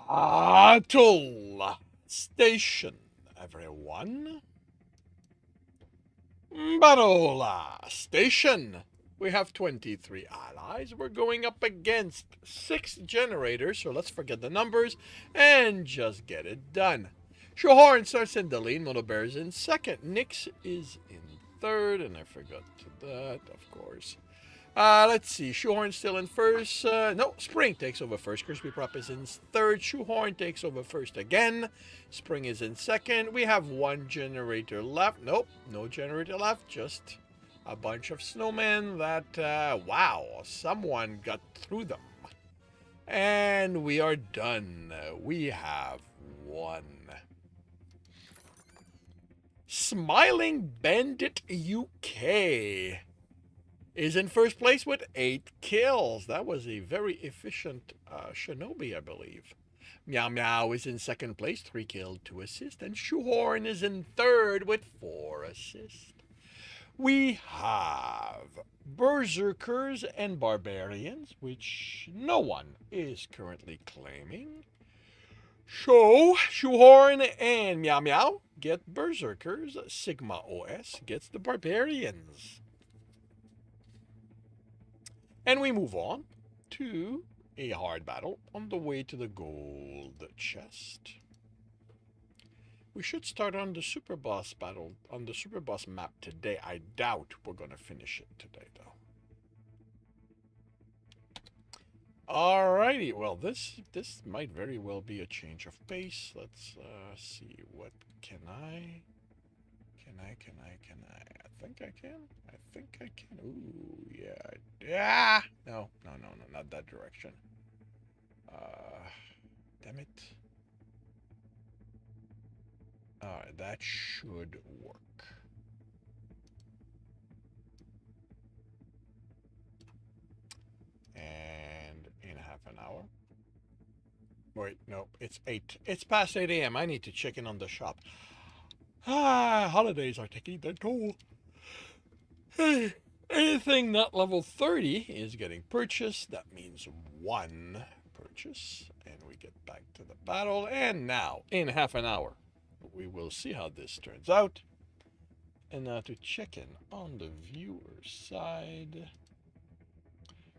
Battle Station, everyone. Battle Station. We have 23 allies. We're going up against 6 generators, so let's forget the numbers and just get it done. Shoehorn starts in the lead, Mono Bear's in second, Nyx is in third, and I forgot that, of course. Let's see. Shoehorn still in first. No, Spring takes over first. Crispy Prop is in third. Shoehorn takes over first again. Spring is in second. We have one generator left. Nope, no generator left. Just a bunch of snowmen that, wow, someone got through them. And we are done. We have won. Smiling Bandit UK is in first place with 8 kills. That was a very efficient Shinobi, I believe. Meow Meow is in second place, 3 kills, 2 assists. And Shoehorn is in third with 4 assists. We have Berserkers and Barbarians, which no one is currently claiming. So, Shoehorn and Meow Meow get Berserkers. Sigma OS gets the Barbarians. And we move on to a hard battle on the way to the gold chest. We should start on the Super Boss battle, on the Super Boss map today. I doubt we're going to finish it today, though. Alrighty, well, this might very well be a change of pace. Let's see, what can I? I think I can. I think I can. Ooh, yeah. Yeah. No, not that direction. Damn it. Alright, that should work. And in half an hour. Wait, no, it's 8. It's past 8 a.m. I need to check in on the shop. Holidays are taking their toll. Anything not level 30 is getting purchased. That means 1 purchase. And we get back to the battle. And now, in half an hour, we will see how this turns out. And now to check in on the viewer side,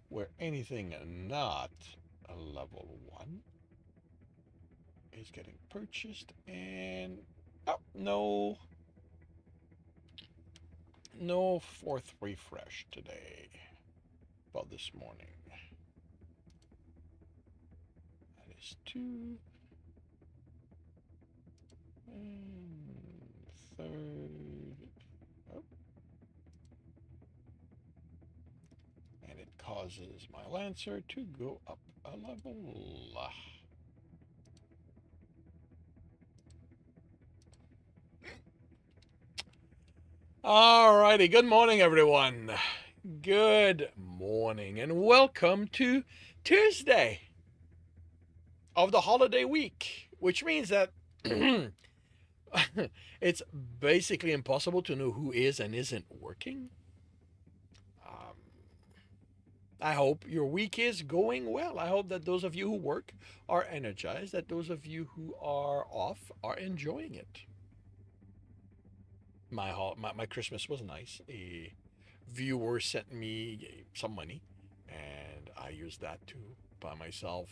where anything not a level 1 is getting purchased. And, oh, no 4th refresh today. Well, this morning. That is 2. And 3rd. Oh. And it causes my Lancer to go up a level. Alrighty, good morning, everyone. Good morning, and welcome to Tuesday of the holiday week, which means that it's basically impossible to know who is and isn't working. I hope your week is going well. I hope that those of you who work are energized, that those of you who are off are enjoying it. My Christmas was nice. A viewer sent me some money, and I used that to buy myself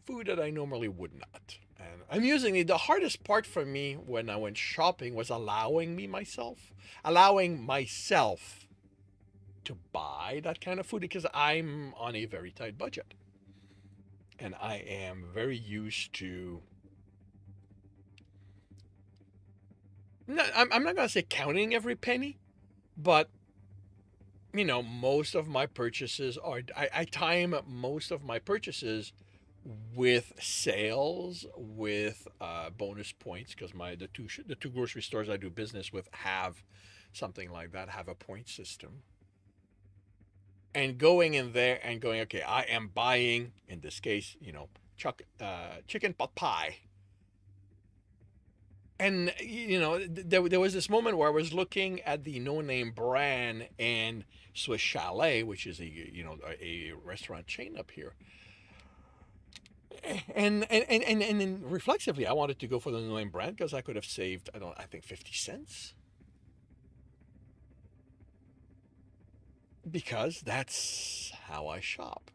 food that I normally would not. And amusingly, the hardest part for me when I went shopping was allowing myself to buy that kind of food, because I'm on a very tight budget. And I am very used to, I'm not going to say counting every penny, but most of my purchases are, I time most of my purchases with sales, with bonus points, because the two grocery stores I do business with have something like that, have a point system. And going in there and going, okay, I am buying, in this case, chicken pot pie. And, there was this moment where I was looking at the no-name brand and Swiss Chalet, which is a restaurant chain up here. And then reflexively, I wanted to go for the no name brand because I could have saved, I think 50 cents. Because that's how I shop.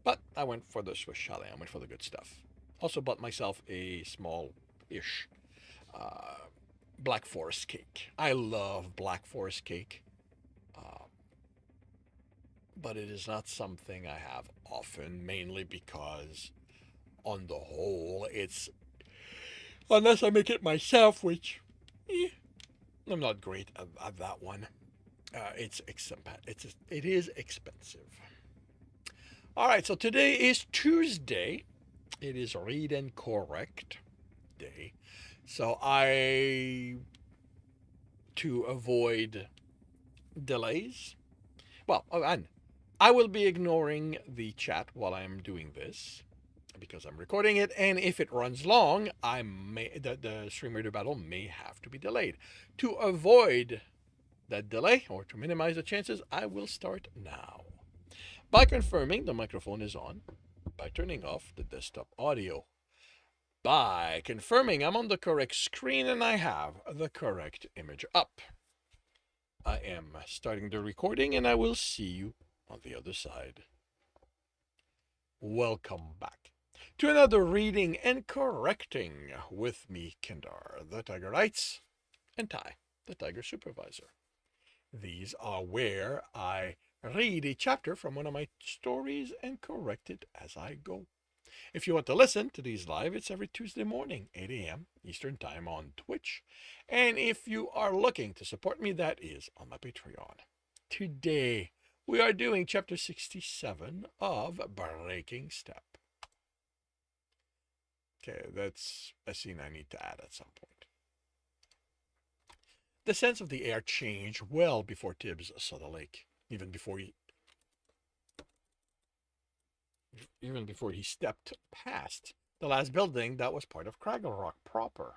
But I went for the Swiss Chalet. I went for the good stuff. Also bought myself a small-ish uh, Black Forest cake. I love Black Forest cake, uh, but it is not something I have often, mainly because, on the whole, it's, unless I make it myself, which I'm not great at that one. It is expensive. All right, so today is Tuesday. It is read and correct day. So to avoid delays, well, and I will be ignoring the chat while I'm doing this because I'm recording it, and if it runs long, the Stream Reader battle may have to be delayed. To avoid that delay, or to minimize the chances, I will start now by confirming the microphone is on, by turning off the desktop audio, by confirming I'm on the correct screen and I have the correct image up. I am starting the recording and I will see you on the other side. Welcome back to another reading and correcting with me, Kindar, the Tiger Knights, and Ty, the Tiger Supervisor. These are where I read a chapter from one of my stories and correct it as I go. If you want to listen to these live, it's every Tuesday morning, 8 a.m. Eastern Time on Twitch. And if you are looking to support me, that is on my Patreon. Today, we are doing chapter 67 of Breaking Step. Okay, that's a scene I need to add at some point. The sense of the air changed well before Tibbs saw the lake, even before he stepped past the last building that was part of Craggle Rock proper.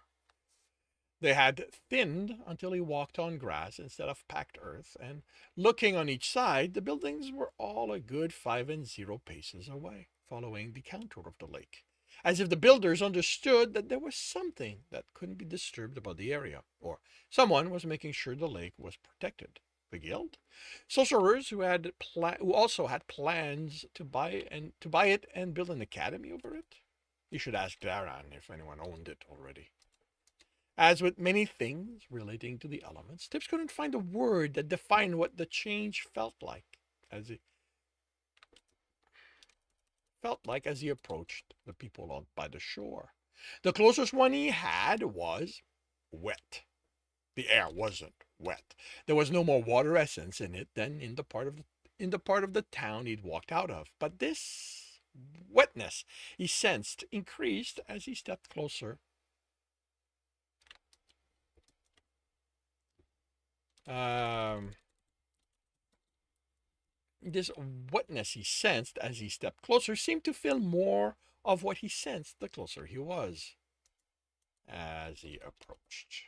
They had thinned until he walked on grass instead of packed earth, and looking on each side, the buildings were all a good 5 and 0 paces away, following the contour of the lake, as if the builders understood that there was something that couldn't be disturbed about the area, or someone was making sure the lake was protected. The guild, sorcerers who also had plans to buy it and build an academy over it. You should ask Daran if anyone owned it already. As with many things relating to the elements, Tibbs couldn't find a word that defined what the change felt like as he approached the people by the shore. The closest one he had was wet. The air wasn't wet. There was no more water essence in it than in the part of the town he'd walked out of. But this wetness he sensed increased as he stepped closer. This wetness he sensed as he stepped closer seemed to feel more of what he sensed the closer he was as he approached.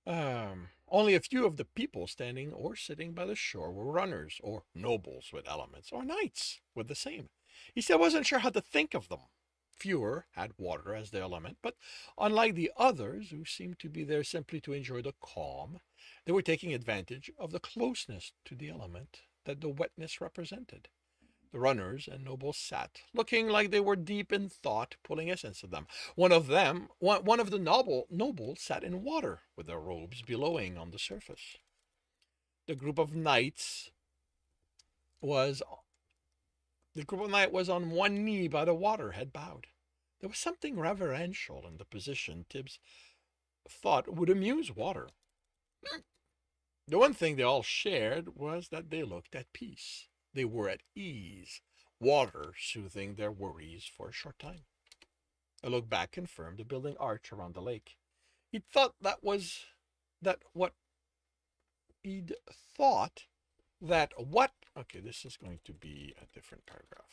Only a few of the people standing or sitting by the shore were runners, or nobles with elements, or knights with the same. He still wasn't sure how to think of them. Fewer had water as their element, but unlike the others, who seemed to be there simply to enjoy the calm, they were taking advantage of the closeness to the element that the wetness represented. The runners and nobles sat, looking like they were deep in thought, pulling essence of them. One of the nobles sat in water, with their robes billowing on the surface. The group of knights was on one knee by the water, head bowed. There was something reverential in the position Tibbs thought would amuse water. The one thing they all shared was that they looked at peace. They were at ease, water soothing their worries for a short time. A look back confirmed the building arch around the lake. He'd thought that okay, this is going to be a different paragraph.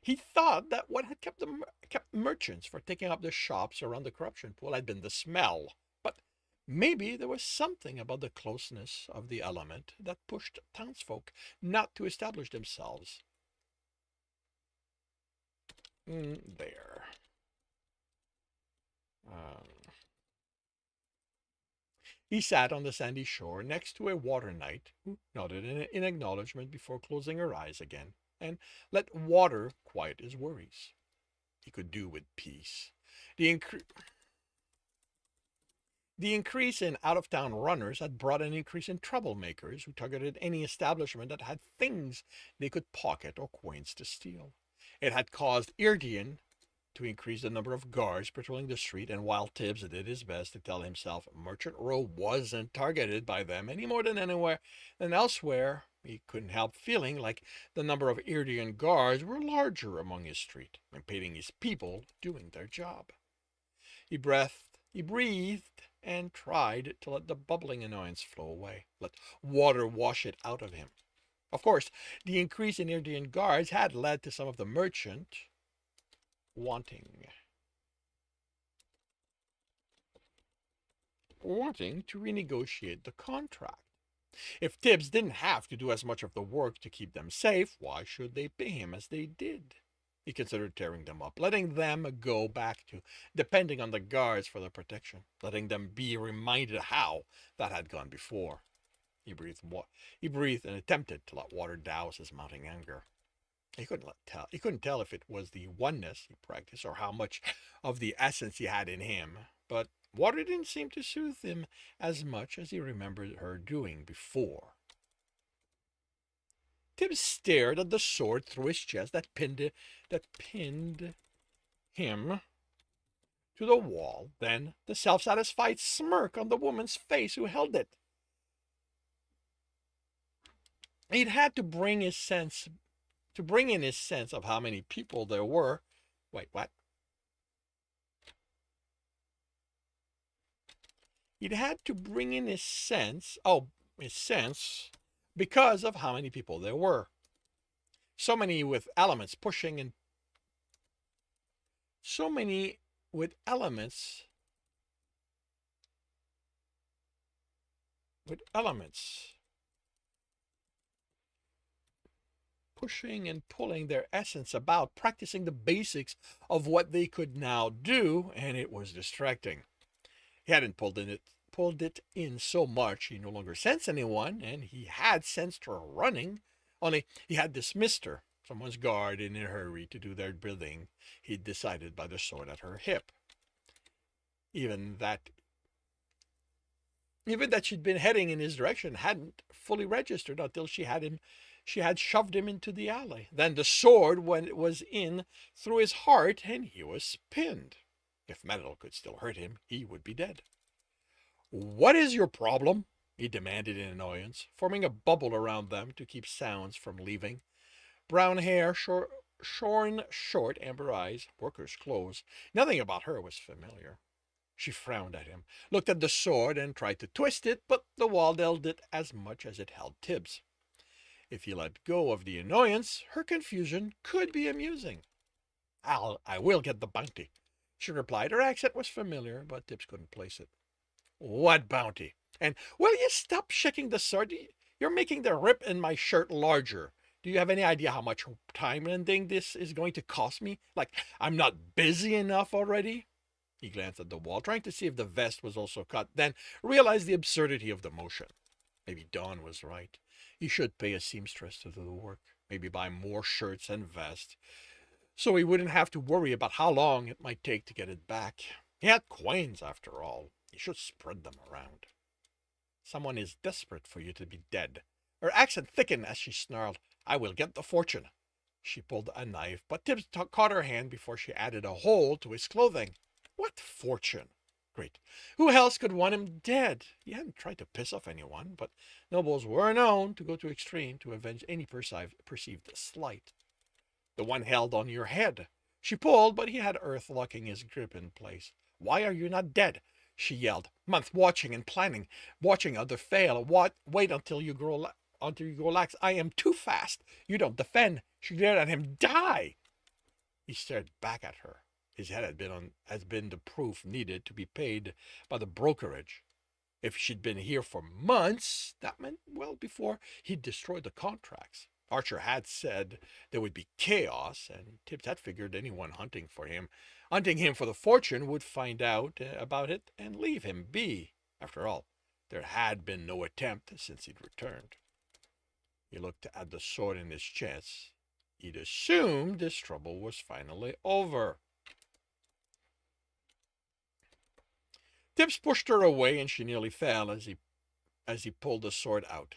He thought that what had kept merchants from taking up their shops around the corruption pool had been the smell. But Maybe there was something about the closeness of the element that pushed townsfolk not to establish themselves there. Um, he sat on the sandy shore next to a water knight who nodded in acknowledgement before closing her eyes again and let water quiet his worries. He could do with peace. The, incre- the increase in out of town runners had brought an increase in troublemakers who targeted any establishment that had things they could pocket or coins to steal. It had caused Irdian to increase the number of guards patrolling the street, and while Tibbs did his best to tell himself Merchant Row wasn't targeted by them any more than anywhere than elsewhere, he couldn't help feeling like the number of Irdian guards were larger among his street, impeding his people doing their job. He breathed and tried to let the bubbling annoyance flow away, let water wash it out of him. Of course, the increase in Irdian guards had led to some of the merchant wanting to renegotiate the contract. If Tibbs didn't have to do as much of the work to keep them safe, why should they pay him as they did? He considered tearing them up, letting them go back to depending on the guards for their protection, letting them be reminded how that had gone before. He breathed and attempted to let water douse his mounting anger. He couldn't tell if it was the oneness he practiced or how much of the essence he had in him, but water didn't seem to soothe him as much as he remembered her doing before. Tibbs stared at the sword through his chest that pinned him to the wall, then the self-satisfied smirk on the woman's face who held it. He'd had to bring in his sense of how many people there were. Wait, what? He'd had to bring in his sense because of how many people there were. So many with elements pushing and so many with elements pushing and pulling their essence about, practicing the basics of what they could now do, and it was distracting. He hadn't pulled it in so much he no longer sensed anyone, and he had sensed her running, only he had dismissed her, someone's guard in a hurry to do their bidding, he'd decided by the sword at her hip. Even that she'd been heading in his direction hadn't fully registered until she had shoved him into the alley. Then the sword, when it was in through his heart, and he was pinned. If metal could still hurt him, he would be dead. What is your problem? He demanded in annoyance, forming a bubble around them to keep sounds from leaving. Brown hair, shorn short, amber eyes, worker's clothes. Nothing about her was familiar. She frowned at him, looked at the sword, and tried to twist it, but the wall held it as much as it held Tibbs. If he let go of the annoyance, her confusion could be amusing. I will get the bounty, she replied. Her accent was familiar, but Tibbs couldn't place it. What bounty? And will you stop shaking the sword? You're making the rip in my shirt larger. Do you have any idea how much time ending this is going to cost me? Like, I'm not busy enough already? He glanced at the wall, trying to see if the vest was also cut, then realized the absurdity of the motion. Maybe Dawn was right. He should pay a seamstress to do the work. Maybe buy more shirts and vests, so he wouldn't have to worry about how long it might take to get it back. He had coins, after all. He should spread them around. Someone is desperate for you to be dead. Her accent thickened as she snarled, I will get the fortune. She pulled a knife, but Tibbs caught her hand before she added a hole to his clothing. What fortune? Great. Who else could want him dead? He hadn't tried to piss off anyone, but nobles were known to go to extreme to avenge any perceived slight. The one held on your head. She pulled, but he had earth locking his grip in place. Why are you not dead? She yelled. Month watching and planning, watching other fail. Wait until you grow lax. I am too fast. You don't defend. She glared at him. Die! He stared back at her. His head had been the proof needed to be paid by the brokerage. If she'd been here for months, that meant well before he'd destroyed the contracts. Archer had said there would be chaos, and Tibbs had figured anyone hunting him for the fortune would find out about it and leave him be. After all, there had been no attempt since he'd returned. He looked at the sword in his chest. He'd assumed this trouble was finally over. Tibbs pushed her away and she nearly fell as he pulled the sword out.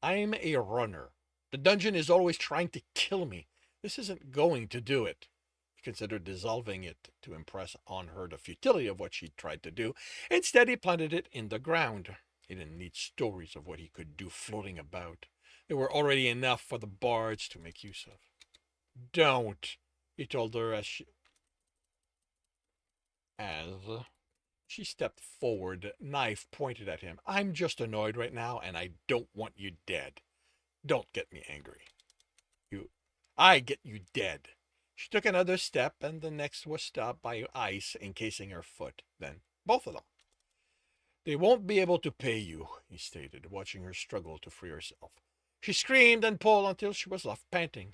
I'm a runner. The dungeon is always trying to kill me. This isn't going to do it. He considered dissolving it to impress on her the futility of what she'd tried to do. Instead, he planted it in the ground. He didn't need stories of what he could do floating about. There were already enough for the bards to make use of. Don't, he told her as she stepped forward, knife pointed at him. I'm just annoyed right now, and I don't want you dead. Don't get me angry. I get you dead. She took another step, and the next was stopped by ice encasing her foot. Then, both of them. They won't be able to pay you, he stated, watching her struggle to free herself. She screamed and pulled until she was left panting.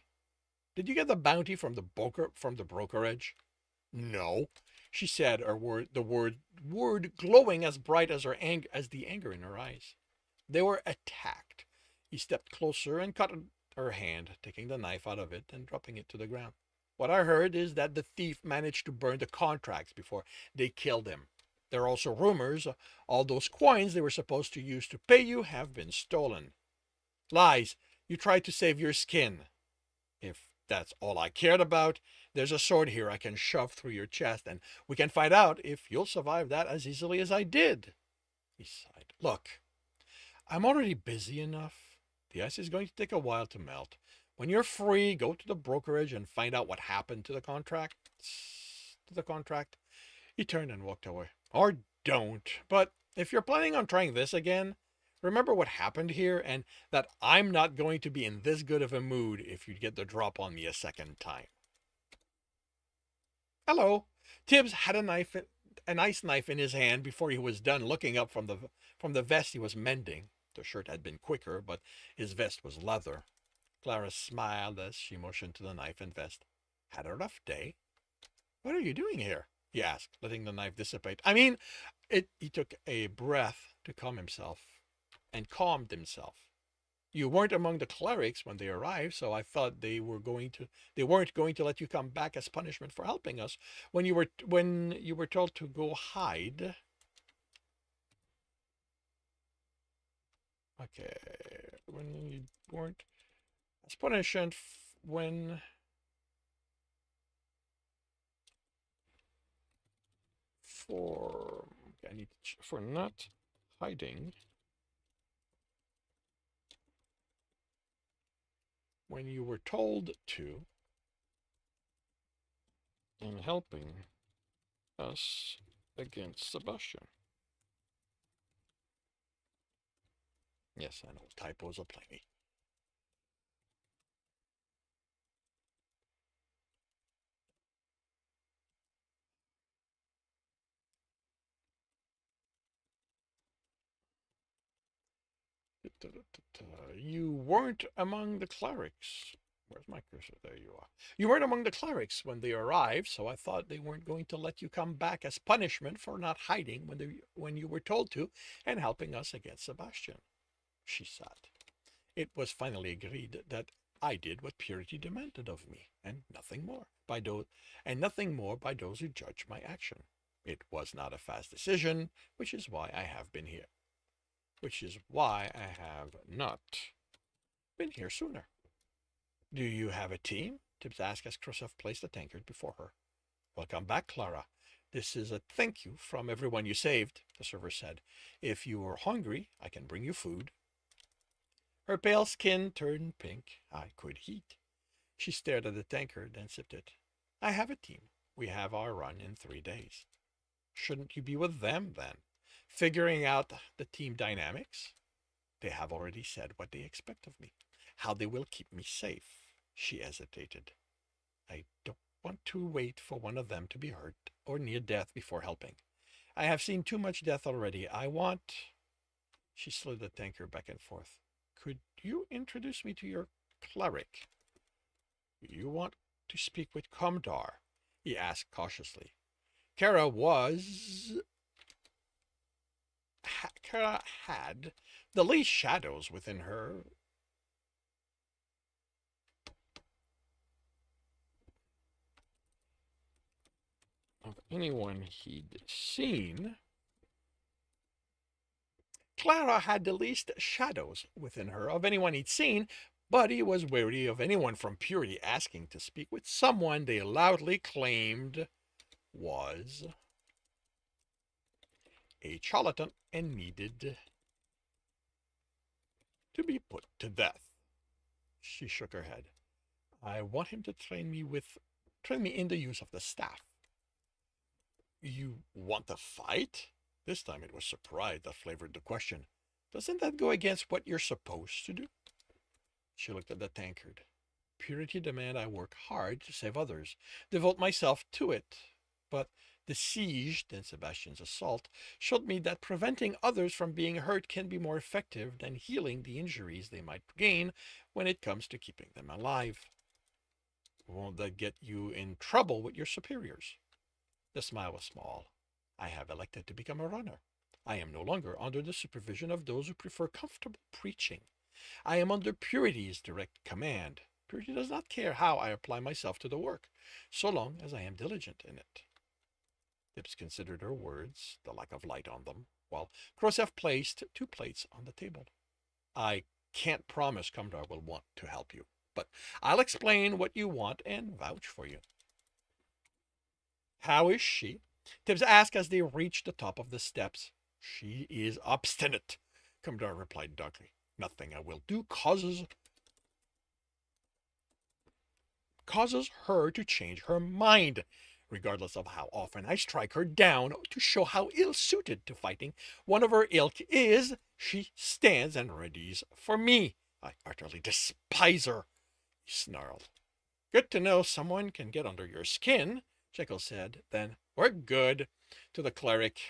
Did you get the bounty from the brokerage? No, she said, the word glowing as bright as the anger in her eyes. They were attacked. He stepped closer and cut her hand, taking the knife out of it and dropping it to the ground. What I heard is that the thief managed to burn the contracts before they killed him. There are also rumors all those coins they were supposed to use to pay you have been stolen. Lies. You tried to save your skin. If that's all I cared about, there's a sword here I can shove through your chest, and we can find out if you'll survive that as easily as I did. He sighed. Look, I'm already busy enough. The ice is going to take a while to melt. When you're free, go to the brokerage and find out what happened to the contract. He turned and walked away. Or don't. But if you're planning on trying this again, remember what happened here and that I'm not going to be in this good of a mood if you get the drop on me a second time. Hello. Tibbs had a nice knife in his hand before he was done looking up from the vest he was mending. The shirt had been quicker, but his vest was leather. Clara smiled as she motioned to the knife and vest. Had a rough day? What are you doing here? He asked, letting the knife dissipate. He took a breath to calm himself and calmed himself. You weren't among the clerics when they arrived, so I thought they weren't going to let you come back as punishment for helping us when you were told to go hide. Okay, when you weren't as punishment when for not hiding when you were told to and helping us against Sebastian. Yes, I know, typos aplenty. You weren't among the clerics. Where's my cursor? There you are. You weren't among the clerics when they arrived, so I thought they weren't going to let you come back as punishment for not hiding when you were told to and helping us against Sebastian. She sighed. It was finally agreed that I did what purity demanded of me, and nothing more by those who judge my action. It was not a fast decision, which is why I have been here. Which is why I have not been here sooner. Do you have a team? Tibbs asked as Khrushchev placed the tankard before her. Welcome back, Clara. This is a thank you from everyone you saved, the server said. If you are hungry, I can bring you food. Her pale skin turned pink. I could eat. She stared at the tankard, then sipped it. I have a team. We have our run in 3 days. Shouldn't you be with them, then? Figuring out the team dynamics? They have already said what they expect of me. How they will keep me safe. She hesitated. I don't want to wait for one of them to be hurt or near death before helping. I have seen too much death already. I want She slid the tankard back and forth. Could you introduce me to your cleric? You want to speak with Comdar? He asked cautiously. Kara had the least shadows within her of anyone he'd seen. Clara had the least shadows within her of anyone he'd seen, but he was wary of anyone from Purity asking to speak with someone they loudly claimed was a charlatan and needed to be put to death. She shook her head. I want him to train me in the use of the staff. You want to fight? This time it was surprise that flavored the question. Doesn't that go against what you're supposed to do? She looked at the tankard. Purity demand I work hard to save others, devote myself to it. But the siege, then Sebastian's assault, showed me that preventing others from being hurt can be more effective than healing the injuries they might gain when it comes to keeping them alive. Won't that get you in trouble with your superiors? The smile was small. I have elected to become a runner. I am no longer under the supervision of those who prefer comfortable preaching. I am under Purity's direct command. Purity does not care how I apply myself to the work, so long as I am diligent in it. Tibbs considered her words, the lack of light on them, while Khrushchev placed 2 plates on the table. I can't promise Comdar will want to help you, but I'll explain what you want and vouch for you. How is she? Tibbs asked as they reached the top of the steps. She is obstinate, Comdar replied darkly. Nothing I will do causes her to change her mind. Regardless of how often I strike her down to show how ill-suited to fighting one of her ilk is, she stands and readies for me. I utterly despise her, he snarled. Good to know someone can get under your skin, Jekyll said. Then, we're good. To the cleric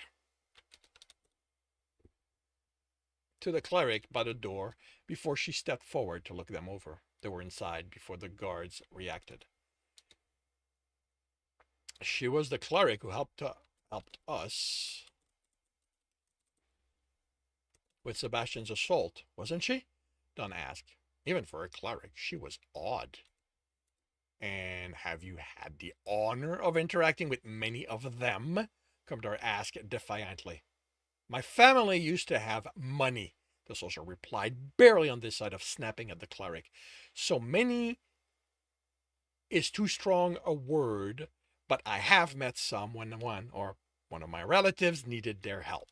by the door before she stepped forward to look them over. They were inside before the guards reacted. She was the cleric who helped us with Sebastian's assault, wasn't she? Dunn asked. Even for a cleric, she was odd. And have you had the honor of interacting with many of them? Comdar asked defiantly. My family used to have money, the soldier replied, barely on this side of snapping at the cleric. So many is too strong a word, but I have met some when one of my relatives needed their help.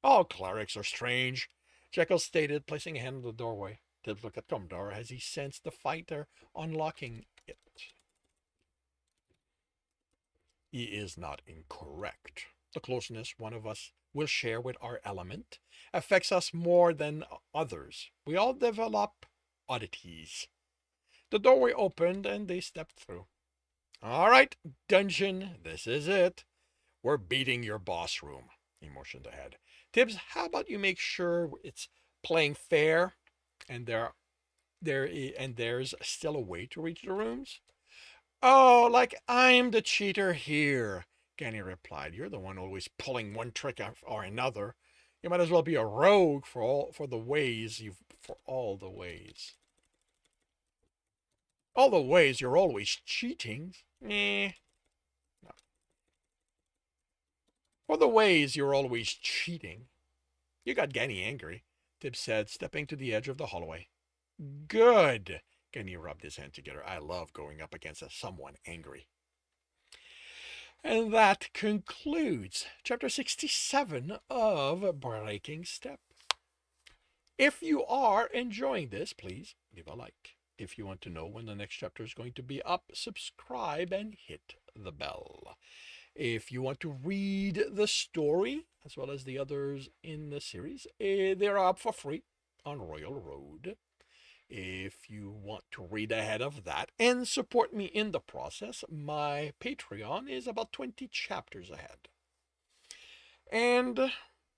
All clerics are strange, Jekyll stated, placing a hand on the doorway. Tibbs looked at Comdar as he sensed the fighter unlocking it. He is not incorrect. The closeness one of us will share with our element affects us more than others. We all develop oddities. The doorway opened and they stepped through. All right, dungeon, this is it. We're beating your boss room, he motioned ahead. Tibbs, how about you make sure it's playing fair and there's still a way to reach the rooms? Oh, like I'm the cheater here, Ganny replied. You're the one always pulling one trick or another. You might as well be a rogue for all the ways. All the ways you're always cheating. No. For the ways you're always cheating. You got Ganny angry, Tibbs said, stepping to the edge of the hallway. Good. Ganny rubbed his hands together. I love going up against someone angry. And that concludes Chapter 67 of Breaking Step. If you are enjoying this, please leave a like. If you want to know when the next chapter is going to be up, subscribe and hit the bell. If you want to read the story, as well as the others in the series, they're up for free on Royal Road. If you want to read ahead of that and support me in the process, my Patreon is about 20 chapters ahead. And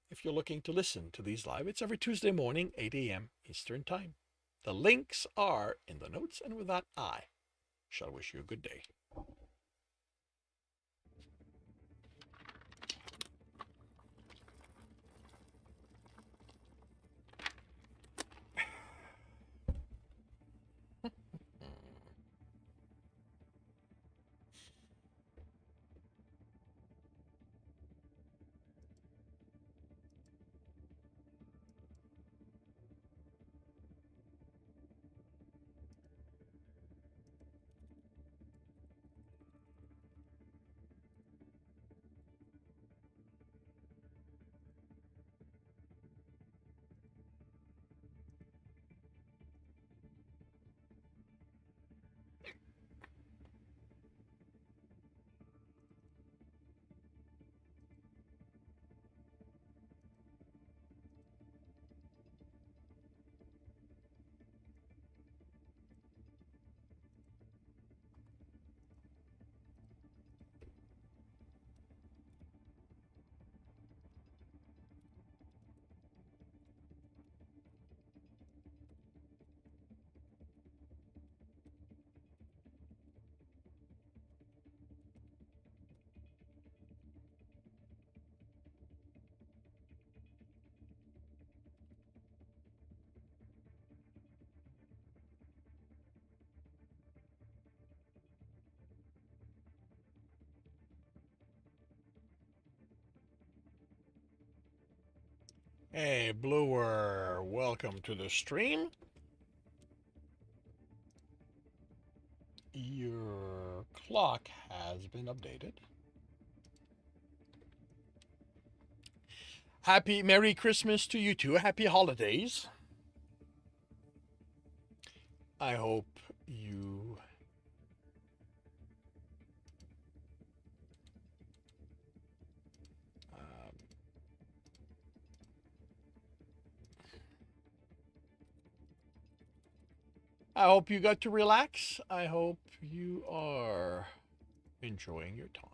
if you're looking to listen to these live, it's every Tuesday morning, 8 a.m. Eastern Time. The links are in the notes, and with that, I shall wish you a good day. Hey, Bluer, welcome to the stream. Your clock has been updated. Happy Merry Christmas to you too. Happy holidays. I hope you I hope you got to relax. I hope you are enjoying your time.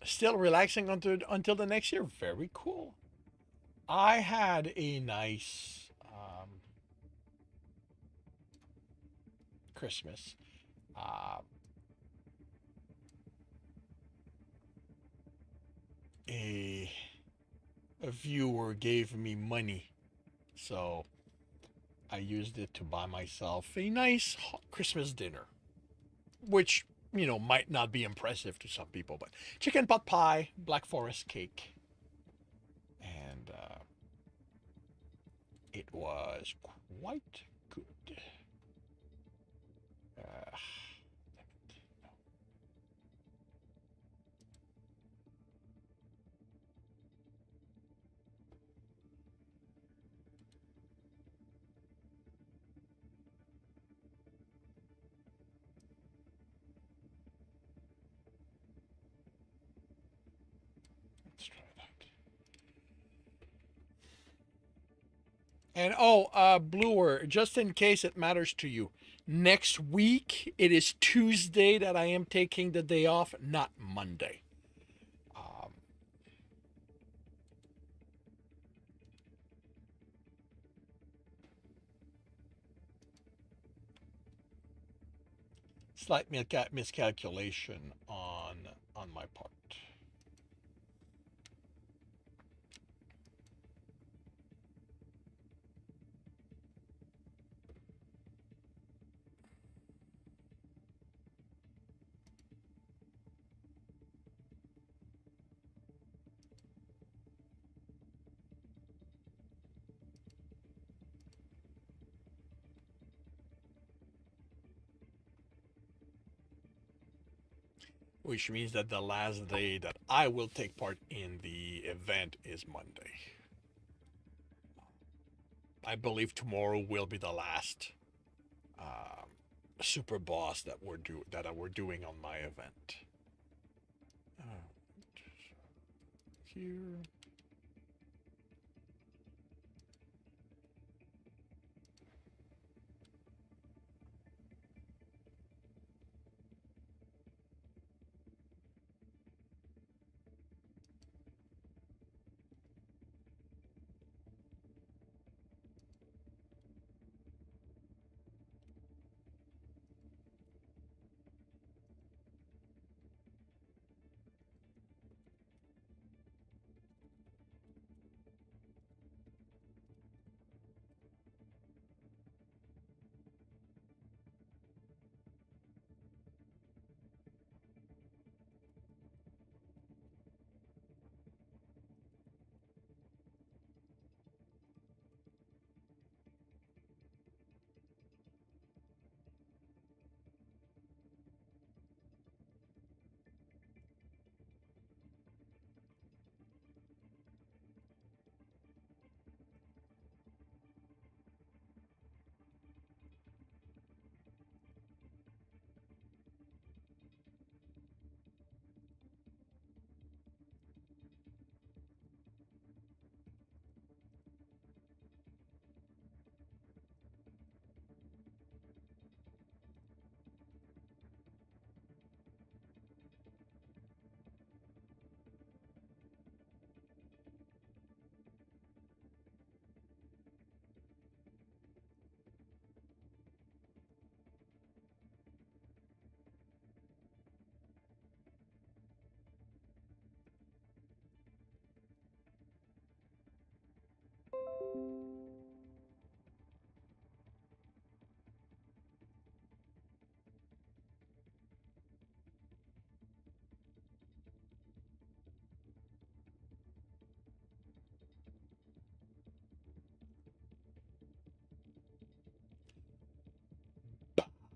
Still relaxing until the next year. Very cool. I had a nice Christmas. Uh, a a viewer gave me money, so I used it to buy myself a nice Christmas dinner, which might not be impressive to some people, but chicken pot pie, Black Forest cake, and it was quite good. Uh, let's try that. And Bluer, just in case it matters to you, next week it is Tuesday that I am taking the day off, not Monday. Slight miscalculation on my part. which means that the last day that I will take part in the event is Monday. I believe tomorrow will be the last super boss that we're doing on my event. Here.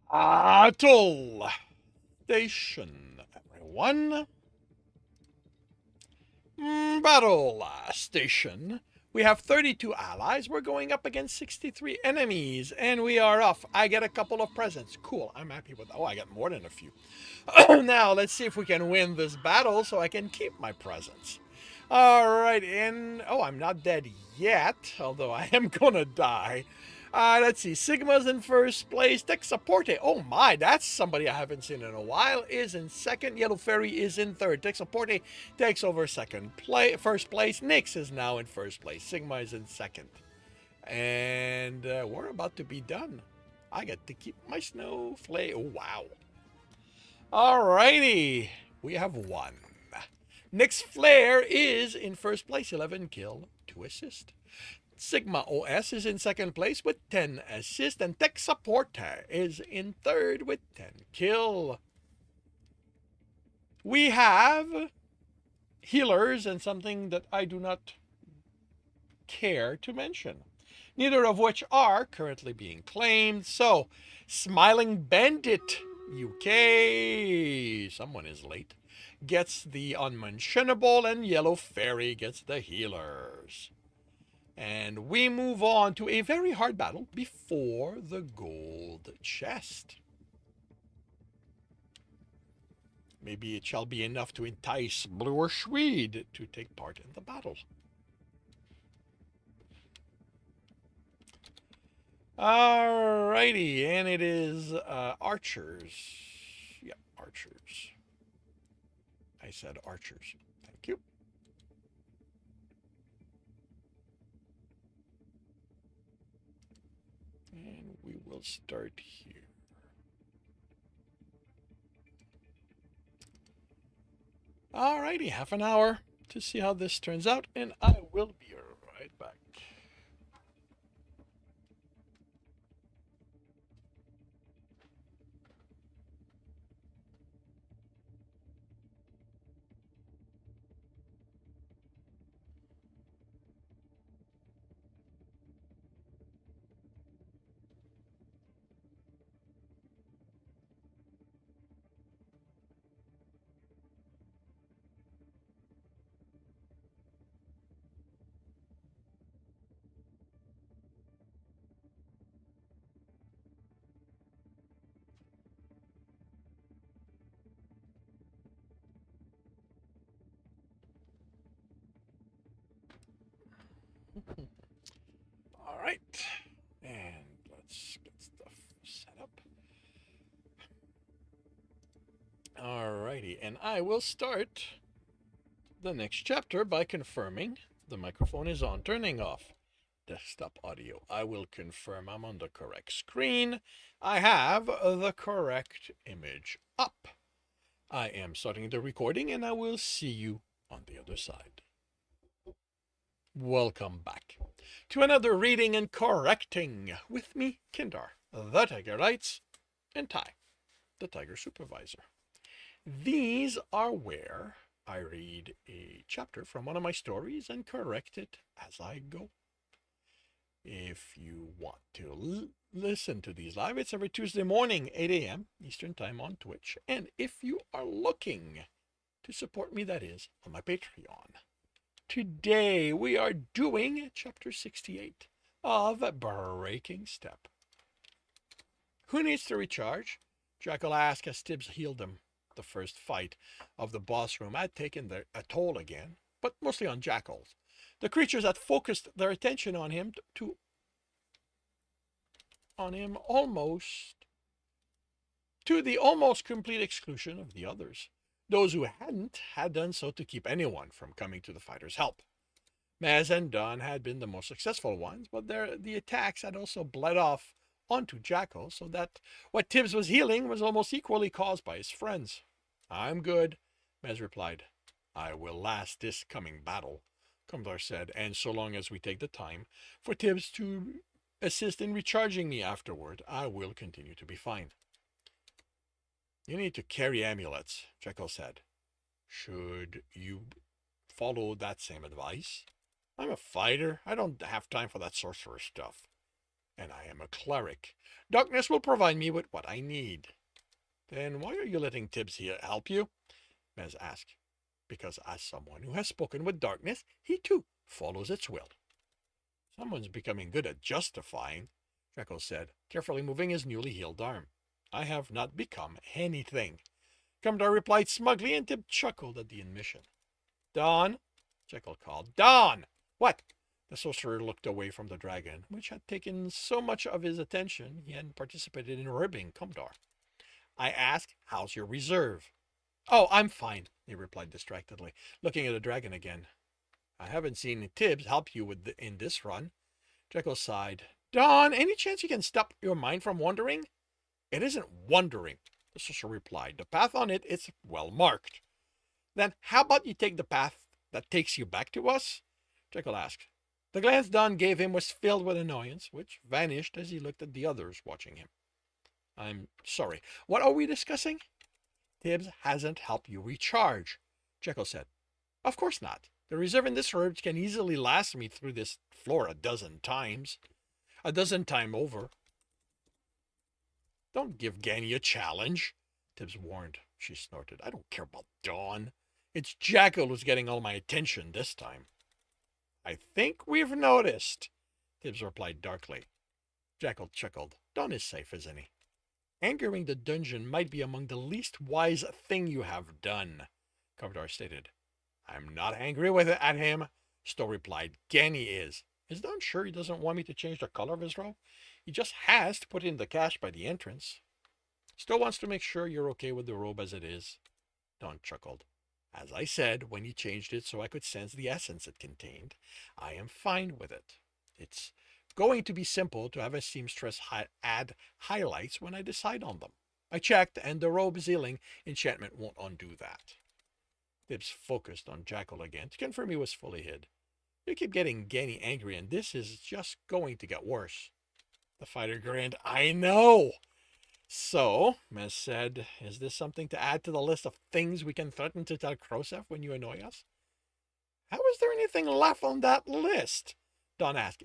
Battle Station, everyone. Battle Station. We have 32 allies. We're going up against 63 enemies, and we are off. I get a couple of presents. Cool. I'm happy with that. Oh, I got more than a few. Now, let's see if we can win this battle so I can keep my presents. All right, and oh, I'm not dead yet, although I am gonna die. Let's see. Sigma's in first place. Texaporte. Oh my, that's somebody I haven't seen in a while. Is in second. Yellow Fairy is in third. Texaporte takes over first place. Nyx is now in first place. Sigma is in second. And we're about to be done. I get to keep my snowflake. Oh, wow. Alrighty. We have won. Nyx Flare is in first place. 11 kill, 2 assist. Sigma OS is in second place with 10 assists, and Texaporte is in third with 10 kill. We have healers and something that I do not care to mention, neither of which are currently being claimed. So, Smiling Bandit UK, someone is late, gets the unmentionable, and Yellow Fairy gets the healers. And we move on to a very hard battle before the gold chest. Maybe it shall be enough to entice Blue or Swede to take part in the battle. Alrighty, and it is archers. Yep, archers. I said archers. Thank you. And we will start here. Alrighty, half an hour to see how this turns out, and I will be right back. Alrighty, and I will start the next chapter by confirming the microphone is on, turning off desktop audio. I will confirm I'm on the correct screen. I have the correct image up. I am starting the recording and I will see you on the other side. Welcome back to another reading and correcting with me, Kindar, the Tiger Lights, and Ty, the Tiger Supervisor. These are where I read a chapter from one of my stories and correct it as I go. If you want to listen to these live, it's every Tuesday morning, 8 a.m. Eastern Time on Twitch. And if you are looking to support me, that is, on my Patreon. Today we are doing chapter 68 of Breaking Step. Who needs to recharge? Jackal asked as Tibbs healed him. The first fight of the boss room had taken a toll again, but mostly on Jackals. The creatures had focused their attention on him almost to the almost complete exclusion of the others. Those who hadn't had done so to keep anyone from coming to the fighter's help. Maz and Don had been the most successful ones, but the attacks had also bled off onto Jackal, so that what Tibbs was healing was almost equally caused by his friends. I'm good, Maz replied. I will last this coming battle, Commodore said, and so long as we take the time for Tibbs to assist in recharging me afterward, I will continue to be fine. You need to carry amulets, Jekyll said. Should you follow that same advice? I'm a fighter. I don't have time for that sorcerer stuff. And I am a cleric. Darkness will provide me with what I need. Then why are you letting Tibbs here help you? Mez asked. Because as someone who has spoken with darkness, he too follows its will. Someone's becoming good at justifying, Jekyll said, carefully moving his newly healed arm. I have not become anything. Commodore replied smugly, and Tibbs chuckled at the admission. Don, Jekyll called. Don! What? The sorcerer looked away from the dragon, which had taken so much of his attention he hadn't participated in ribbing Commodore. I asked, how's your reserve? Oh, I'm fine, he replied distractedly, looking at the dragon again. I haven't seen Tibbs help you in this run. Jekyll sighed. Don, any chance you can stop your mind from wandering? It isn't wandering, the sorcerer replied. The path on it is well marked. Then how about you take the path that takes you back to us? Jekyll asked. The glance Don gave him was filled with annoyance, which vanished as he looked at the others watching him. I'm sorry. What are we discussing? Tibbs hasn't helped you recharge, Jekyll said. Of course not. The reserve in this herb can easily last me through this floor a dozen times. A dozen times over. Don't give Ganny a challenge, Tibbs warned. She snorted. I don't care about Dawn. It's Jackal who's getting all my attention this time. I think we've noticed, Tibbs replied darkly. Jackal chuckled. Dawn is safe, isn't he? Angering the dungeon might be among the least wise thing you have done, Commodore stated. I'm not angry with it at him, Stowe replied. Ganny is. Is Don sure he doesn't want me to change the color of his robe? He just has to put in the cash by the entrance. Stowe wants to make sure you're okay with the robe as it is. Don chuckled. As I said when he changed it so I could sense the essence it contained, I am fine with it. It's going to be simple to have a seamstress add highlights when I decide on them. I checked, and the robe sealing enchantment won't undo that. Tibbs focused on Jackal again to confirm he was fully hid. You keep getting Ganny angry, and this is just going to get worse. The fighter grinned. I know! So, Mez said, is this something to add to the list of things we can threaten to tell Krosev when you annoy us? How is there anything left on that list? Don asked.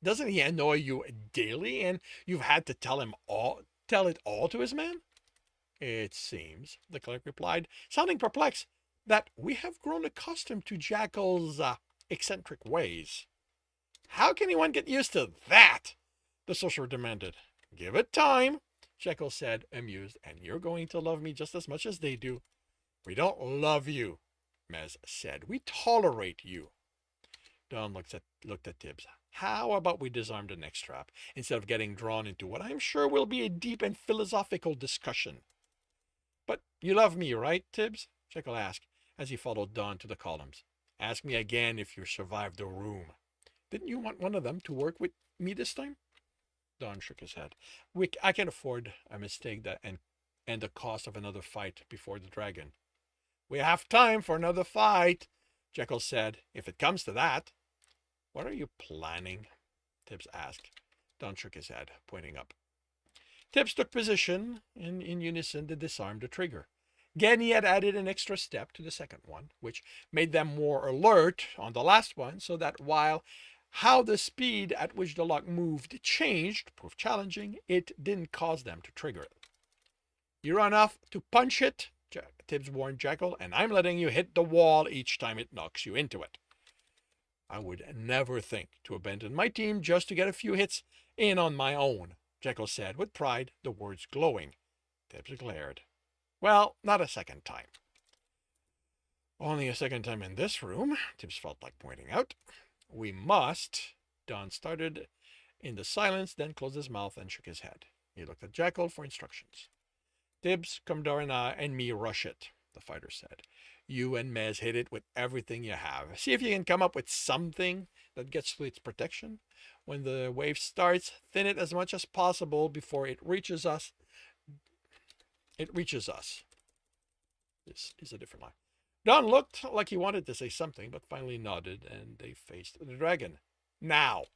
Doesn't he annoy you daily, and you've had to tell it all to his man? It seems, the clerk replied, sounding perplexed, that we have grown accustomed to Jackal's eccentric ways. How can anyone get used to that? The sorcerer demanded. Give it time, Jekyll said, amused, and you're going to love me just as much as they do. We don't love you, Mez said. We tolerate you. Don looked at Tibbs. How about we disarm the next trap, instead of getting drawn into what I'm sure will be a deep and philosophical discussion? But you love me, right, Tibbs? Jekyll asked as he followed Don to the columns. Ask me again if you survived the room. Didn't you want one of them to work with me this time? Don shook his head. I can afford a mistake and the cost of another fight before the dragon. We have time for another fight, Jekyll said, if it comes to that. What are you planning? Tibbs asked. Don shook his head, pointing up. Tibbs took position, and in unison they disarmed the trigger. Again, he had added an extra step to the second one, which made them more alert on the last one, so that while how the speed at which the lock moved changed, proved challenging, it didn't cause them to trigger it. You run off to punch it, Tibbs warned Jekyll, and I'm letting you hit the wall each time it knocks you into it. I would never think to abandon my team just to get a few hits in on my own, Jekyll said with pride, the words glowing. Tibbs glared. Well, not a second time. Only a second time in this room, Tibbs felt like pointing out. We must. Don started in the silence, then closed his mouth and shook his head. He looked at Jekyll for instructions. Tibbs, Commodore and me rush it, the fighter said. You and Mez hit it with everything you have. See if you can come up with something that gets to its protection. When the wave starts, thin it as much as possible before it reaches us. This is a different line. Don looked like he wanted to say something, but finally nodded, and they faced the dragon. Now,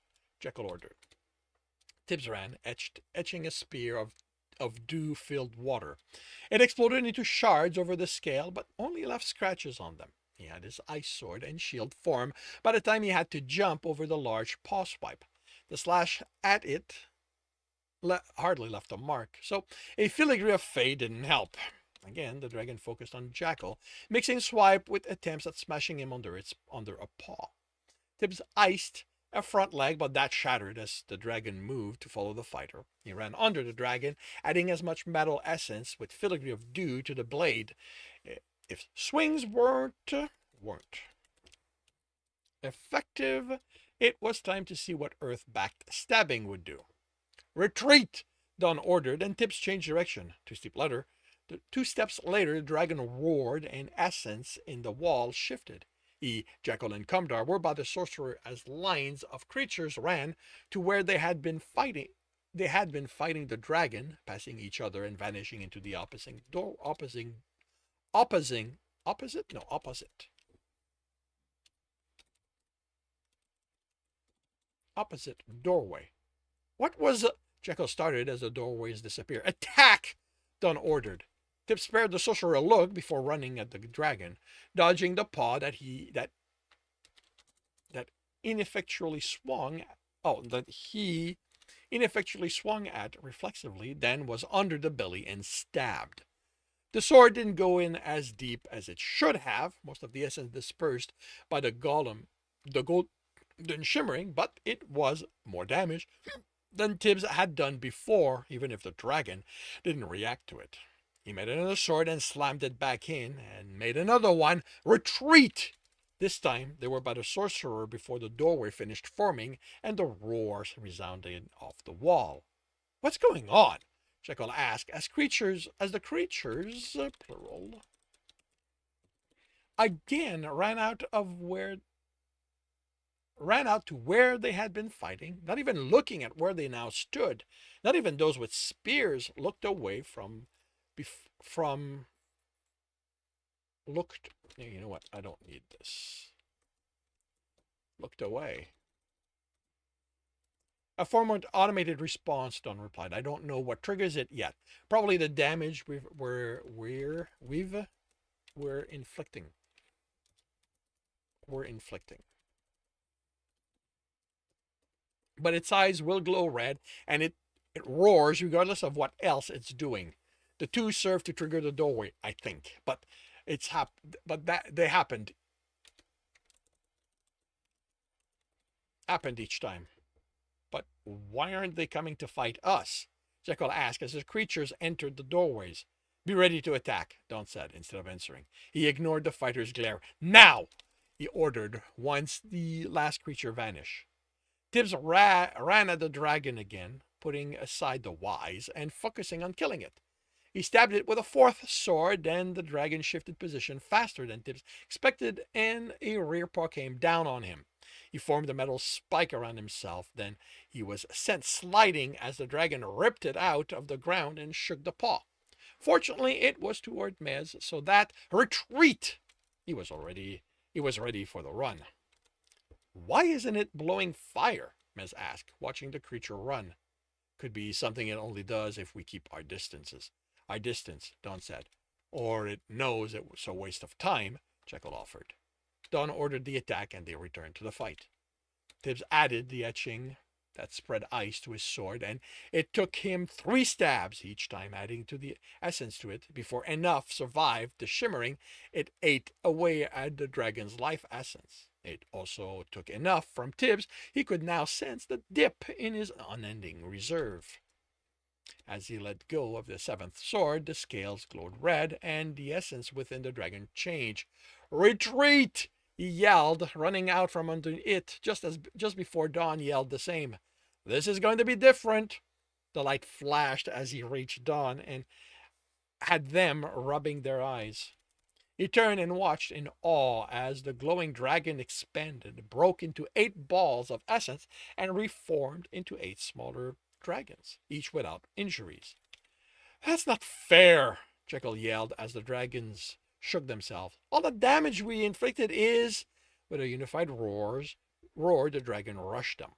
Jekyll ordered. Tibbs ran, etching a spear of dew-filled water. It exploded into shards over the scale, but only left scratches on them. He had his ice sword and shield form by the time he had to jump over the large pause pipe. The slash at it hardly left a mark, so a filigree of fade didn't help. Again, the dragon focused on Jekyll, mixing swipe with attempts at smashing him under a paw. Tibbs iced a front leg, but that shattered as the dragon moved to follow the fighter. He ran under the dragon, adding as much metal essence with filigree of dew to the blade. If swings weren't effective, it was time to see what earth-backed stabbing would do. Retreat! Don ordered, and Tibbs changed direction. 2 steps later, the dragon roared, and essence in the wall shifted. Jekyll and Commodore were by the sorcerer as lines of creatures ran to where they had been fighting. They had been fighting the dragon, passing each other and vanishing into the opposite doorway. What was Jekyll started as the doorways disappeared. Attack! Don ordered. Tibbs spared the sorcerer a look before running at the dragon, dodging the paw that he ineffectually swung at reflexively, then was under the belly and stabbed. The sword didn't go in as deep as it should have, most of the essence dispersed by the golden shimmering, but it was more damage than Tibbs had done before, even if the dragon didn't react to it. He made another sword and slammed it back in, and made another one. Retreat! This time, they were by the sorcerer before the doorway finished forming, and the roars resounded off the wall. What's going on? Jekyll asked, as the creatures, plural, again ran out to where they had been fighting, not even looking at where they now stood. Not even those with spears looked away you know what? I don't need this. Looked away. A form of automated response, Don replied. I don't know what triggers it yet. Probably the damage we're inflicting. But its eyes will glow red, and it roars regardless of what else it's doing. The two serve to trigger the doorway, I think, but they happened each time. But why aren't they coming to fight us? Jekyll asked as the creatures entered the doorways. Be ready to attack, Don said, instead of answering. He ignored the fighter's glare. Now! He ordered once the last creature vanished. Tibbs ran at the dragon again, putting aside the whys and focusing on killing it. He stabbed it with a fourth sword, then the dragon shifted position faster than Tibbs expected, and a rear paw came down on him. He formed a metal spike around himself, then he was sent sliding as the dragon ripped it out of the ground and shook the paw. Fortunately, it was toward Mez, so that retreat! He was ready for the run. Why isn't it blowing fire? Mez asked, watching the creature run. Could be something it only does if we keep our distances. Our distance, Don said. Or it knows it was a waste of time, Jekyll offered. Don ordered the attack and they returned to the fight. Tibbs added the etching that spread ice to his sword, and it took him 3 stabs, each time adding to the essence to it. Before enough survived the shimmering, it ate away at the dragon's life essence. It also took enough from Tibbs. He could now sense the dip in his unending reserve. As he let go of the 7th sword, the scales glowed red, and the essence within the dragon changed. Retreat! He yelled, running out from under it, just before Don yelled the same. This is going to be different. The light flashed as he reached Don and had them rubbing their eyes. He turned and watched in awe as the glowing dragon expanded, broke into 8 balls of essence, and reformed into 8 smaller dragons, each without injuries. That's not fair, Jekyll yelled as the dragons shook themselves. All the damage we inflicted is... With a unified roar, the dragon rushed them.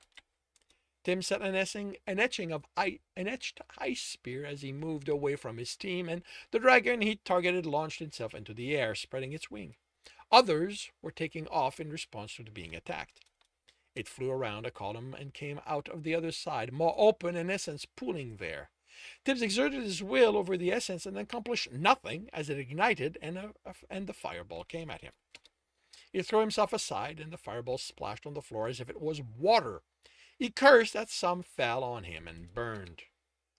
Tim set an etching of an etched ice spear as he moved away from his team, and the dragon he targeted launched itself into the air, spreading its wing. Others were taking off in response to being attacked. It flew around a column and came out of the other side, maw open and essence pooling there. Tibbs exerted his will over the essence and accomplished nothing as it ignited and the fireball came at him. He threw himself aside and the fireball splashed on the floor as if it was water. He cursed that some fell on him and burned.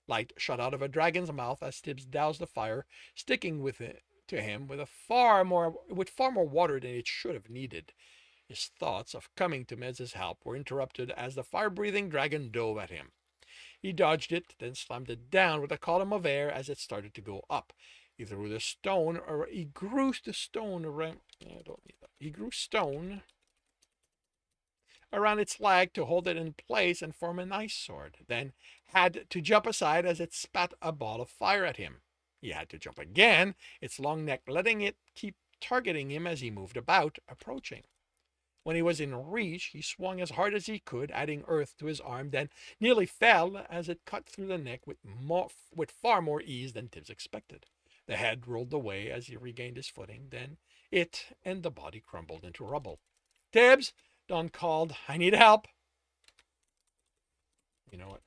Light shot out of a dragon's mouth as Tibbs doused the fire, sticking with it to him with far more water than it should have needed. His thoughts of coming to Mez's help were interrupted as the fire-breathing dragon dove at him. He dodged it, then slammed it down with a column of air as it started to go up. He threw the stone, or he grew the stone around. I don't need that. He grew stone around its leg to hold it in place and form an ice sword. Then had to jump aside as it spat a ball of fire at him. He had to jump again, its long neck letting it keep targeting him as he moved about, approaching. When he was in reach, he swung as hard as he could, adding earth to his arm, then nearly fell as it cut through the neck with far more ease than Tibbs expected. The head rolled away as he regained his footing, then it and the body crumbled into rubble. Tibbs, Don called, I need help. You know what?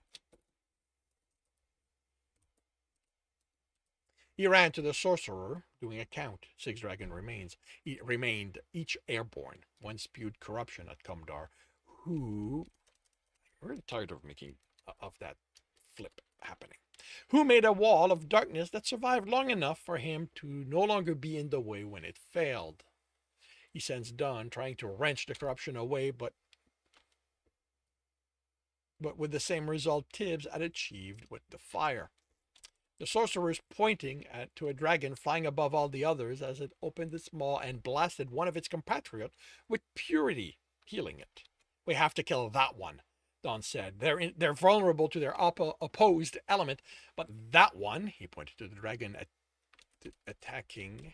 He ran to the sorcerer, doing a count. 6 dragon remained, each airborne. One spewed corruption at Kumdar, who... I'm really tired of that flip happening. Who made a wall of darkness that survived long enough for him to no longer be in the way when it failed. He sensed Don trying to wrench the corruption away, but with the same result Tibbs had achieved with the fire. The sorcerer is pointing to a dragon flying above all the others as it opened its maw and blasted one of its compatriots with purity, healing it. We have to kill that one, Don said. They're vulnerable to their opposed element, but that one, he pointed to the dragon attacking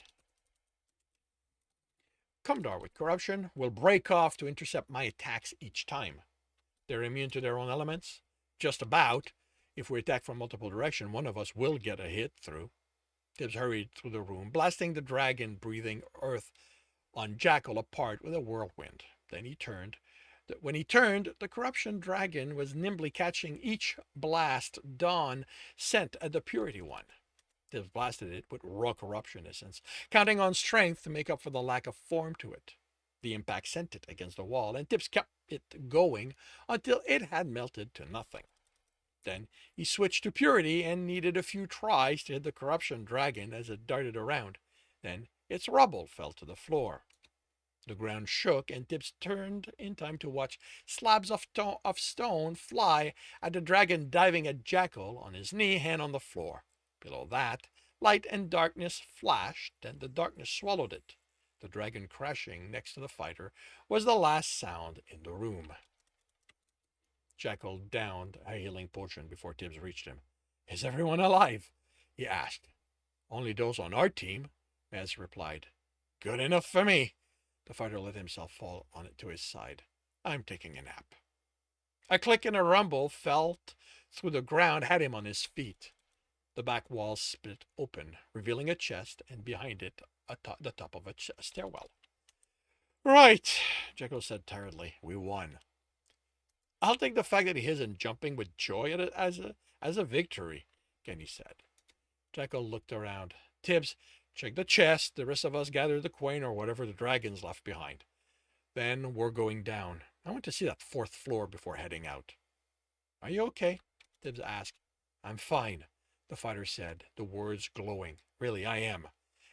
Kumdar with corruption, will break off to intercept my attacks each time. They're immune to their own elements? Just about. If we attack from multiple directions, one of us will get a hit through. Tibbs hurried through the room, blasting the dragon breathing earth on Jackal apart with a whirlwind. Then he turned. When he turned, the corruption dragon was nimbly catching each blast Don sent at the purity one. Tibbs blasted it with raw corruption essence, counting on strength to make up for the lack of form to it. The impact sent it against the wall, and Tibbs kept it going until it had melted to nothing. Then he switched to purity and needed a few tries to hit the corruption dragon as it darted around. Then its rubble fell to the floor. The ground shook, and Tibbs turned in time to watch slabs of stone fly at the dragon diving at Jackal on his knee, hand on the floor. Below that, Light and darkness flashed, and the darkness swallowed it. The dragon crashing next to the fighter was the last sound in the room. Jackal downed a healing potion before Tibbs reached him. "Is everyone alive?" he asked. "Only those on our team," Maz replied. "Good enough for me." The fighter let himself fall on it to his side. "I'm taking a nap." A click and a rumble felt through the ground had him on his feet. The back wall split open, revealing a chest, and behind it the top of a stairwell. "Right," Jekyll said tiredly. "We won." "I'll take the fact that he isn't jumping with joy at it as a victory," Kenny said. Jekyll looked around. "Tibbs, check the chest. The rest of us gather the coin or whatever the dragons left behind. Then we're going down. I want to see that 4th floor before heading out." "Are you okay?" Tibbs asked. "I'm fine," the fighter said, the words glowing. "Really, I am."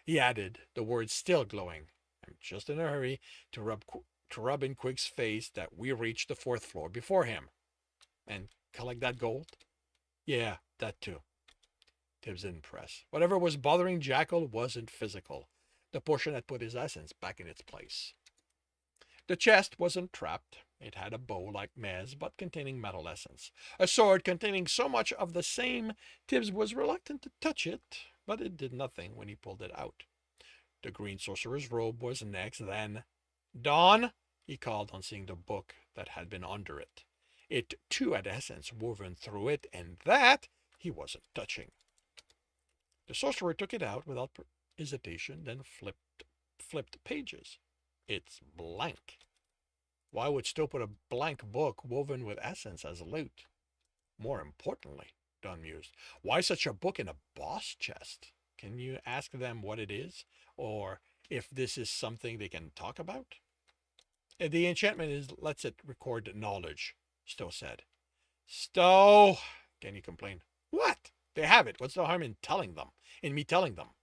He added, the words still glowing. "I'm just in a hurry to rub in Quig's face that we reached the 4th floor before him." "And collect that gold?" "Yeah, that too." Tibbs didn't press. Whatever was bothering Jackal wasn't physical. The potion had put his essence back in its place. The chest wasn't trapped. It had a bow like Mez, but containing metal essence. A sword containing so much of the same. Tibbs was reluctant to touch it, but it did nothing when he pulled it out. The green sorcerer's robe was next, then "Dawn," he called on seeing the book that had been under it. It too had essence woven through it, and that he wasn't touching. The sorcerer took it out without hesitation, then flipped pages. It's blank. Why would Stowe put a blank book woven with essence as loot? More importantly, Dawn mused, why such a book in a boss chest? Can you ask them what it is? Or if this is something they can talk about? "The enchantment lets it record knowledge," Stowe said. "Stowe," Kenny complained. "What? They have it. What's the harm in me telling them?"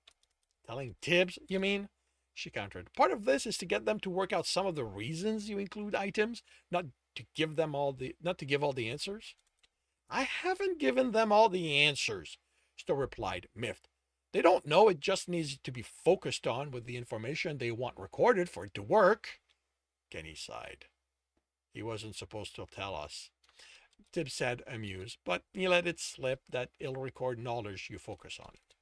"Telling Tibbs, you mean?" she countered. "Part of this is to get them to work out some of the reasons you include items, not to give all the answers." "I haven't given them all the answers," Stowe replied, miffed. "They don't know. It just needs to be focused on with the information they want recorded for it to work." Kenny sighed. "He wasn't supposed to tell us," Tibbs said, amused, "but he let it slip that it'll record knowledge you focus on it."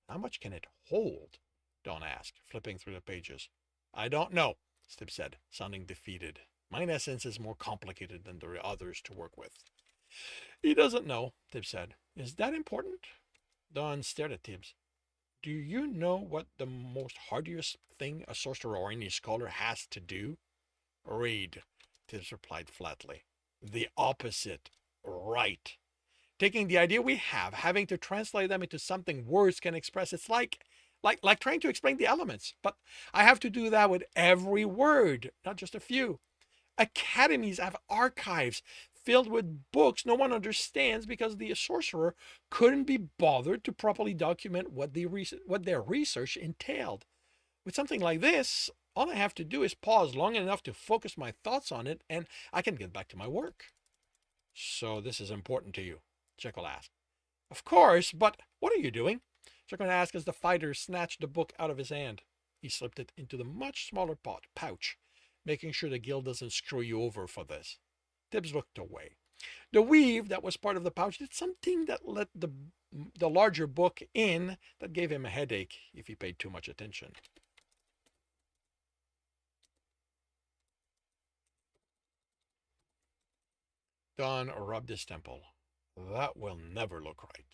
"How much can it hold?" Dawn asked, flipping through the pages. "I don't know," Tibbs said, sounding defeated. "Mine essence is more complicated than the others to work with." "He doesn't know," Tibbs said. "Is that important?" Dawn stared at Tibbs. "Do you know what the most hardest thing a sorcerer or any scholar has to do?" "Read," Tibbs replied flatly. "The opposite. Write. Taking the idea we have, having to translate them into something words can express. It's like trying to explain the elements. But I have to do that with every word, not just a few. Academies have archives filled with books no one understands because the sorcerer couldn't be bothered to properly document what their research entailed. With something like this, all I have to do is pause long enough to focus my thoughts on it, and I can get back to my work." "So this is important to you?" Jekyll asked. "Of course, but what are you doing?" Jekyll asked as the fighter snatched the book out of his hand. He slipped it into the much smaller pouch, making sure the guild doesn't screw you over for this. Tibbs looked away. The weave that was part of the pouch did something that let the larger book in that gave him a headache if he paid too much attention. Dawn rubbed his temple. "That will never look right."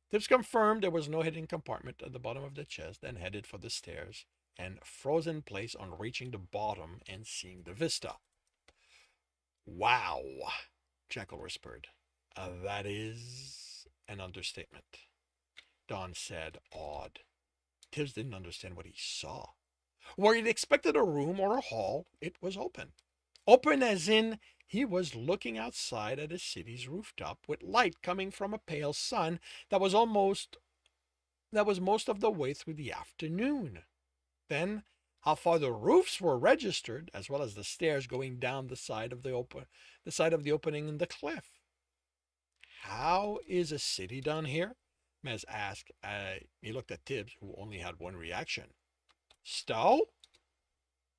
Tibbs confirmed there was no hidden compartment at the bottom of the chest, then headed for the stairs and froze in place on reaching the bottom and seeing the vista. "Wow," Jekyll whispered. "That is an understatement," Dawn said, awed. Tibbs didn't understand what he saw. Where he'd expected a room or a hall, it was open. Open as in he was looking outside at a city's rooftop with light coming from a pale sun that was most of the way through the afternoon. Then how far the roofs were registered, as well as the stairs going down the side of the opening in the cliff. How is a city done here? Mez asked. He looked at Tibbs, who only had one reaction. Stow?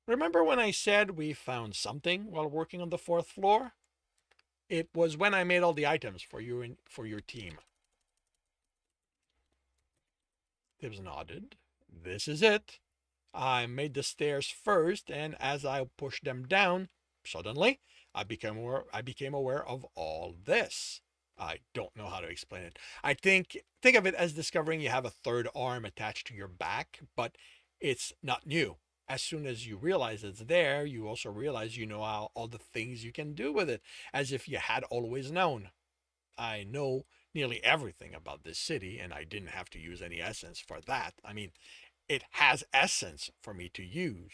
Remember when I said we found something while working on the fourth floor? It was when I made all the items for you and for your team. Tibbs nodded. This is it. I made the stairs first, and as I pushed them down, suddenly I became aware of all this. I don't know how to explain it. I think of it as discovering you have a third arm attached to your back, but it's not new. As soon as you realize it's there, you also realize you know all the things you can do with it, as if you had always known. I know nearly everything about this city, and I didn't have to use any essence for that. I mean, it has essence for me to use.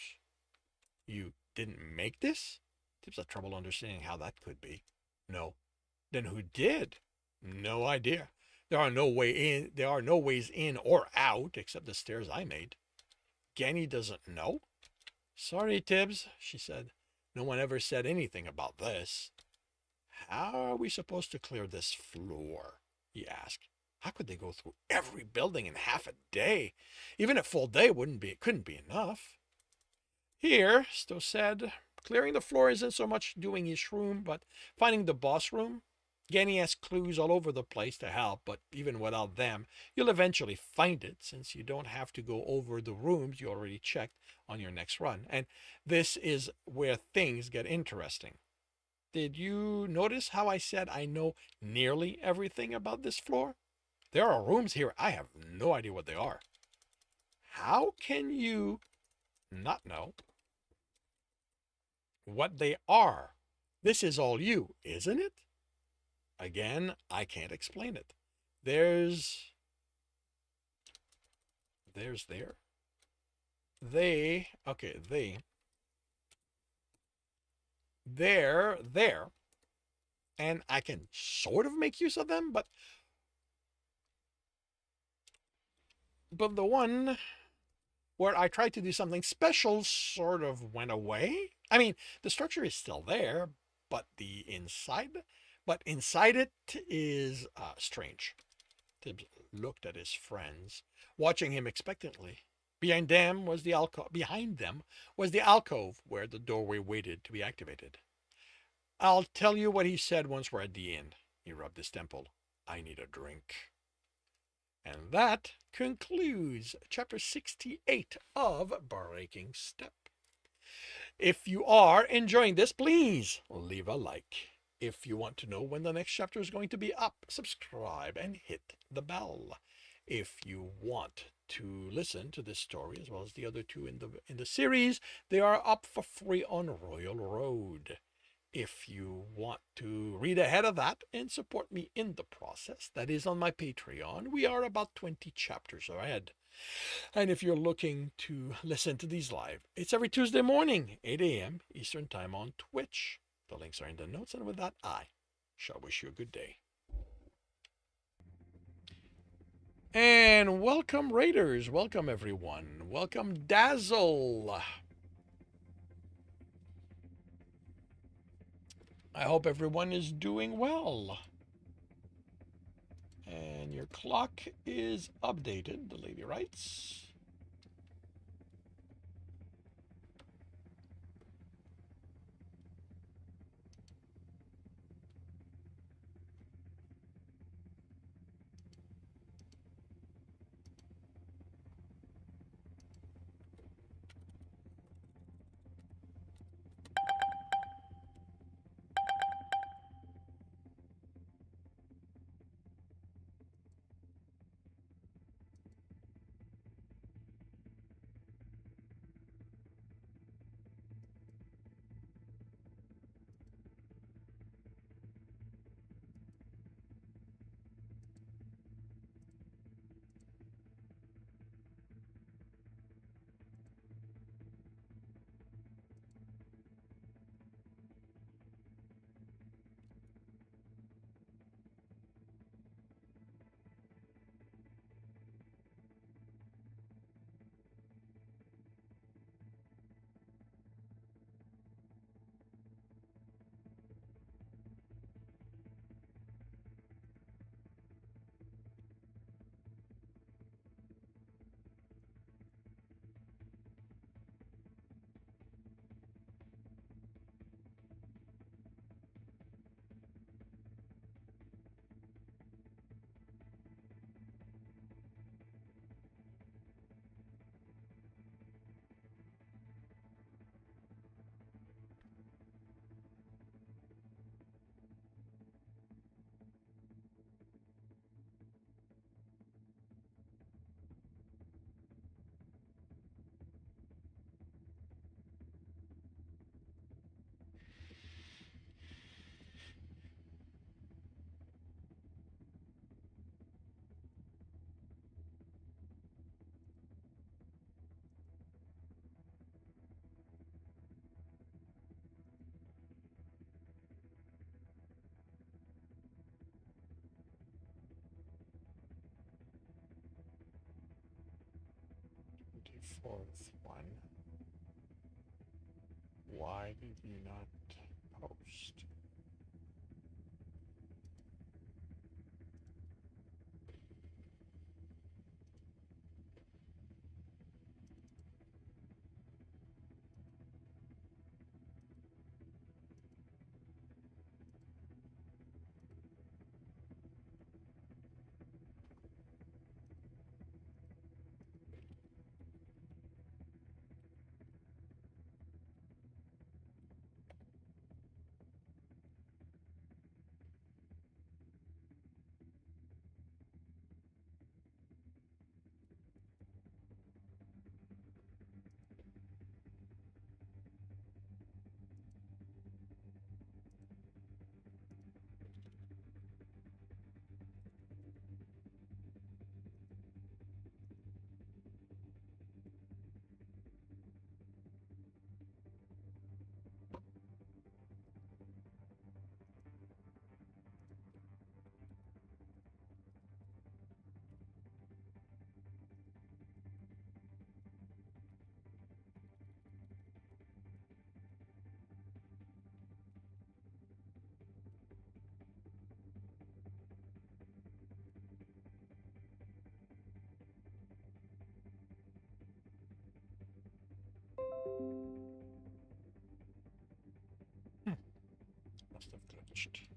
You didn't make this? Tips had trouble understanding how that could be. No. Then who did? No idea. There are no ways in or out except the stairs I made. Ganny doesn't know? Sorry, Tibbs, she said. No one ever said anything about this. How are we supposed to clear this floor? He asked. How could they go through every building in half a day? Even a full day couldn't be enough. Here, Stowe said, clearing the floor isn't so much doing each room, but finding the boss room. Ganny has clues all over the place to help, but even without them, you'll eventually find it, since you don't have to go over the rooms you already checked on your next run. And this is where things get interesting. Did you notice how I said I know nearly everything about this floor? There are rooms here I have no idea what they are. How can you not know what they are? This is all you, isn't it? Again, I can't explain it. There's there. They're there. And I can sort of make use of them, but the one where I tried to do something special sort of went away. I mean, the structure is still there, but inside it is strange. Tibbs looked at his friends, watching him expectantly. Behind them was the alcove where the doorway waited to be activated. I'll tell you what he said once we're at the inn. He rubbed his temple. I need a drink. And that concludes chapter 68 of Breaking Step. If you are enjoying this, please leave a like. If you want to know when the next chapter is going to be up, subscribe and hit the bell. If you want to listen to this story as well as the other two in the series, they are up for free on Royal Road. If you want to read ahead of that and support me in the process, that is on my Patreon. We are about 20 chapters ahead. And if you're looking to listen to these live, it's every Tuesday morning, 8 a.m. Eastern Time on Twitch. The links are in the notes, and with that, I shall wish you a good day. And welcome, Raiders. Welcome, everyone. Welcome, Dazzle. I hope everyone is doing well. And your clock is updated, the lady writes. fourth one. Why did you not post? Must have glitched.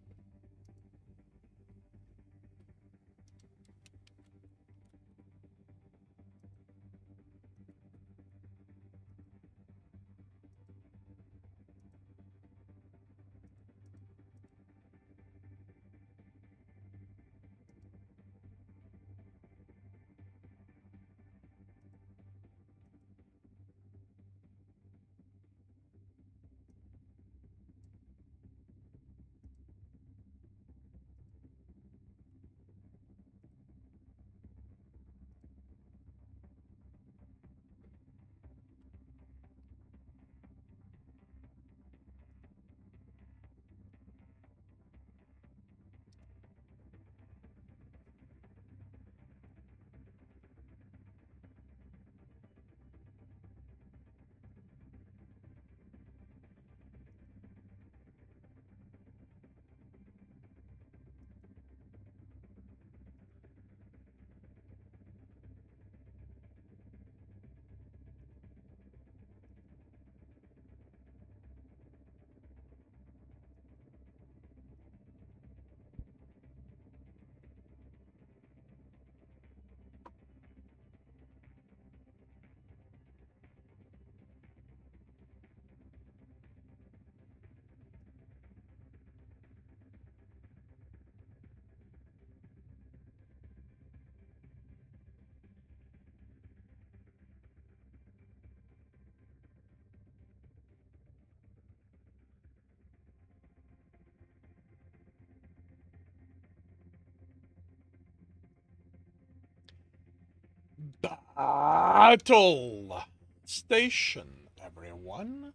Battle station, everyone.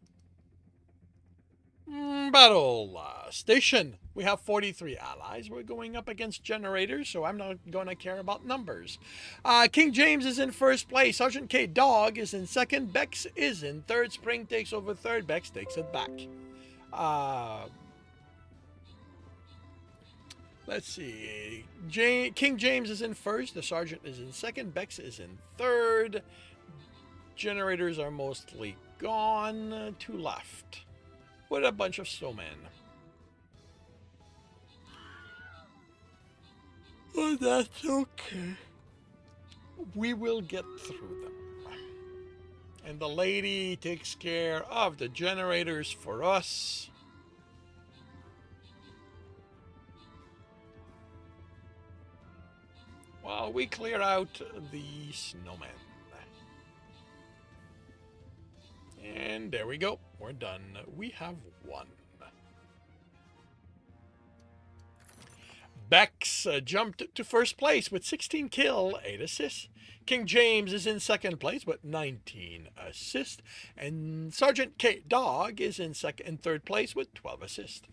Battle station. We have 43 allies. We're going up against generators, so I'm not going to care about numbers. King James is in first place. Sergeant K Dog is in second. Bex is in third. Spring takes over third. Bex takes it back. Let's see. King James is in first. The Sergeant is in second. Bex is in third. Generators are mostly gone. Two left. What a bunch of snowmen. Oh, that's okay. We will get through them. And the lady takes care of the generators for us. While we clear out the snowmen. And there we go. We're done. We have won. Bex jumped to first place with 16 kills, 8 assists. King James is in second place with 19 assists. And Sergeant K Dog is in third place with 12 assists.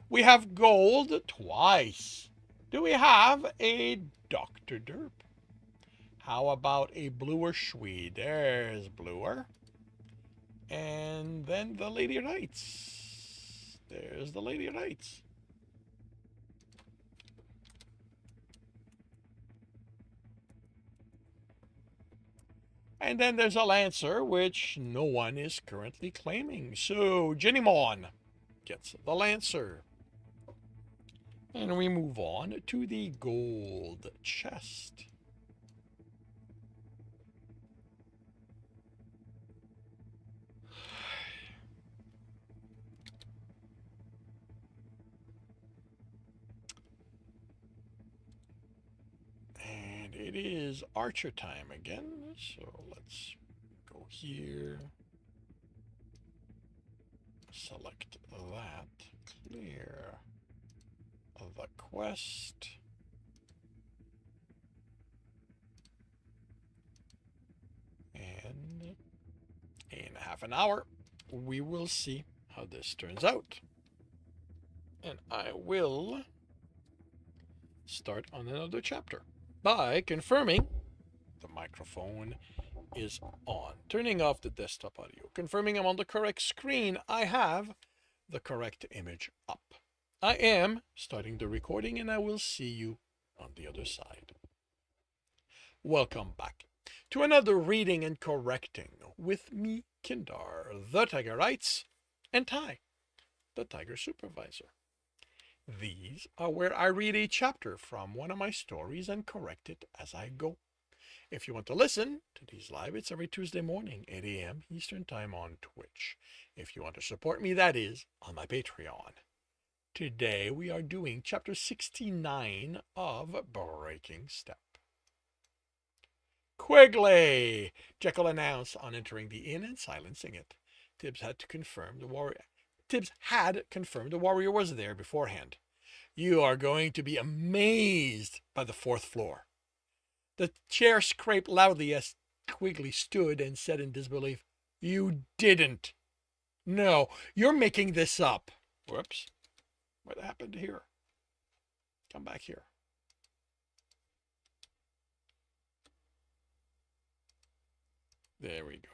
We have gold twice. Do we have a Dr. Derp? How about a bluer Swede? There's bluer. And then the Lady Knights. There's the Lady Knights. And then there's a Lancer, which no one is currently claiming. So Genimon gets the Lancer. And we move on to the gold chest. And it is Archer time again. So let's go here. Select that. Clear the quest. And in half an hour, we will see how this turns out. And I will start on another chapter by confirming the microphone is on. Turning off the desktop audio. Confirming I'm on the correct screen. I have the correct image up. I am starting the recording and I will see you on the other side. Welcome back to another reading and correcting with me, Kindar, the Tiger Writes, and Ty, the Tiger Supervisor. These are where I read a chapter from one of my stories and correct it as I go. If you want to listen to these live, it's every Tuesday morning, 8 a.m. Eastern Time on Twitch. If you want to support me, that is on my Patreon. Today we are doing chapter 69 of Breaking Step. Quigley! Jekyll announced on entering the inn and silencing it. Tibbs had confirmed the warrior was there beforehand. You are going to be amazed by the fourth floor. The chair scraped loudly as Quigley stood and said in disbelief, You didn't. No, you're making this up. Whoops. What happened here? Come back here. There we go.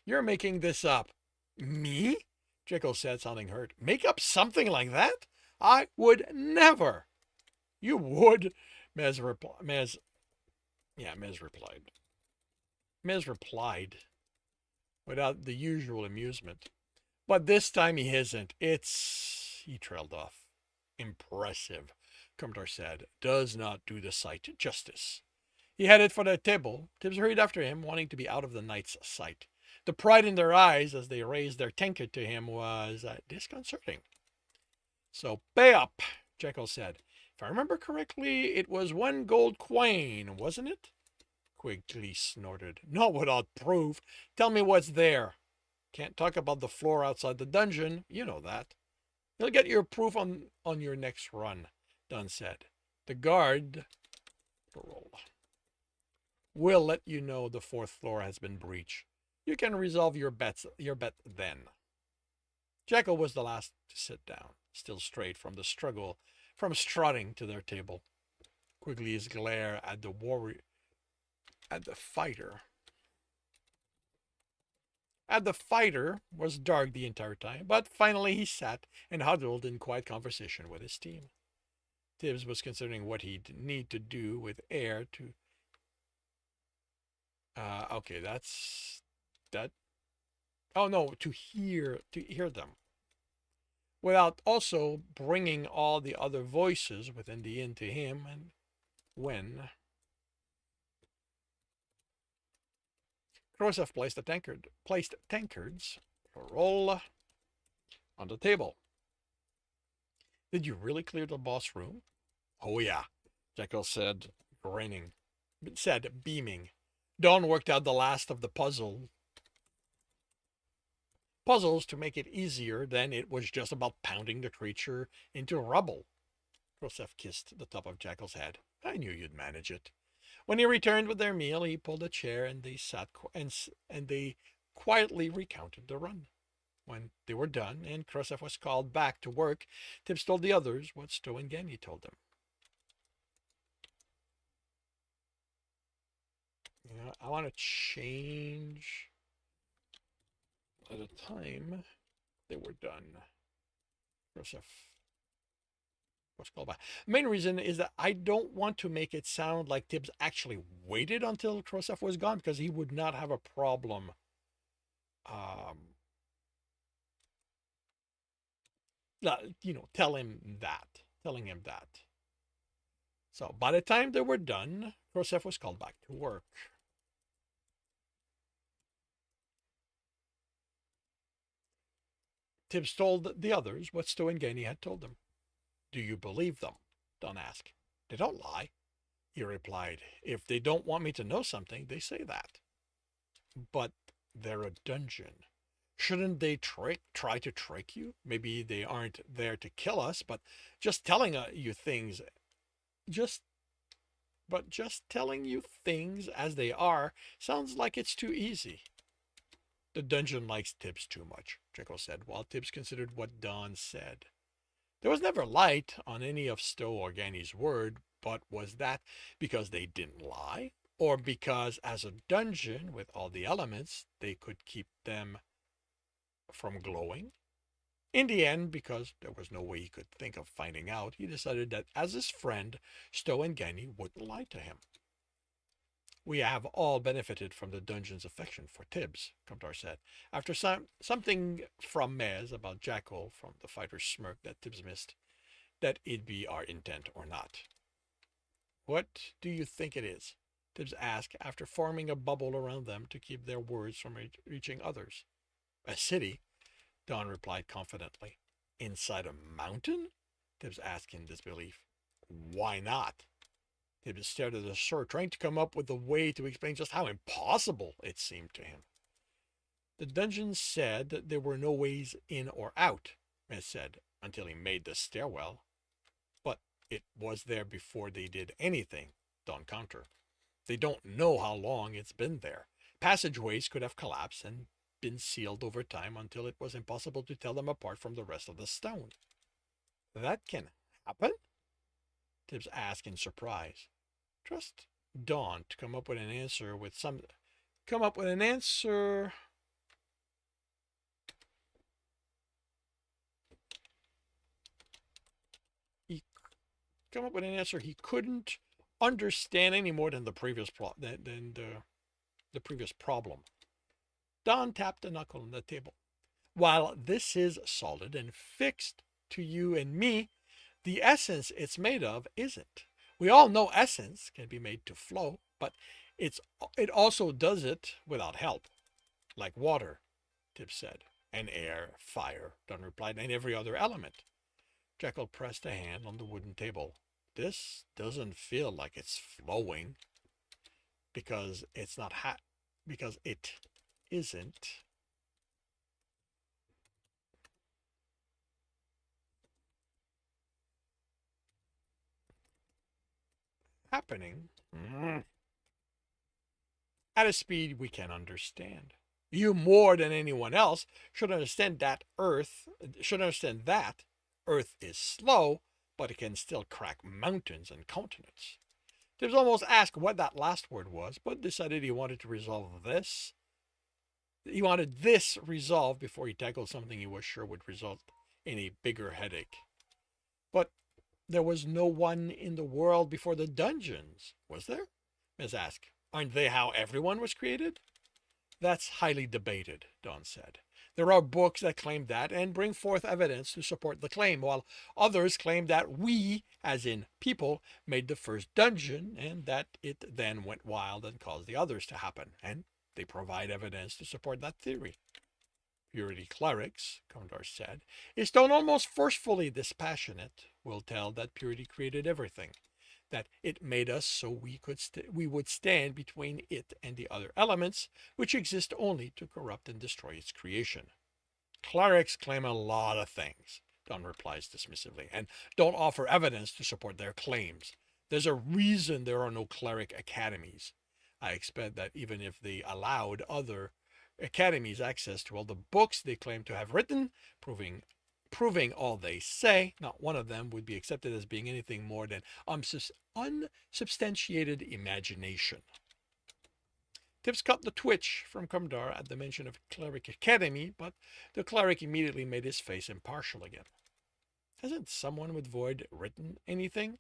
You're making this up. Me? Jekyll said, sounding hurt. Make up something like that? I would never. You would, Mez replied. Mez replied without the usual amusement. But this time he isn't. He trailed off. Impressive, Commodore said. Does not do the sight justice. He headed for the table. Tibbs hurried after him, wanting to be out of the knight's sight. The pride in their eyes as they raised their tankard to him was disconcerting. So, pay up, Jekyll said. If I remember correctly, it was 1 gold coin, wasn't it? Quigley snorted. Not without proof. Tell me what's there. Can't talk about the floor outside the dungeon. You know that. You'll get your proof on your next run, Dunn said. The guard will let you know the fourth floor has been breached. You can resolve your bet then. Jekyll was the last to sit down, still straight from the struggle, from strutting to their table. Quigley's glare at the fighter was dark the entire time, but finally he sat and huddled in quiet conversation with his team. Tibbs was considering what he'd need to do with air to... okay, that's... that... oh no, to hear them. Without also bringing all the other voices within the inn to him, and when... Khrushchev placed tankards on the table. Did you really clear the boss room? Oh yeah, Jekyll said, beaming. Dawn worked out the last of the puzzles to make it easier. Then it was just about pounding the creature into rubble. Khrushchev kissed the top of Jekyll's head. I knew you'd manage it. When he returned with their meal, he pulled a chair and they sat and they quietly recounted the run. When they were done and Khrushchev was called back to work, Tibbs told the others what Stowe and Gagné told them. Yeah, I want to change the time they were done. Joseph was called back. Main reason is that I don't want to make it sound like Tibbs actually waited until Khrushchev was gone, because he would not have a problem um, telling him that. So by the time they were done, Khrushchev was called back to work. Tibbs told the others what Stow and Gainey had told them. Do you believe them? Don asked. They don't lie. He replied, if they don't want me to know something, they say that. But they're a dungeon. Shouldn't they try to trick you? Maybe they aren't there to kill us, but just telling you things, just telling you things as they are sounds like it's too easy. The dungeon likes Tibbs too much, Jekyll said, while Tibbs considered what Don said. There was never light on any of Stow or Gainey's word, but was that because they didn't lie? Or because as a dungeon with all the elements, they could keep them from glowing? In the end, because there was no way he could think of finding out, he decided that as his friend, Stow and Gainey wouldn't lie to him. We have all benefited from the dungeon's affection for Tibbs, Comtar said. After something from Mez about Jekyll from the fighter's smirk that Tibbs missed, that it be our intent or not. What do you think it is? Tibbs asked after forming a bubble around them to keep their words from reaching others. A city, Don replied confidently. Inside a mountain? Tibbs asked in disbelief. Why not? Tibbs stared at the sword, trying to come up with a way to explain just how impossible it seemed to him. The dungeon said that there were no ways in or out, Mez said, until he made the stairwell. But it was there before they did anything, Don countered. They don't know how long it's been there. Passageways could have collapsed and been sealed over time until it was impossible to tell them apart from the rest of the stone. That can happen? Tibbs asked in surprise. Trust Don to come up with an answer he couldn't understand any more than the previous problem. Don tapped a knuckle on the table. While this is solid and fixed to you and me, the essence it's made of isn't. We all know essence can be made to flow, but it also does it without help. Like water, Tibbs said, and air, fire, Don replied, and every other element. Jekyll pressed a hand on the wooden table. This doesn't feel like it's flowing, because it's not because it isn't. Happening at a speed we can understand. You more than anyone else should understand that Earth is slow, but it can still crack mountains and continents. Tibbs almost asked what that last word was, but decided he wanted to resolve this. He wanted this resolved before he tackled something he was sure would result in a bigger headache. But there was no one in the world before the dungeons, was there? Mez asked. Aren't they how everyone was created? That's highly debated, Don said. There are books that claim that and bring forth evidence to support the claim, while others claim that we, as in people, made the first dungeon and that it then went wild and caused the others to happen, and they provide evidence to support that theory. Purity clerics, Condor said, is Stone almost forcefully dispassionate, will tell that Purity created everything, that it made us so we would stand between it and the other elements, which exist only to corrupt and destroy its creation. Clerics claim a lot of things, Don replies dismissively, and don't offer evidence to support their claims. There's a reason there are no cleric academies. I expect that even if they allowed other academies access to all the books they claim to have written, proving all they say, not one of them would be accepted as being anything more than unsubstantiated imagination. Tibbs caught the twitch from Kumdar at the mention of Cleric Academy, but the cleric immediately made his face impartial again. Hasn't someone with Void written anything?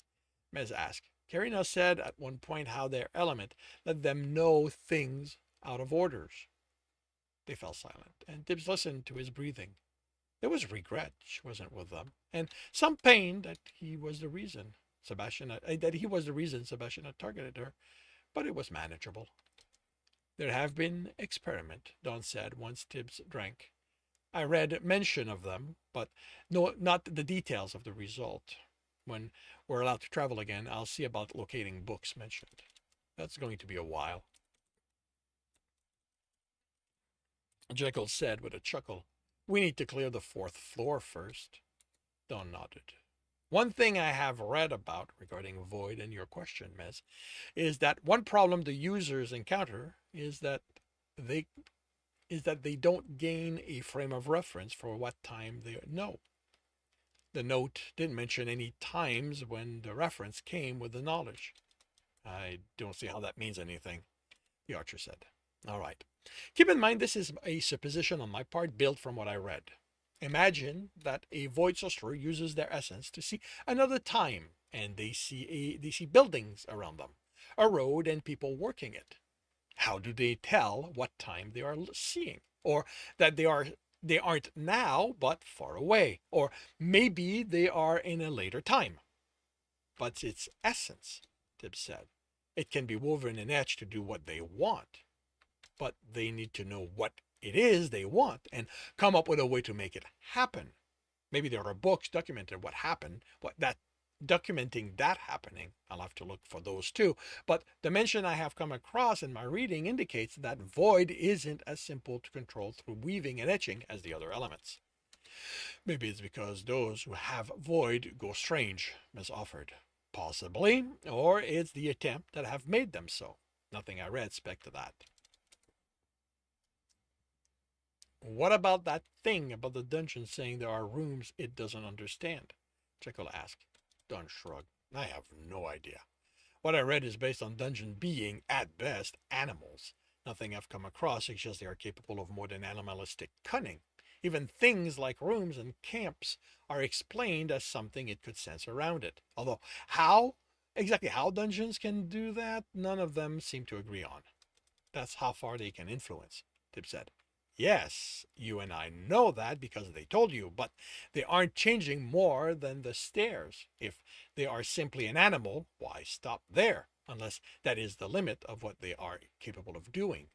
Mez asked. Karina said at one point how their element let them know things out of orders. They fell silent, and Tibbs listened to his breathing. There was regret she wasn't with them, and some pain that he was the reason Sebastian had targeted her, but it was manageable. There have been experiments, Dawn said once Tibbs drank. I read mention of them, but no, not the details of the result. When we're allowed to travel again, I'll see about locating books mentioned. That's going to be a while. Jekyll said with a chuckle, We need to clear the 4th floor first. Dawn nodded. One thing I have read about regarding Void and your question, Mez, is that one problem the users encounter is that they don't gain a frame of reference for what time they know. The note didn't mention any times when the reference came with the knowledge. I don't see how that means anything, the archer said. All right. Keep in mind this is a supposition on my part built from what I read. Imagine that a void sorcerer uses their essence to see another time, and they see buildings around them, a road and people working it. How do they tell what time they are seeing, or that they aren't now but far away, or maybe they are in a later time? But it's essence, Tibbs said. It can be woven and etched to do what they want, but they need to know what it is they want and come up with a way to make it happen. Maybe there are books documenting what happened, documenting that happening. I'll have to look for those too. But the mention I have come across in my reading indicates that Void isn't as simple to control through weaving and etching as the other elements. Maybe it's because those who have Void go strange, Miss offered. Possibly, or it's the attempt that have made them so. Nothing I read spec to that. What about that thing about the dungeon saying there are rooms it doesn't understand? Jekyll asked. Dawn shrugged. I have no idea. What I read is based on dungeon being, at best, animals. Nothing I've come across suggests they are capable of more than animalistic cunning. Even things like rooms and camps are explained as something it could sense around it. Although exactly how dungeons can do that, none of them seem to agree on. That's how far they can influence, Tibbs said. Yes, you and I know that because they told you, but they aren't changing more than the stairs. If they are simply an animal, why stop there? Unless that is the limit of what they are capable of doing.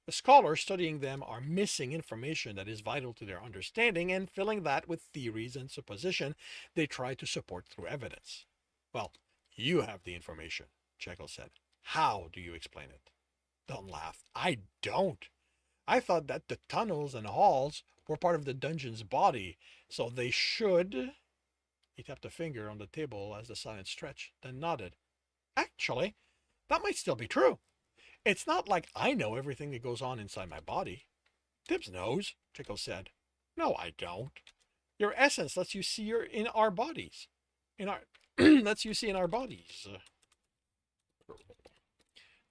The scholars studying them are missing information that is vital to their understanding and filling that with theories and supposition they try to support through evidence. Well, you have the information, Jekyll said. How do you explain it? Dawn laughed. I don't. I thought that the tunnels and halls were part of the dungeon's body, so they should... He tapped a finger on the table as the silence stretched, then nodded. Actually, that might still be true. It's not like I know everything that goes on inside my body. Tibbs knows, Jekyll said. No, I don't. Your essence lets you see in our bodies. Lets you see in our bodies.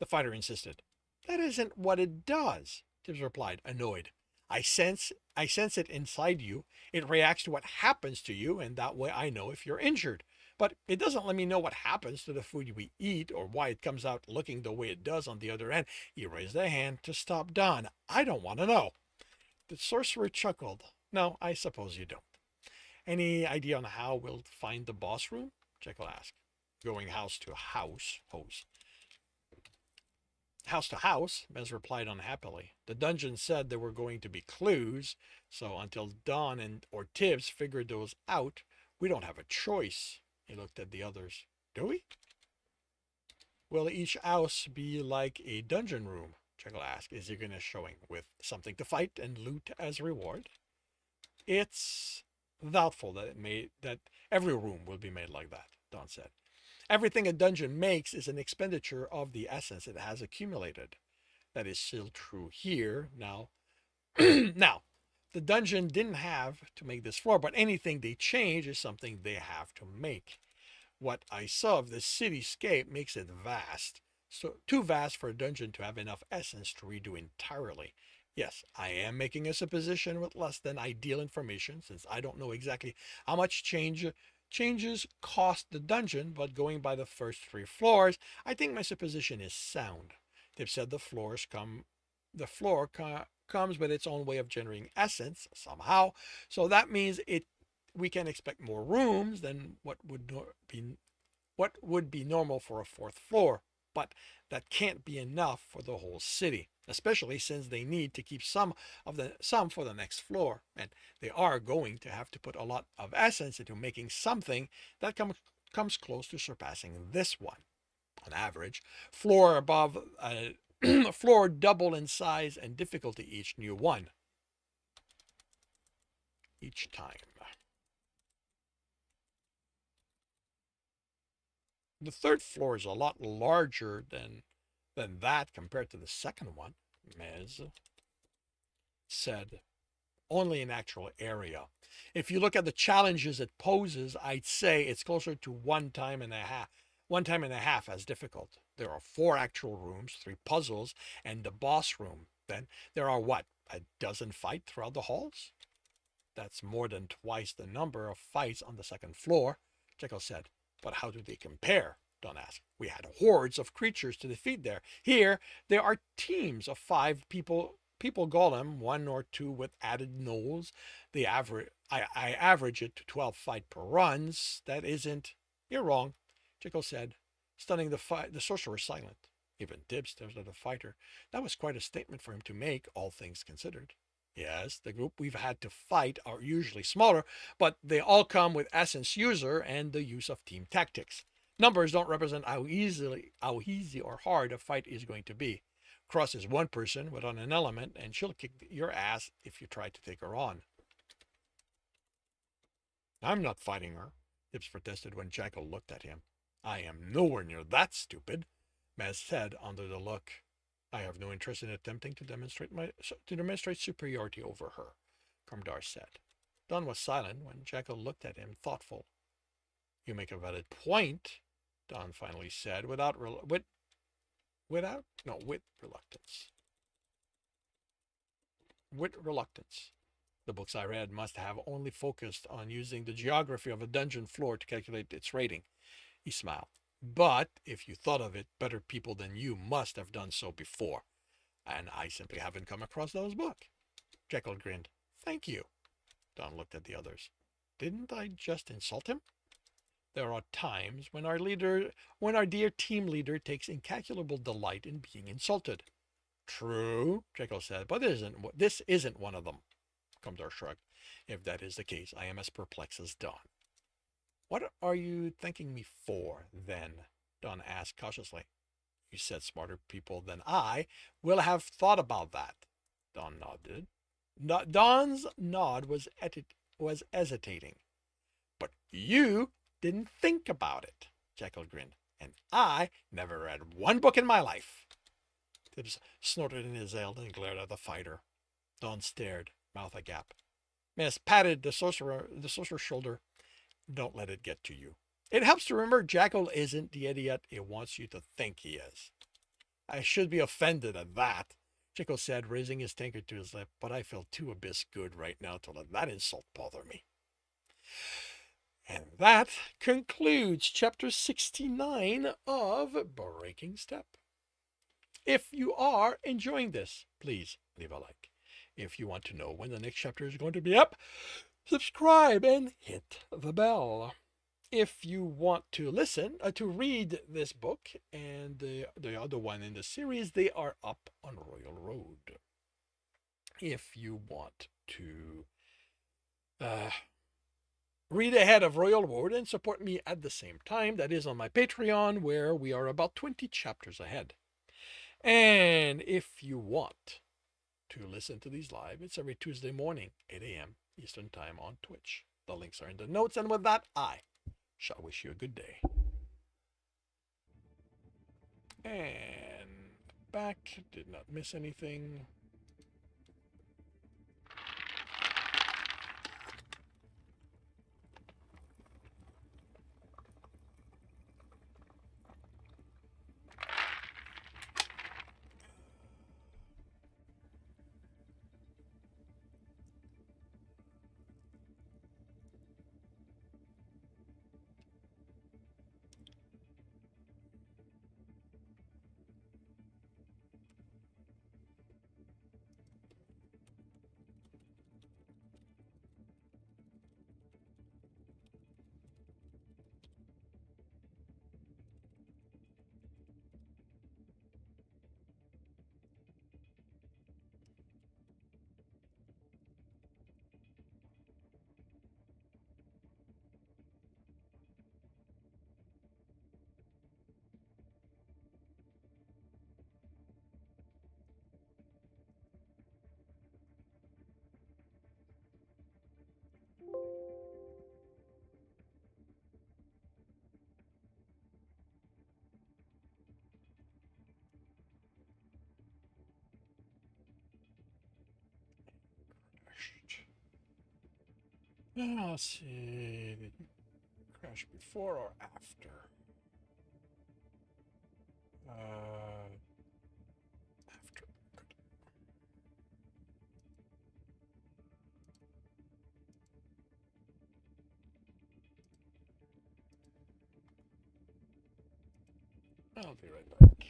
The fighter insisted. That isn't what it does. Tibbs replied, annoyed. I sense it inside you. It reacts to what happens to you, and that way I know if you're injured. But it doesn't let me know what happens to the food we eat or why it comes out looking the way it does on the other end. He raised a hand to stop Dawn. I don't want to know. The sorcerer chuckled. No, I suppose you don't. Any idea on how we'll find the boss room? Jekyll asked. Going house to house, House to house, Mez replied unhappily. The dungeon said there were going to be clues, so until Dawn or Tibbs figured those out, we don't have a choice. He looked at the others. Do we? Will each house be like a dungeon room? Jekyll asked. Is he going to showing with something to fight and loot as reward? It's doubtful that every room will be made like that, Dawn said. Everything a dungeon makes is an expenditure of the essence it has accumulated. That is still true here. Now, now, the dungeon didn't have to make this floor, but anything they change is something they have to make. What I saw of the cityscape makes it vast. So too vast for a dungeon to have enough essence to redo entirely. Yes, I am making a supposition with less than ideal information since I don't know exactly how much changes cost the dungeon, but going by the first three floors, I think my supposition is sound. They've said the floor comes with its own way of generating essence somehow, so that means we can expect more rooms than what would be normal for a fourth floor, but that can't be enough for the whole city, especially since they need to keep some for the next floor, and they are going to have to put a lot of essence into making something that comes close to surpassing this one. On average, floor above floor double in size and difficulty each new one each time. The third floor is a lot larger than that compared to the second one, Mez said. Only an actual area. If you look at the challenges it poses, I'd say it's closer to one time and a half as difficult. There are 4 actual rooms, 3 puzzles, and the boss room. Then there are what, a dozen fights throughout the halls? That's more than twice the number of fights on the second floor, Jekyll said. But how do they compare? Don asked. We had hordes of creatures to defeat there. Here, there are teams of 5 people golem, 1 or 2 with added gnolls. I average it to 12 fight per runs. That isn't. You're wrong, Jekyll said, stunning the sorcerer silent. Even Dib stares at the fighter. That was quite a statement for him to make, all things considered. Yes, the group we've had to fight are usually smaller, but they all come with essence user and the use of team tactics. Numbers don't represent how easy or hard a fight is going to be. Cross is one person without an element, and she'll kick your ass if you try to take her on. I'm not fighting her, Dibbs protested when Jackal looked at him. I am nowhere near that stupid, Maz said under the look. I have no interest in attempting to demonstrate superiority over her, Kamdar said. Don was silent when Jackal looked at him, thoughtful. You make a valid point, Don finally said, with reluctance. With reluctance. The books I read must have only focused on using the geography of a dungeon floor to calculate its rating. He smiled. But if you thought of it, better people than you must have done so before. And I simply haven't come across those books. Jekyll grinned. Thank you. Don looked at the others. Didn't I just insult him? There are times when our dear team leader takes incalculable delight in being insulted. True, Jekyll said, but this isn't one of them. Kamdar shrugged. If that is the case, I am as perplexed as Don. What are you thanking me for, then? Don asked cautiously. You said smarter people than I will have thought about that. Don nodded. Don's nod was hesitating. But you didn't think about it, Jekyll grinned. And I never read one book in my life. Tibbs snorted in his ale and glared at the fighter. Don stared, mouth agape. Miss patted the sorcerer's shoulder. Don't let it get to you. It helps to remember Jackal isn't the idiot it wants you to think he is. I should be offended at that, Jekyll said, raising his tankard to his lip, but I feel too abyss good right now to let that insult bother me. And that concludes chapter 69 of Breaking Step. If you are enjoying this, please leave a like. If you want to know when the next chapter is going to be up, subscribe and hit the bell. If you want to read this book and the other one in the series, they are up on Royal Road. If you want to read ahead of Royal Road and support me at the same time, that is on my Patreon, where we are about 20 chapters ahead. And if you want to listen to these live, it's every Tuesday morning, 8 a.m. Eastern Time on Twitch. The links are in the notes, and with that, I shall wish you a good day. And back, did not miss anything. Let's see. Did you crash before or after? After. Good. I'll be right back.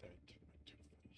Too fast.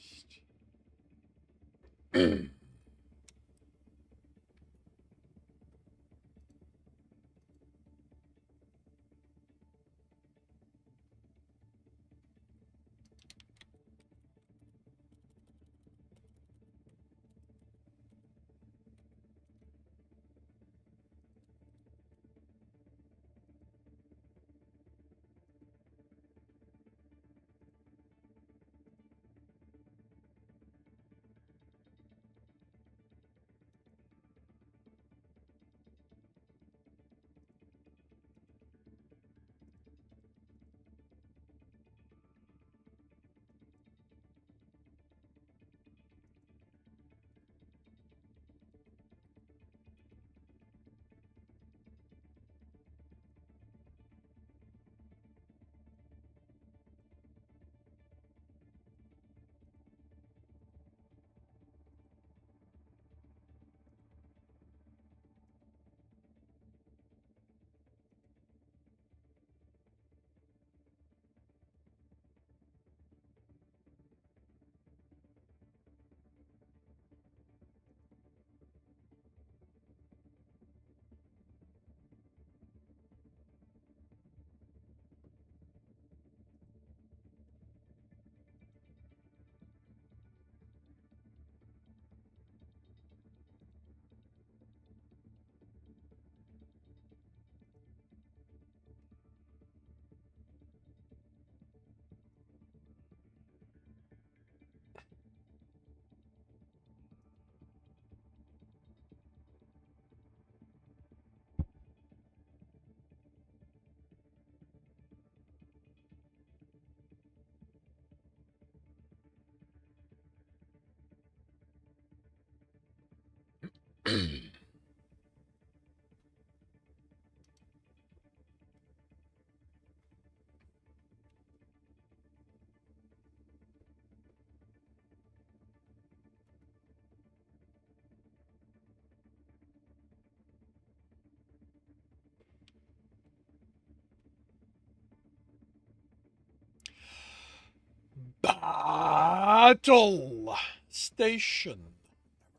Battle station.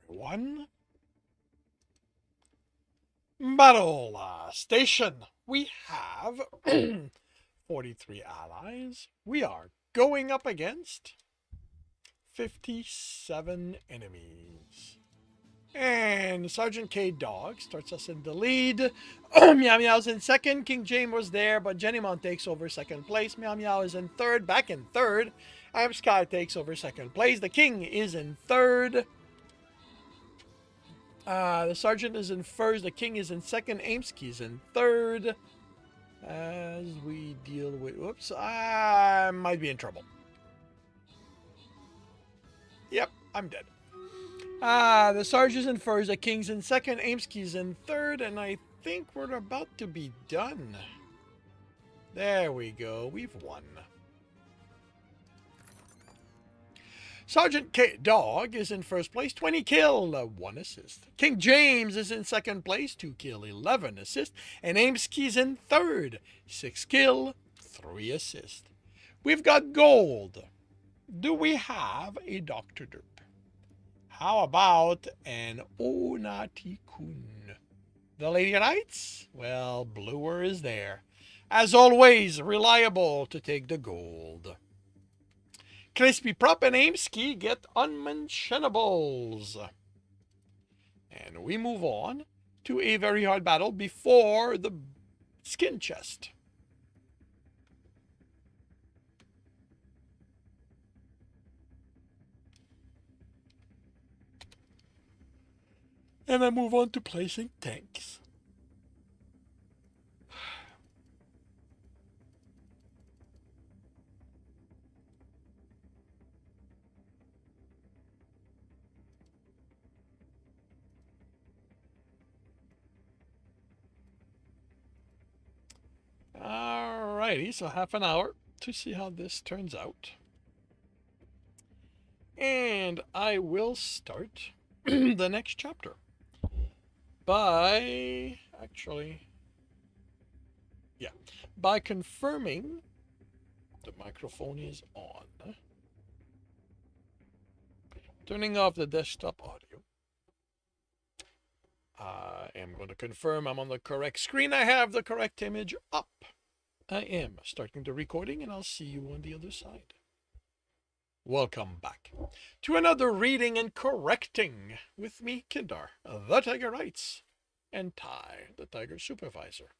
Everyone. Battle station. We have 43 allies. We are going up against 57 enemies. And Sergeant K Dog starts us in the lead. Meow Meow's in second. King James was there, but Jennymon takes over second place. Meow Meow is in third, back in third. I Am Sky takes over second place. The King is in third. The Sergeant is in first. The King is in second. Amesky is in third. As we deal with... Whoops. I might be in trouble. Yep, I'm dead. The Sarge is in first, the King's in second, Amesky's in third, and I think we're about to be done. There we go, we've won. Sergeant K Dog is in first place, 20 kill, 1 assist. King James is in second place, 2 kill, 11 assist. And Amesky's in third, 6 kill, 3 assist. We've got gold. Do we have a Dr. Derp? How about an Onati-kun? The Lady Knights? Well, Bluer is there. As always, reliable to take the gold. Crispy Prop and Amesky get unmentionables. And we move on to a very hard battle before the skin chest. And I move on to placing tanks. Alrighty, so half an hour to see how this turns out. And I will start the next chapter by by confirming the microphone is on. Turning off the desktop audio. I am going to confirm I'm on the correct screen. I have the correct image up. I am starting the recording, and I'll see you on the other side. Welcome back to another reading and correcting with me, Kindar, the Tiger Writes, and Ty, the Tiger Supervisor.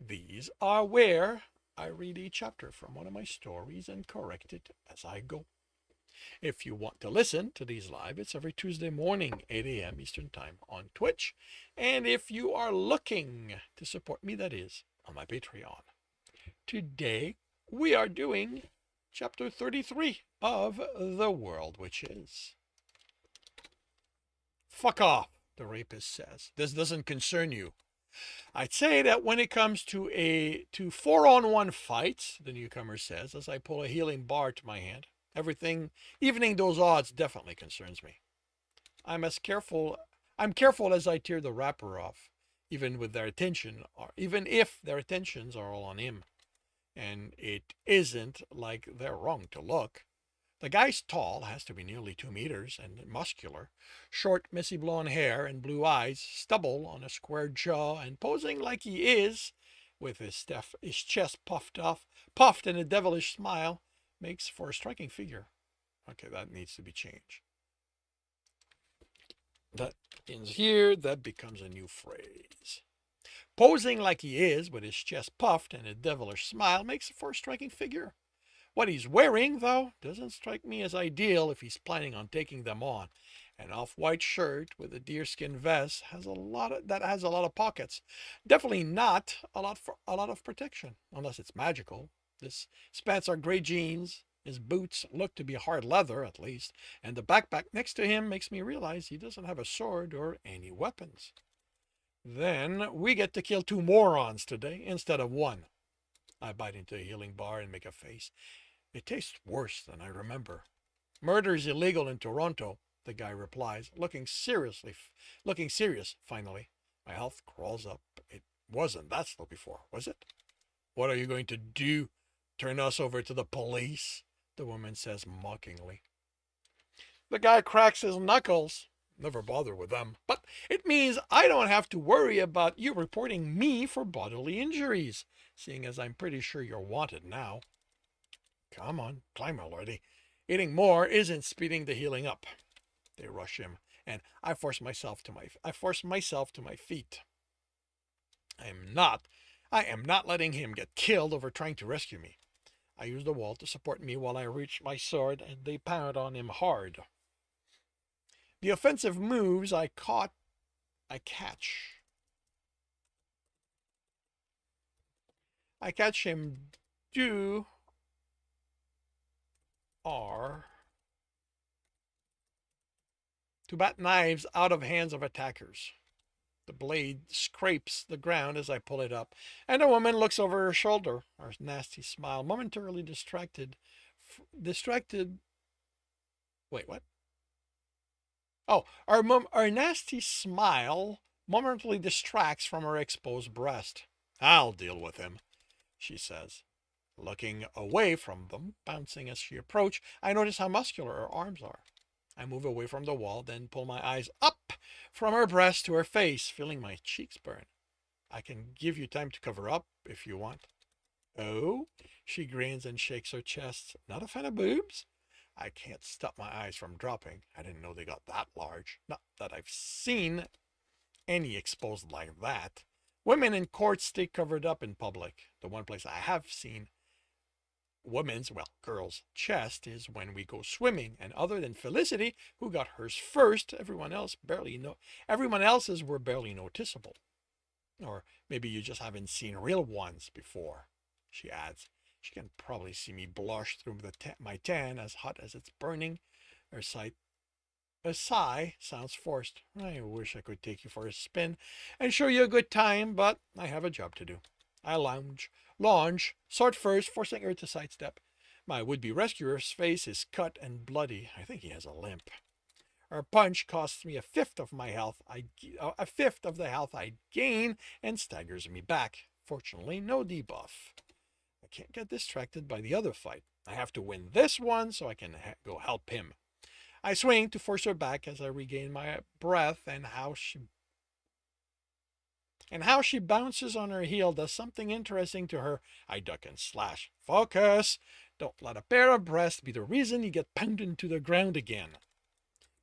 These are where I read a chapter from one of my stories and correct it as I go. If you want to listen to these live, it's every Tuesday morning, 8 a.m. Eastern Time on Twitch. And if you are looking to support me, that is, on my Patreon. Today, we are doing Chapter 33 of The World Which Is. Fuck off, the rapist says. This doesn't concern you. I'd say that when it comes to 4-on-1 fights, the newcomer says, as I pull a healing bar to my hand, everything, evening those odds, definitely concerns me. I'm careful as I tear the wrapper off, even if their attentions are all on him. And it isn't like they're wrong to look. The guy's tall, has to be nearly 2 meters, and muscular. Short, messy blonde hair and blue eyes, stubble on a square jaw, and posing like he is, with his chest puffed in a devilish smile, makes for a striking figure. Okay, that needs to be changed. That ends here, that becomes a new phrase. Posing like he is, with his chest puffed and a devilish smile, makes for a striking figure. What he's wearing, though, doesn't strike me as ideal if he's planning on taking them on. An off-white shirt with a deerskin vest has a lot of pockets. Definitely not a lot of protection, unless it's magical. His pants are gray jeans. His boots look to be hard leather, at least, and the backpack next to him makes me realize he doesn't have a sword or any weapons. Then we get to kill 2 morons today instead of 1. I bite into a healing bar and make a face. It tastes worse than I remember. Murder is illegal in Toronto, the guy replies, looking serious finally. My health crawls up. It wasn't that slow before, was it? What are you going to do? Turn us over to the police? The woman says mockingly. The guy cracks his knuckles. Never bother with them. But it means I don't have to worry about you reporting me for bodily injuries, seeing as I'm pretty sure you're wanted now. Come on, climb already. Eating more isn't speeding the healing up. They rush him, and I force myself to my feet. I am not letting him get killed over trying to rescue me. I use the wall to support me while I reach my sword, and they pound on him hard. The offensive moves I catch. I catch him are to bat knives out of hands of attackers. The blade scrapes the ground as I pull it up, and a woman looks over her shoulder, her nasty smile momentarily distracted. Wait, what? Oh, our nasty smile momentarily distracts from her exposed breast. I'll deal with him, she says. Looking away from them, bouncing as she approaches, I notice how muscular her arms are. I move away from the wall, then pull my eyes up from her breast to her face, feeling my cheeks burn. I can give you time to cover up if you want. Oh? She grins and shakes her chest. Not a fan of boobs? I can't stop my eyes from dropping. I didn't know they got that large. Not that I've seen any exposed like that. Women in court stay covered up in public. The one place I have seen girls' chest is when we go swimming, and other than Felicity, who got hers first, everyone else's were barely noticeable. Or maybe you just haven't seen real ones before, she adds. She can probably see me blush through my tan, as hot as it's burning. A sigh sounds forced. I wish I could take you for a spin and show you a good time, but I have a job to do. I launch, sword first, forcing her to sidestep. My would-be rescuer's face is cut and bloody. I think he has a limp. Her punch costs me a fifth of the health I gain and staggers me back. Fortunately, no debuff. I can't get distracted by the other fight. I have to win this one so I can go help him. I swing to force her back as I regain my breath, and how she bounces on her heel does something interesting to her. I duck and slash. Focus! Don't let a pair of breasts be the reason you get pounded to the ground again.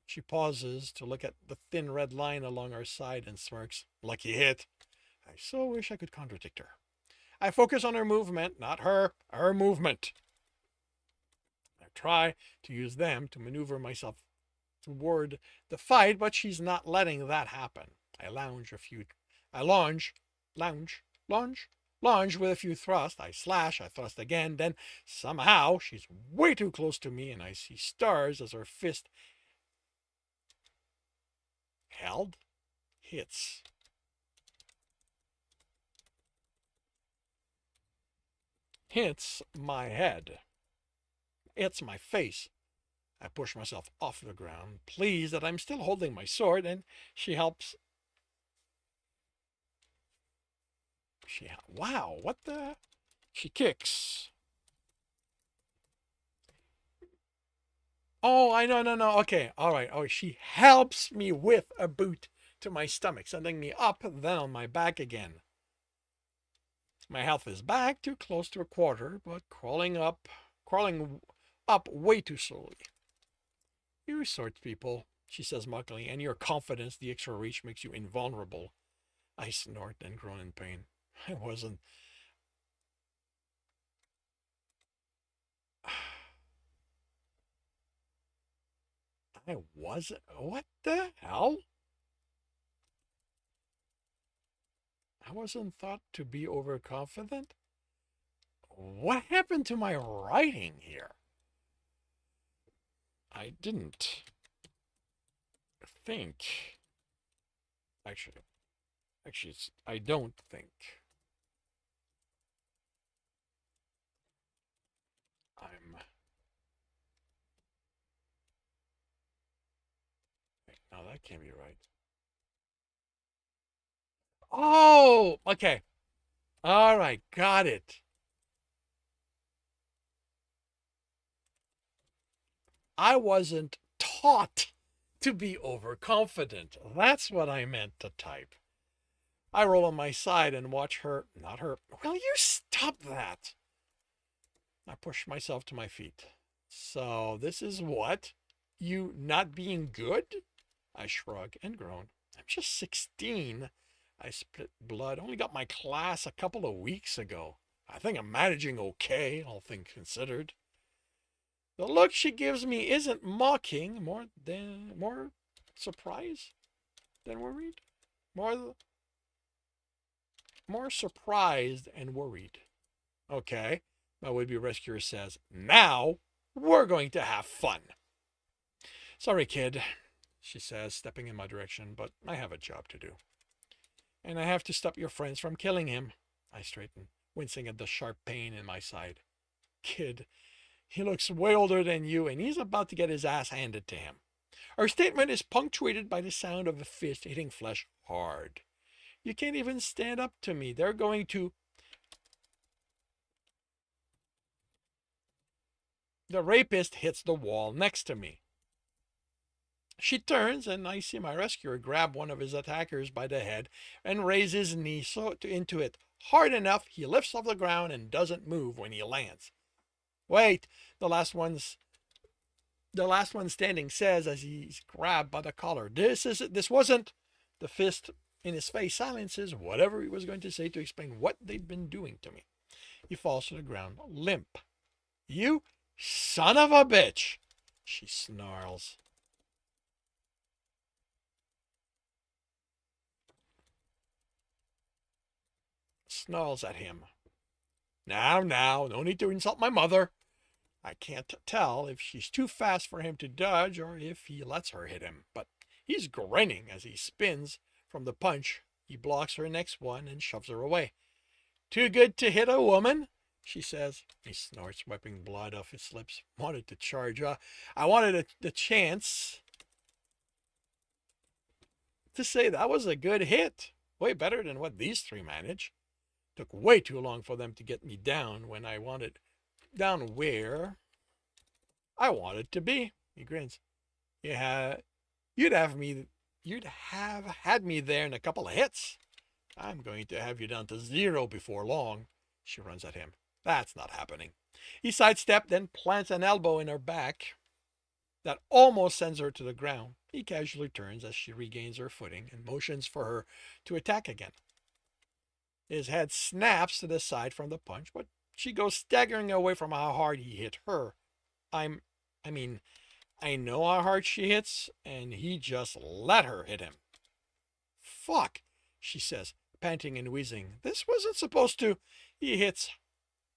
She pauses to look at the thin red line along her side and smirks. Lucky hit. I so wish I could contradict her. I focus on her movement, not her movement. I try to use them to maneuver myself toward the fight, but she's not letting that happen. I launge, with a few thrusts. I slash, I thrust again. Then somehow she's way too close to me, and I see stars as her fist held hits. Hits my head. It's my face. I push myself off the ground, pleased that I'm still holding my sword, and she helps. Wow, what the? She kicks. Oh, I know, no. Okay, all right. Oh, she helps me with a boot to my stomach, sending me up, then on my back again. My health is back to close to a quarter, but crawling up way too slowly. You sort people, she says mockingly, and your confidence, the extra reach, makes you invulnerable. I snort and groan in pain. I wasn't. What the hell? I wasn't thought to be overconfident? What happened to my writing here? I didn't think. Actually, I don't think. No, that can't be right. Oh, okay. All right, got it. I wasn't taught to be overconfident. That's what I meant to type. I roll on my side and watch her, not her. Will you stop that? I push myself to my feet. So this is what? You not being good? I shrug and groan. I'm just 16. I split blood. Only got my class a couple of weeks ago. I think I'm managing okay, all things considered. The look she gives me isn't mocking, more surprise than worried. More surprised and worried. Okay, my would-be rescuer says, now we're going to have fun. Sorry, kid, she says, stepping in my direction, but I have a job to do. And I have to stop your friends from killing him. I straighten, wincing at the sharp pain in my side. Kid, he looks way older than you, and he's about to get his ass handed to him. Our statement is punctuated by the sound of a fist hitting flesh hard. You can't even stand up to me. They're going to... The rapist hits the wall next to me. She turns, and I see my rescuer grab one of his attackers by the head and raise his knee into it hard enough he lifts off the ground and doesn't move when he lands. Wait, the last one standing says as he's grabbed by the collar. This wasn't. The fist in his face silences whatever he was going to say to explain what they'd been doing to me. He falls to the ground, limp. You son of a bitch, she snarls. Snarls at him. Now, no need to insult my mother. I can't tell if she's too fast for him to dodge or if he lets her hit him, but he's grinning as he spins from the punch. He blocks her next one and shoves her away. Too good to hit a woman, she says. He snorts, wiping blood off his lips. Wanted to charge. I wanted the chance to say that was a good hit. Way better than what these three manage. Took way too long for them to get me down when I wanted... Down where I wanted to be. He grins. Yeah, you'd have me, you'd have had me there in a couple of hits. I'm going to have you down to 0 before long. She runs at him. That's not happening. He sidestepped, then plants an elbow in her back that almost sends her to the ground. He casually turns as she regains her footing and motions for her to attack again. His head snaps to the side from the punch, but she goes staggering away from how hard he hit her. I'm, I mean, I know how hard she hits, and he just let her hit him. Fuck, she says, panting and wheezing. This wasn't supposed to. He hits.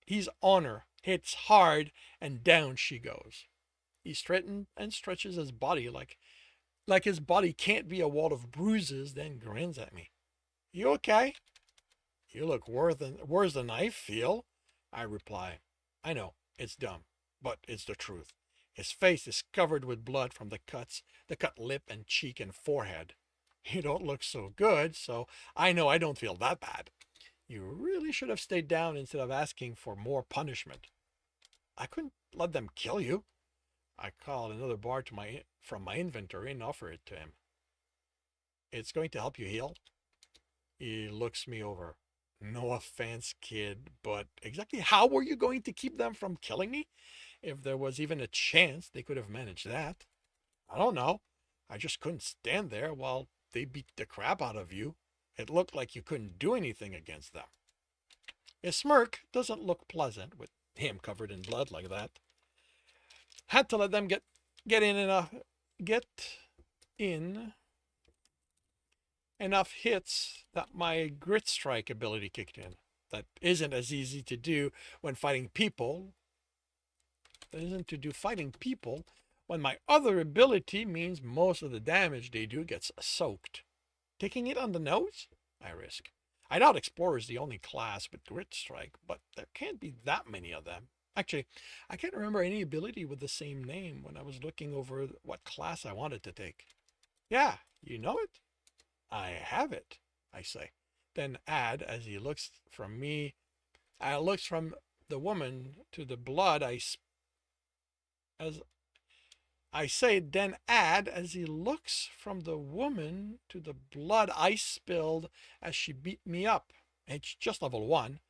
He's on her, hits hard, and down she goes. He straightens and stretches his body like his body can't be a wall of bruises, then grins at me. You okay? You look worse than I feel, I reply. I know, it's dumb, but it's the truth. His face is covered with blood from the cuts, the cut lip and cheek and forehead. You don't look so good, so I know I don't feel that bad. You really should have stayed down instead of asking for more punishment. I couldn't let them kill you. I called another bar from my inventory and offer it to him. It's going to help you heal. He looks me over. No offense, kid, but exactly how were you going to keep them from killing me? If there was even a chance they could have managed that. I don't know. I just couldn't stand there while they beat the crap out of you. It looked like you couldn't do anything against them. His smirk doesn't look pleasant with him covered in blood like that. Had to let them get in enough hits that my grit strike ability kicked in. That isn't as easy to do when fighting people. That isn't to do fighting people when my other ability means most of the damage they do gets soaked. Taking it on the nose? I risk. I doubt Explorer is the only class with Grit Strike, but there can't be that many of them. Actually, I can't remember any ability with the same name when I was looking over what class I wanted to take. Yeah, you know it? I have it, I say. Then add, as he looks from me, looks from the woman to the blood as I say, then add, as he looks from the woman to the blood I spilled as she beat me up. It's just level 1.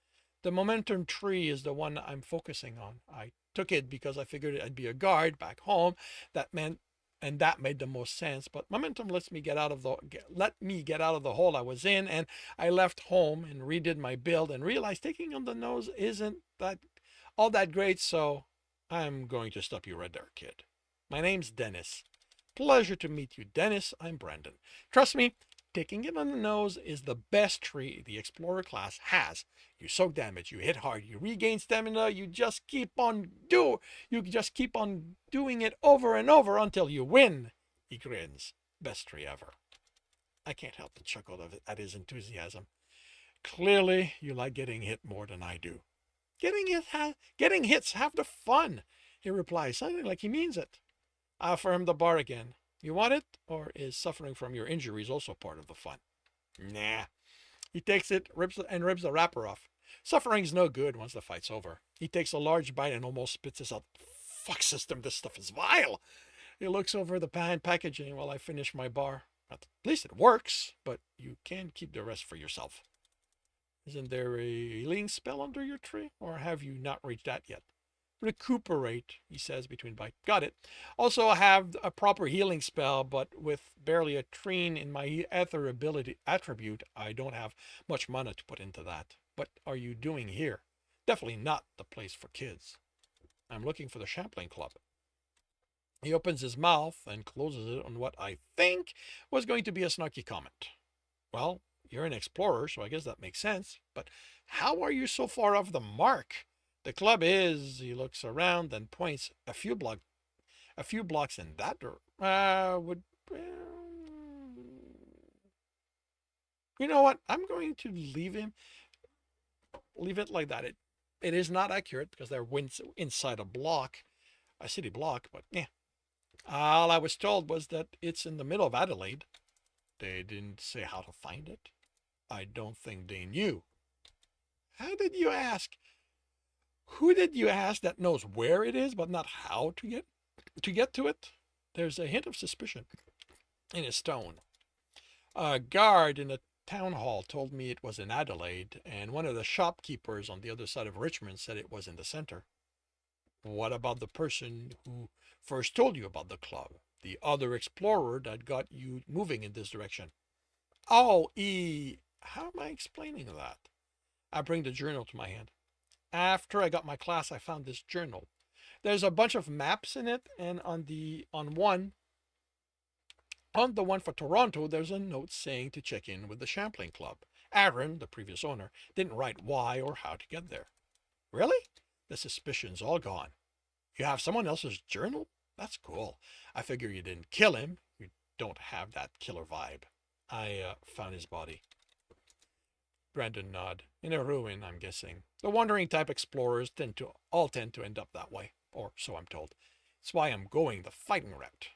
The momentum tree is the one I'm focusing on. I took it because I figured I'd be a guard back home. That made the most sense. But momentum let me get out of the hole I was in, and I left home and redid my build and realized taking on the nose isn't all that great. So I'm going to stop you right there, kid. My name's Dennis. Pleasure to meet you, Dennis. I'm Brandon. Trust me, taking it on the nose is the best tree the Explorer class has. You soak damage, you hit hard, you regain stamina, you just keep on doing it over and over until you win. He grins. Best tree ever. I can't help but chuckle at his enthusiasm. Clearly, you like getting hit more than I do. Getting hits half the fun, he replies, sounding like he means it. I offer him the bar again. You want it? Or is suffering from your injuries also part of the fun? Nah. He takes it, rips the wrapper off. Suffering's no good once the fight's over. He takes a large bite and almost spits this out. Fuck system, this stuff is vile. He looks over the packaging while I finish my bar. At least it works, but you can keep the rest for yourself. Isn't there a healing spell under your tree? Or have you not reached that yet? Recuperate, he says between bites. Got it. Also, I have a proper healing spell, but with barely a treen in my ether ability attribute, I don't have much mana to put into that. What are you doing here? Definitely not the place for kids. I'm looking for the Champlain Club. He opens his mouth and closes it on what I think was going to be a snarky comment. Well, you're an explorer, so I guess that makes sense. But how are you so far off the mark? The club is, he looks around, then points a few blocks in that direction. You know what? I'm going to leave it like that. It is not accurate because they're inside a city block, but yeah. All I was told was that it's in the middle of Adelaide. They didn't say how to find it. I don't think they knew. How did you ask? Who did you ask that knows where it is but not how to get to it? There's a hint of suspicion in his tone. A guard in the town hall told me it was in Adelaide, and one of the shopkeepers on the other side of Richmond said it was in the center. What about the person who first told you about the club? The other explorer that got you moving in this direction? Oh, how am I explaining that? I bring the journal to my hand. After I got my class, I found this journal. There's a bunch of maps in it, and on the one for Toronto, there's a note saying to check in with the Champlain Club. Aaron, the previous owner, didn't write why or how to get there. Really? The suspicion's all gone. You have someone else's journal? That's cool. I figure you didn't kill him. You don't have that killer vibe. I found his body. Brandon nod. In a ruin, I'm guessing. The wandering type explorers tend to end up that way, or so I'm told. It's why I'm going the fighting route.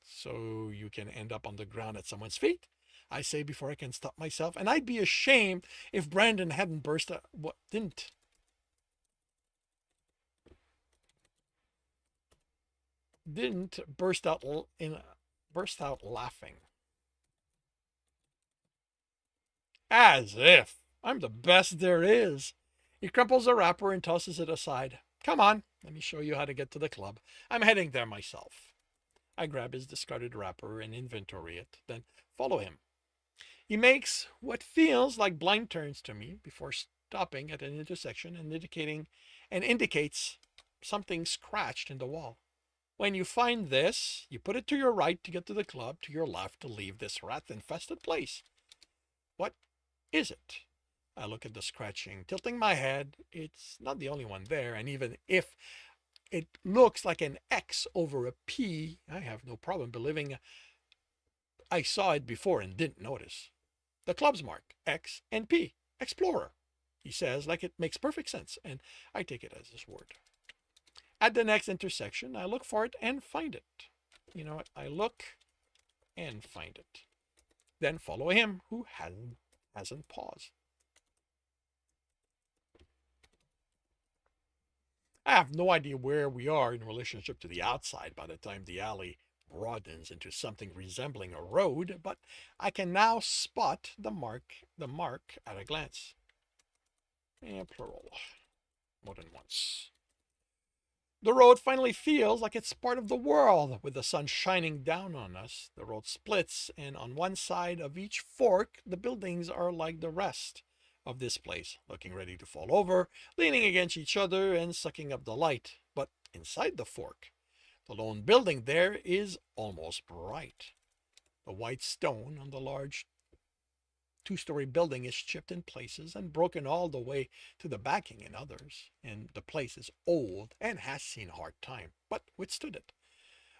So you can end up on the ground at someone's feet? I say before I can stop myself, and I'd be ashamed if Brandon hadn't didn't burst out laughing. As if I'm the best there is. He crumples the wrapper and tosses it aside. Come on, let me show you how to get to the club. I'm heading there myself. I grab his discarded wrapper and inventory it, then follow him. He makes what feels like blind turns to me before stopping at an intersection and indicates something scratched in the wall. When you find this, you put it to your right to get to the club, to your left to leave this rat-infested place. What is it? I look at the scratching, tilting my head. It's not the only one there, and even if it looks like an X over a P, I have no problem believing I saw it before and didn't notice. The club's mark, X and P, Explorer. He says like it makes perfect sense, and I take it as his word. At the next intersection, I look for it and find it. You know what? I look and find it. Then follow him, who hasn't paused. I have no idea where we are in relationship to the outside by the time the alley broadens into something resembling a road, but I can now spot the mark at a glance. And plural. More than once. The road finally feels like it's part of the world, with the sun shining down on us. The road splits, and on one side of each fork, the buildings are like the rest of this place, looking ready to fall over, leaning against each other and sucking up the light. But inside the fork, the lone building there is almost bright. The white stone on the large two-story building is chipped in places and broken all the way to the backing in others, and the place is old and has seen a hard time, but withstood it.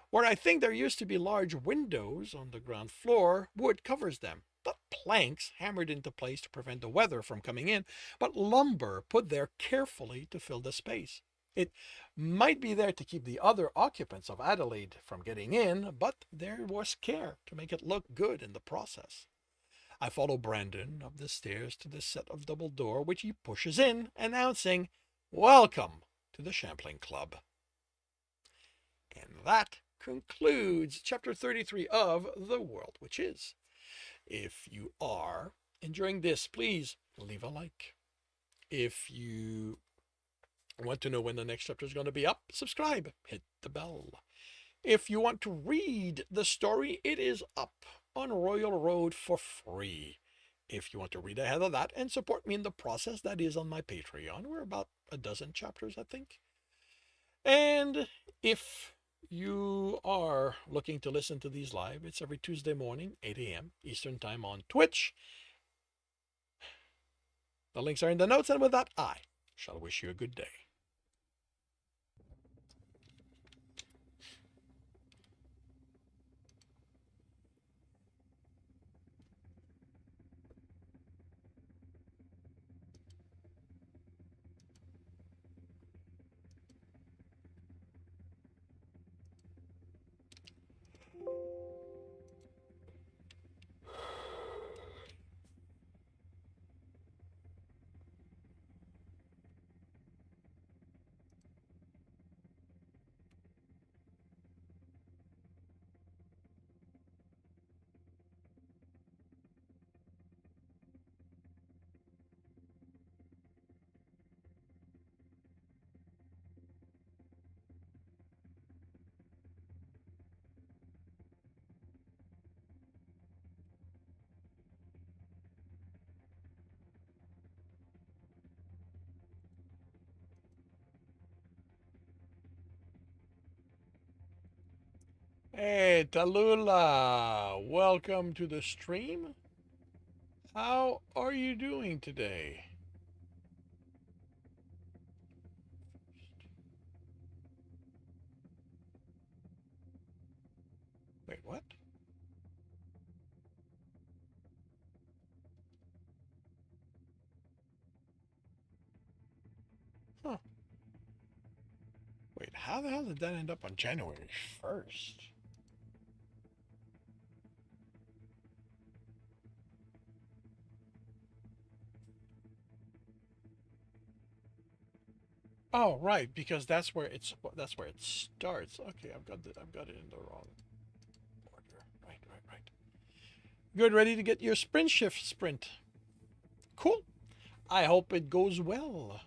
Where I think there used to be large windows on the ground floor, wood covers them, not planks hammered into place to prevent the weather from coming in, but lumber put there carefully to fill the space. It might be there to keep the other occupants of Adelaide from getting in, but there was care to make it look good in the process. I follow Brandon up the stairs to the set of double door, which he pushes in, announcing, "Welcome to the Champlain Club." And that concludes chapter 33 of The World Which Is. If you are enjoying this, please leave a like. If you want to know when the next chapter is going to be up, subscribe, hit the bell. If you want to read the story, it is up on Royal Road for free. If you want to read ahead of that and support me in the process, that is on my Patreon. We're about a dozen chapters, I think. And if you are looking to listen to these live, it's every Tuesday morning, 8 a.m. Eastern Time on Twitch. The links are in the notes, and with that, I shall wish you a good day. Hey, Tallulah, welcome to the stream. How are you doing today? Wait, what? Huh. Wait, how the hell did that end up on January 1st? Oh, right, because that's where it starts. Okay, I've got it in the wrong order. Right, right, right. Good, ready to get your sprint shift sprint. Cool. I hope it goes well.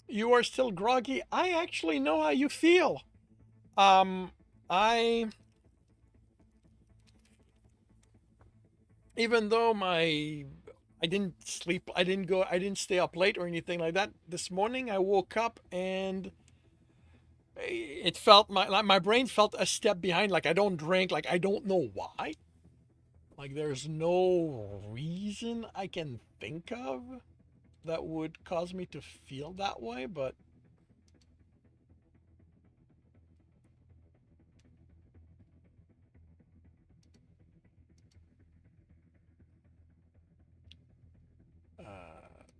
You are still groggy. I actually know how you feel. Um, I even though I didn't sleep, I didn't stay up late or anything like that. This morning I woke up and it felt my brain felt a step behind. Like I don't drink. Like I don't know why. Like there's no reason I can think of that would cause me to feel that way. But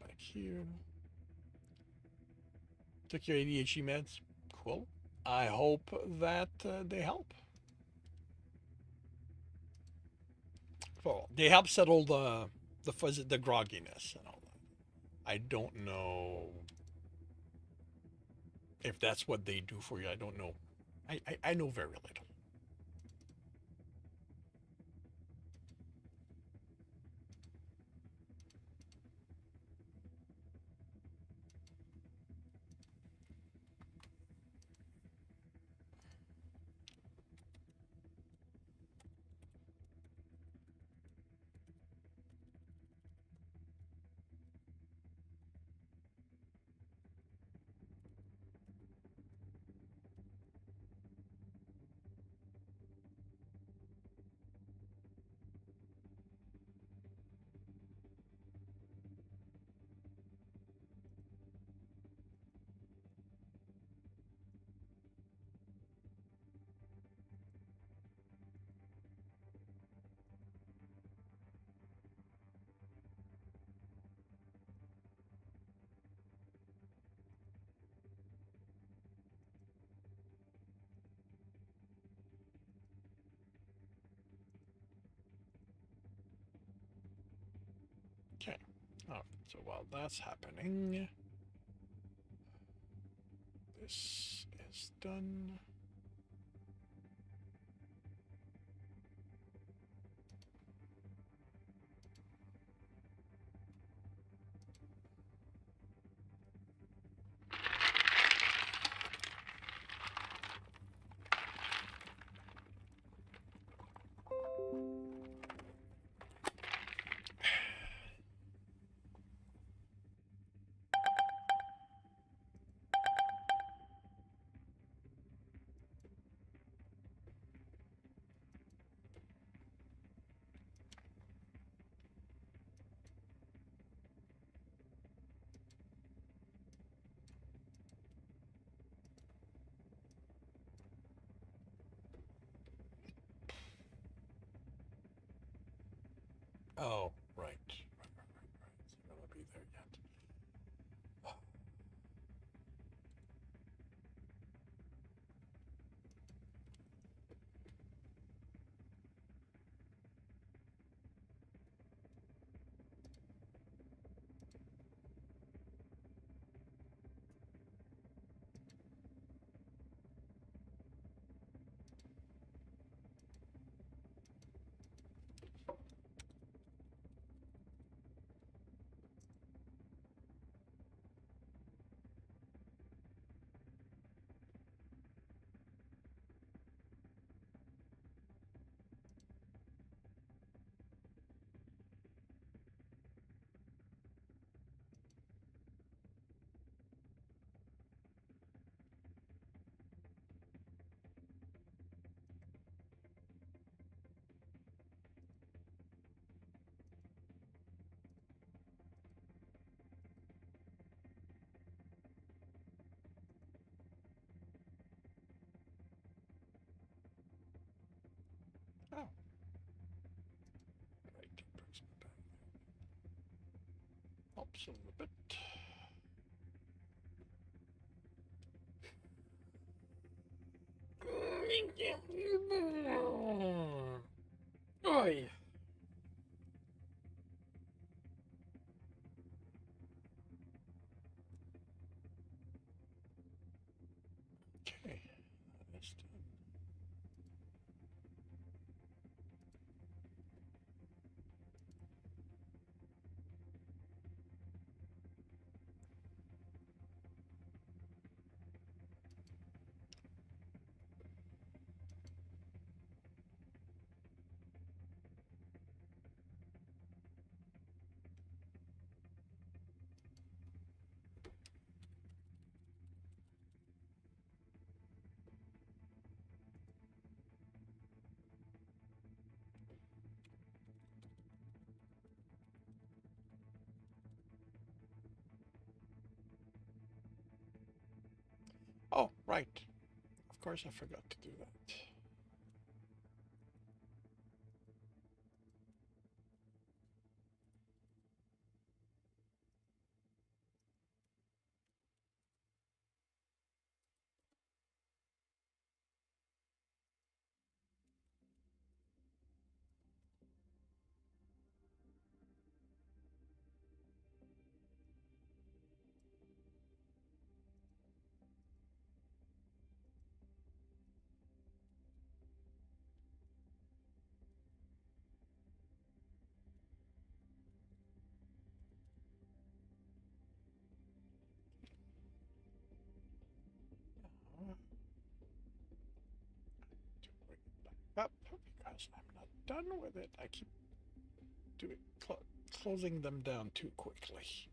back here, took your ADHD meds. Cool. I hope that they help. Well, they help settle the fuzz, the grogginess and all that. I don't know if that's what they do for you. I don't know. I know very little. Okay. Oh, so while that's happening, this is done. Oh, right. Right, right, right, right. It's not gonna be there yet. Oops, a little bit. Oi. Okay, that is done. Oh, right. Of course I forgot to do that. To bring it back up because I'm not done with it. I keep doing closing them down too quickly.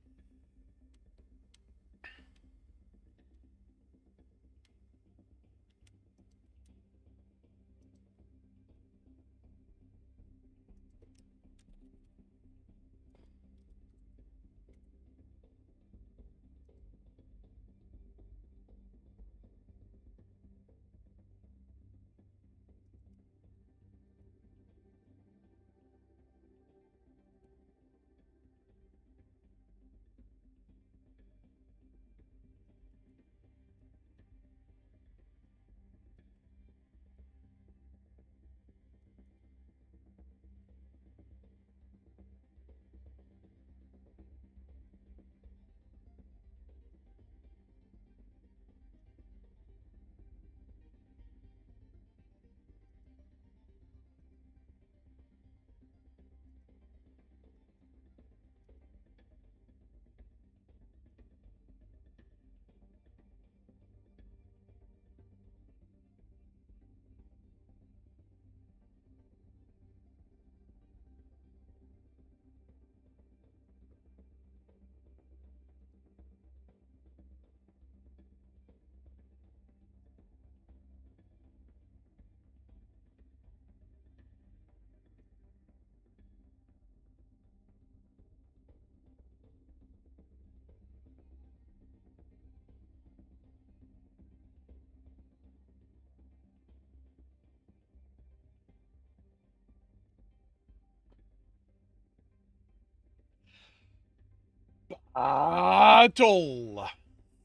Battle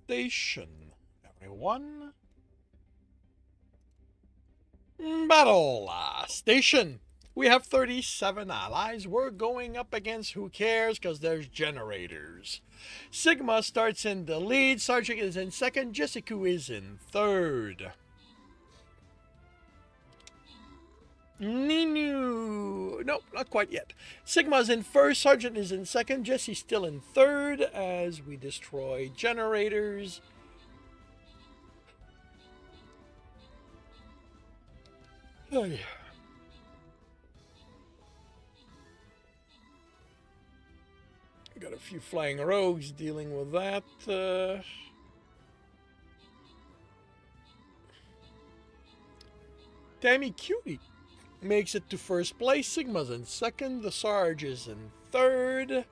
station, everyone. Battle station. We have 37 allies. We're going up against who cares because there's generators. Sigma starts in the lead. Sergeant is in second. Jessica is in third. Ninu. Nope, not quite yet. Sigma's in first. Sergeant is in second. Jesse's still in third as we destroy generators. Hey. Got a few flying rogues dealing with that. Tammy Cutie makes it to first place. Sigma's in second. The Sarge is in third.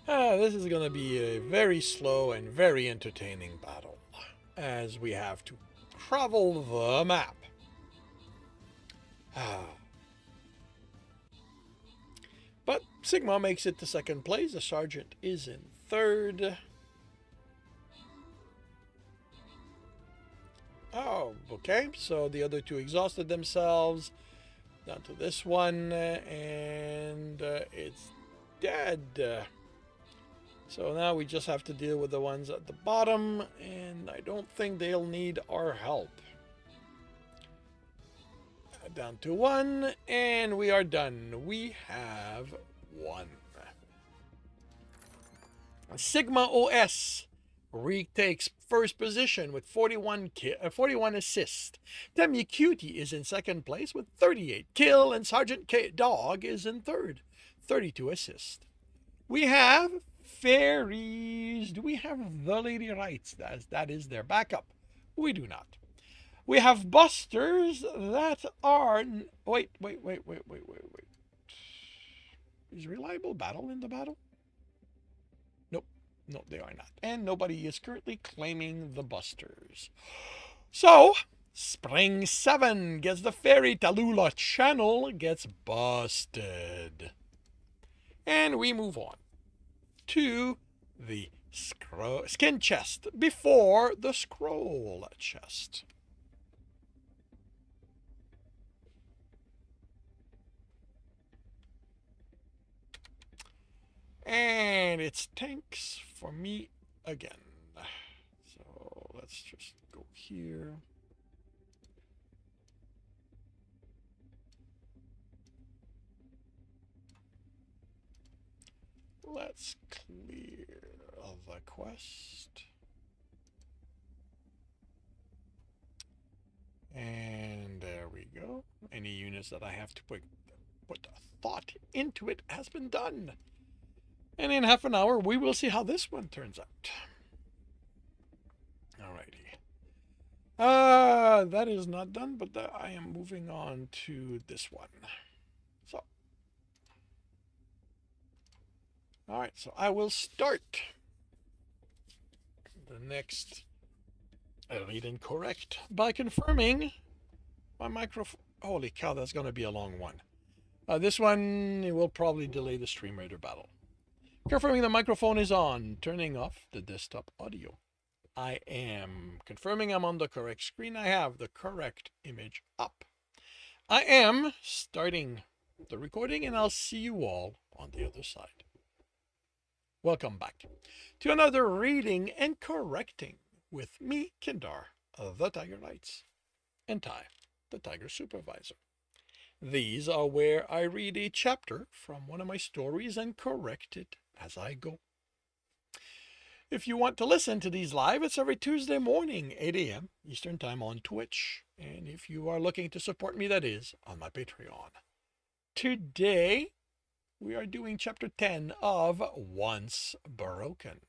This is going to be a very slow and very entertaining battle as we have to travel the map. But Sigma makes it to second place. The sergeant is in third. Oh, okay. So the other two exhausted themselves. Down to this one, and it's dead. So now we just have to deal with the ones at the bottom, and I don't think they'll need our help. Down to one, and we are done. We have won. Sigma OS retakes first position with 41 assists. Demi Cutie is in second place with 38 kill, and Sergeant K Dog is in third, 32 assists. We have fairies. Do we have the Lady Rights? That is their backup. We do not. We have busters that are... Wait. Is Reliable Battle in the battle? Nope. No, they are not. And nobody is currently claiming the busters. So, Spring 7 gets the Fairy Tallulah channel gets busted. And we move on to the skin chest before the scroll chest. And it's tanks for me again. So let's just go here. Let's clear the quest. And there we go. Any units that I have to put thought into it has been done. And in half an hour, we will see how this one turns out. Alrighty. That is not done, but I am moving on to this one. So. Alright, so I will start the next read and correct by confirming my microphone. Holy cow, that's going to be a long one. This one, it will probably delay the Stream Raider battle. Confirming the microphone is on, turning off the desktop audio. I am confirming I'm on the correct screen. I have the correct image up. I am starting the recording, and I'll see you all on the other side. Welcome back to another reading and correcting with me, Kindar, the Tiger Knights, and Ty, the Tiger Supervisor. These are where I read a chapter from one of my stories and correct it as I go. If you want to listen to these live, it's every Tuesday morning, 8 a.m. Eastern Time on Twitch. And if you are looking to support me, that is on my Patreon. Today, we are doing chapter 10 of Once Broken.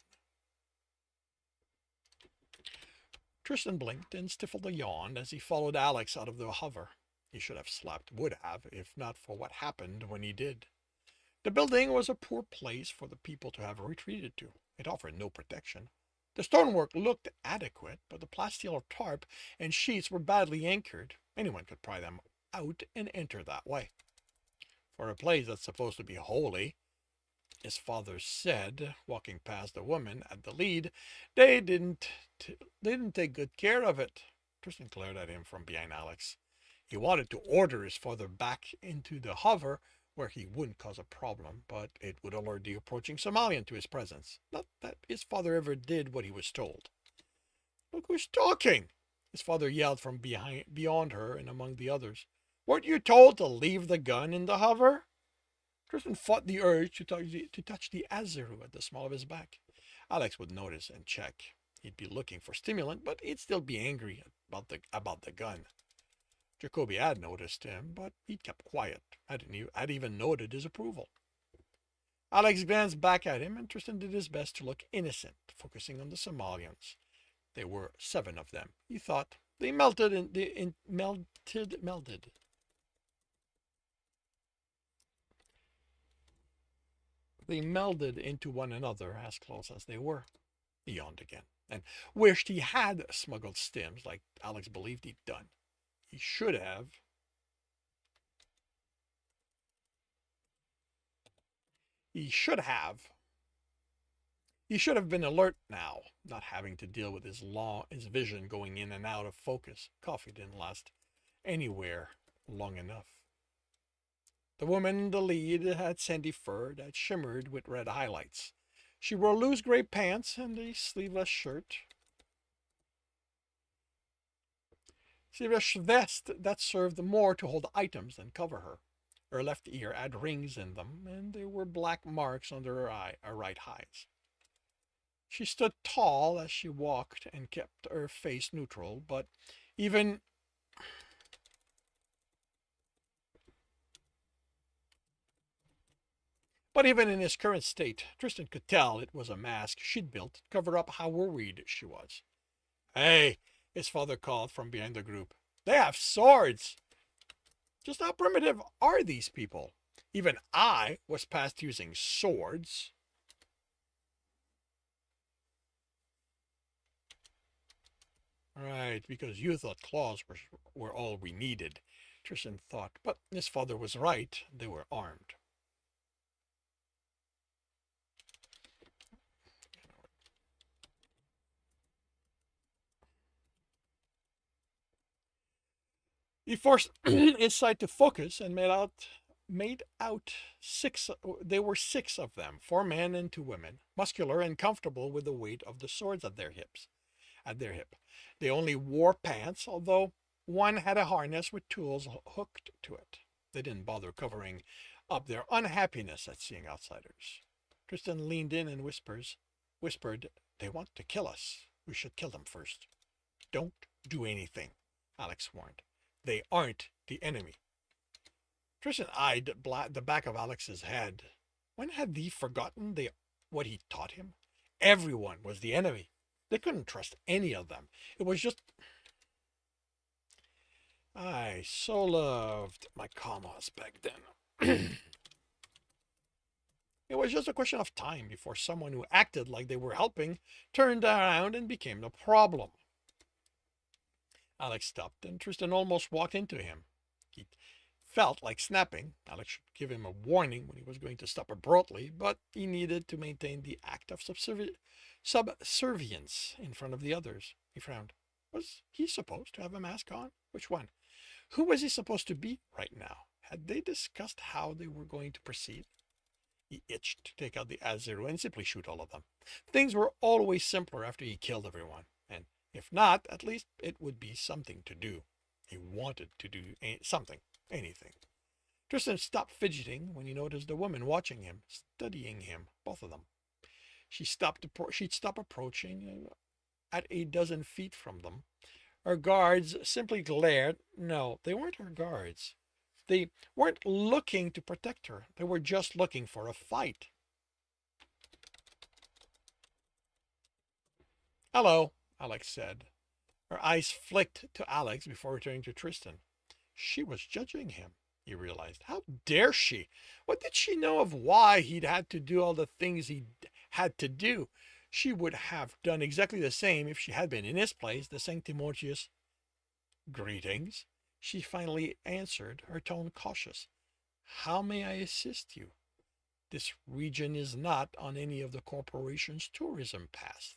Tristan blinked and stifled a yawn as he followed Alex out of the hover. He should have slept, would have, if not for what happened when he did. The building was a poor place for the people to have retreated to. It offered no protection. The stonework looked adequate, but the plasteel tarp and sheets were badly anchored. Anyone could pry them out and enter that way. For a place that's supposed to be holy, his father said, walking past the woman at the lead, they didn't take good care of it. Tristan glared at him from behind Alex. He wanted to order his father back into the hover, where he wouldn't cause a problem, but it would alert the approaching Somalian to his presence. Not that his father ever did what he was told. Look who's talking! His father yelled from beyond her and among the others. Weren't you told to leave the gun in the hover? Tristan fought the urge to touch the Azaru at the small of his back. Alex would notice and check. He'd be looking for stimulant, but he'd still be angry about the gun. Jacoby had noticed him, but he'd kept quiet. Had even noted his approval. Alex glanced back at him, and Tristan did his best to look innocent, focusing on the Somalians. There were 7 of them, he thought. They melded. They melded into one another as close as they were. He yawned again, and wished he had smuggled stims like Alex believed he'd done. He should have. He should have. He should have been alert now, not having to deal with his vision going in and out of focus. Coffee didn't last anywhere long enough. The woman in the lead had sandy fur that shimmered with red highlights. She wore loose gray pants and a sleeveless shirt. Sleeveless vest that served more to hold items than cover her. Her left ear had rings in them, and there were black marks under her right eyes. She stood tall as she walked and kept her face neutral, even even in his current state, Tristan could tell it was a mask she'd built to cover up how worried she was. Hey, his father called from behind the group. They have swords! Just how primitive are these people? Even I was past using swords. Right, because you thought claws were all we needed, Tristan thought, but his father was right. They were armed. He forced his sight to focus and made out six. There were six of them, 4 men and 2 women, muscular and comfortable with the weight of the swords at their hips. They only wore pants, although one had a harness with tools hooked to it. They didn't bother covering up their unhappiness at seeing outsiders. Tristan leaned in and whispered, "They want to kill us. We should kill them first." "Don't do anything," Alex warned. "They aren't the enemy." Tristan eyed the back of Alex's head. When had he forgotten what he taught him? Everyone was the enemy. They couldn't trust any of them. It was just... I so loved my commas back then. It was just a question of time before someone who acted like they were helping turned around and became the problem. Alex stopped, and Tristan almost walked into him. He felt like snapping. Alex should give him a warning when he was going to stop abruptly, but he needed to maintain the act of subservience in front of the others. He frowned. Was he supposed to have a mask on? Which one? Who was he supposed to be right now? Had they discussed how they were going to proceed? He itched to take out the A0 and simply shoot all of them. Things were always simpler after he killed everyone, and if not, at least it would be something to do. He wanted to do something, anything. Tristan stopped fidgeting when he noticed the woman watching him, studying him, both of them. She'd stop approaching at a dozen feet from them. Her guards simply glared. No, they weren't her guards. They weren't looking to protect her. They were just looking for a fight. "Hello," Alex said. Her eyes flicked to Alex before returning to Tristan. She was judging him, he realized. How dare she? What did she know of why he'd had to do all the things he had to do? She would have done exactly the same if she had been in his place, the sanctimonious "Greetings," she finally answered, her tone cautious. "How may I assist you? This region is not on any of the corporation's tourism path.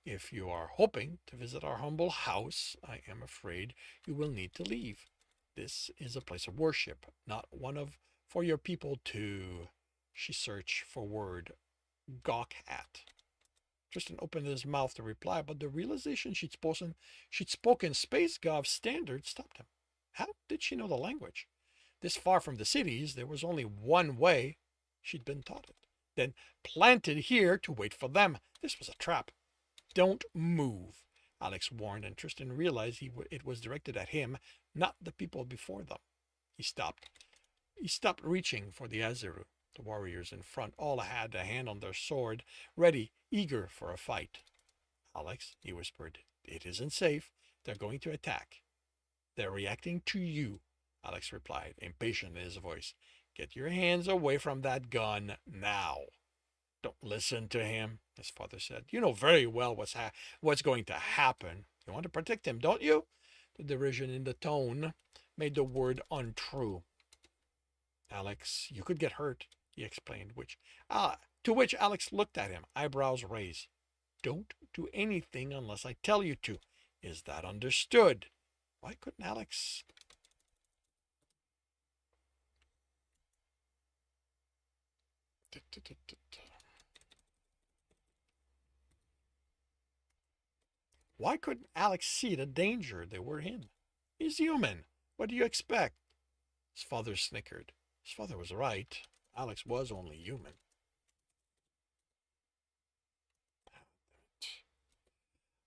If you are hoping to visit our humble house, I am afraid you will need to leave. This is a place of worship, not one for your people to..." She searched for word, "gawk at." Tristan opened his mouth to reply, but the realization she'd spoken Space Gov standard stopped him. How did she know the language? This far from the cities, there was only one way. She'd been taught it. Then planted here to wait for them. This was a trap. "Don't move," Alex warned, and Tristan realized it was directed at him, not the people before them. He stopped. Reaching for the A0. The warriors in front all had a hand on their sword, ready, eager for a fight. "Alex," he whispered, "it isn't safe. They're going to attack." "They're reacting to you," Alex replied, impatient in his voice. "Get your hands away from that gun now." "Don't listen to him," his father said. "You know very well what's going to happen. You want to protect him, don't you?" The derision in the tone made the word untrue. "Alex, you could get hurt." he explained, to which Alex looked at him, eyebrows raised. Don't do anything unless I tell you to. Is that understood? Why couldn't Alex... Why couldn't Alex see the danger they were in? He's human. What do you expect? His father snickered. His father was right. Alex was only human.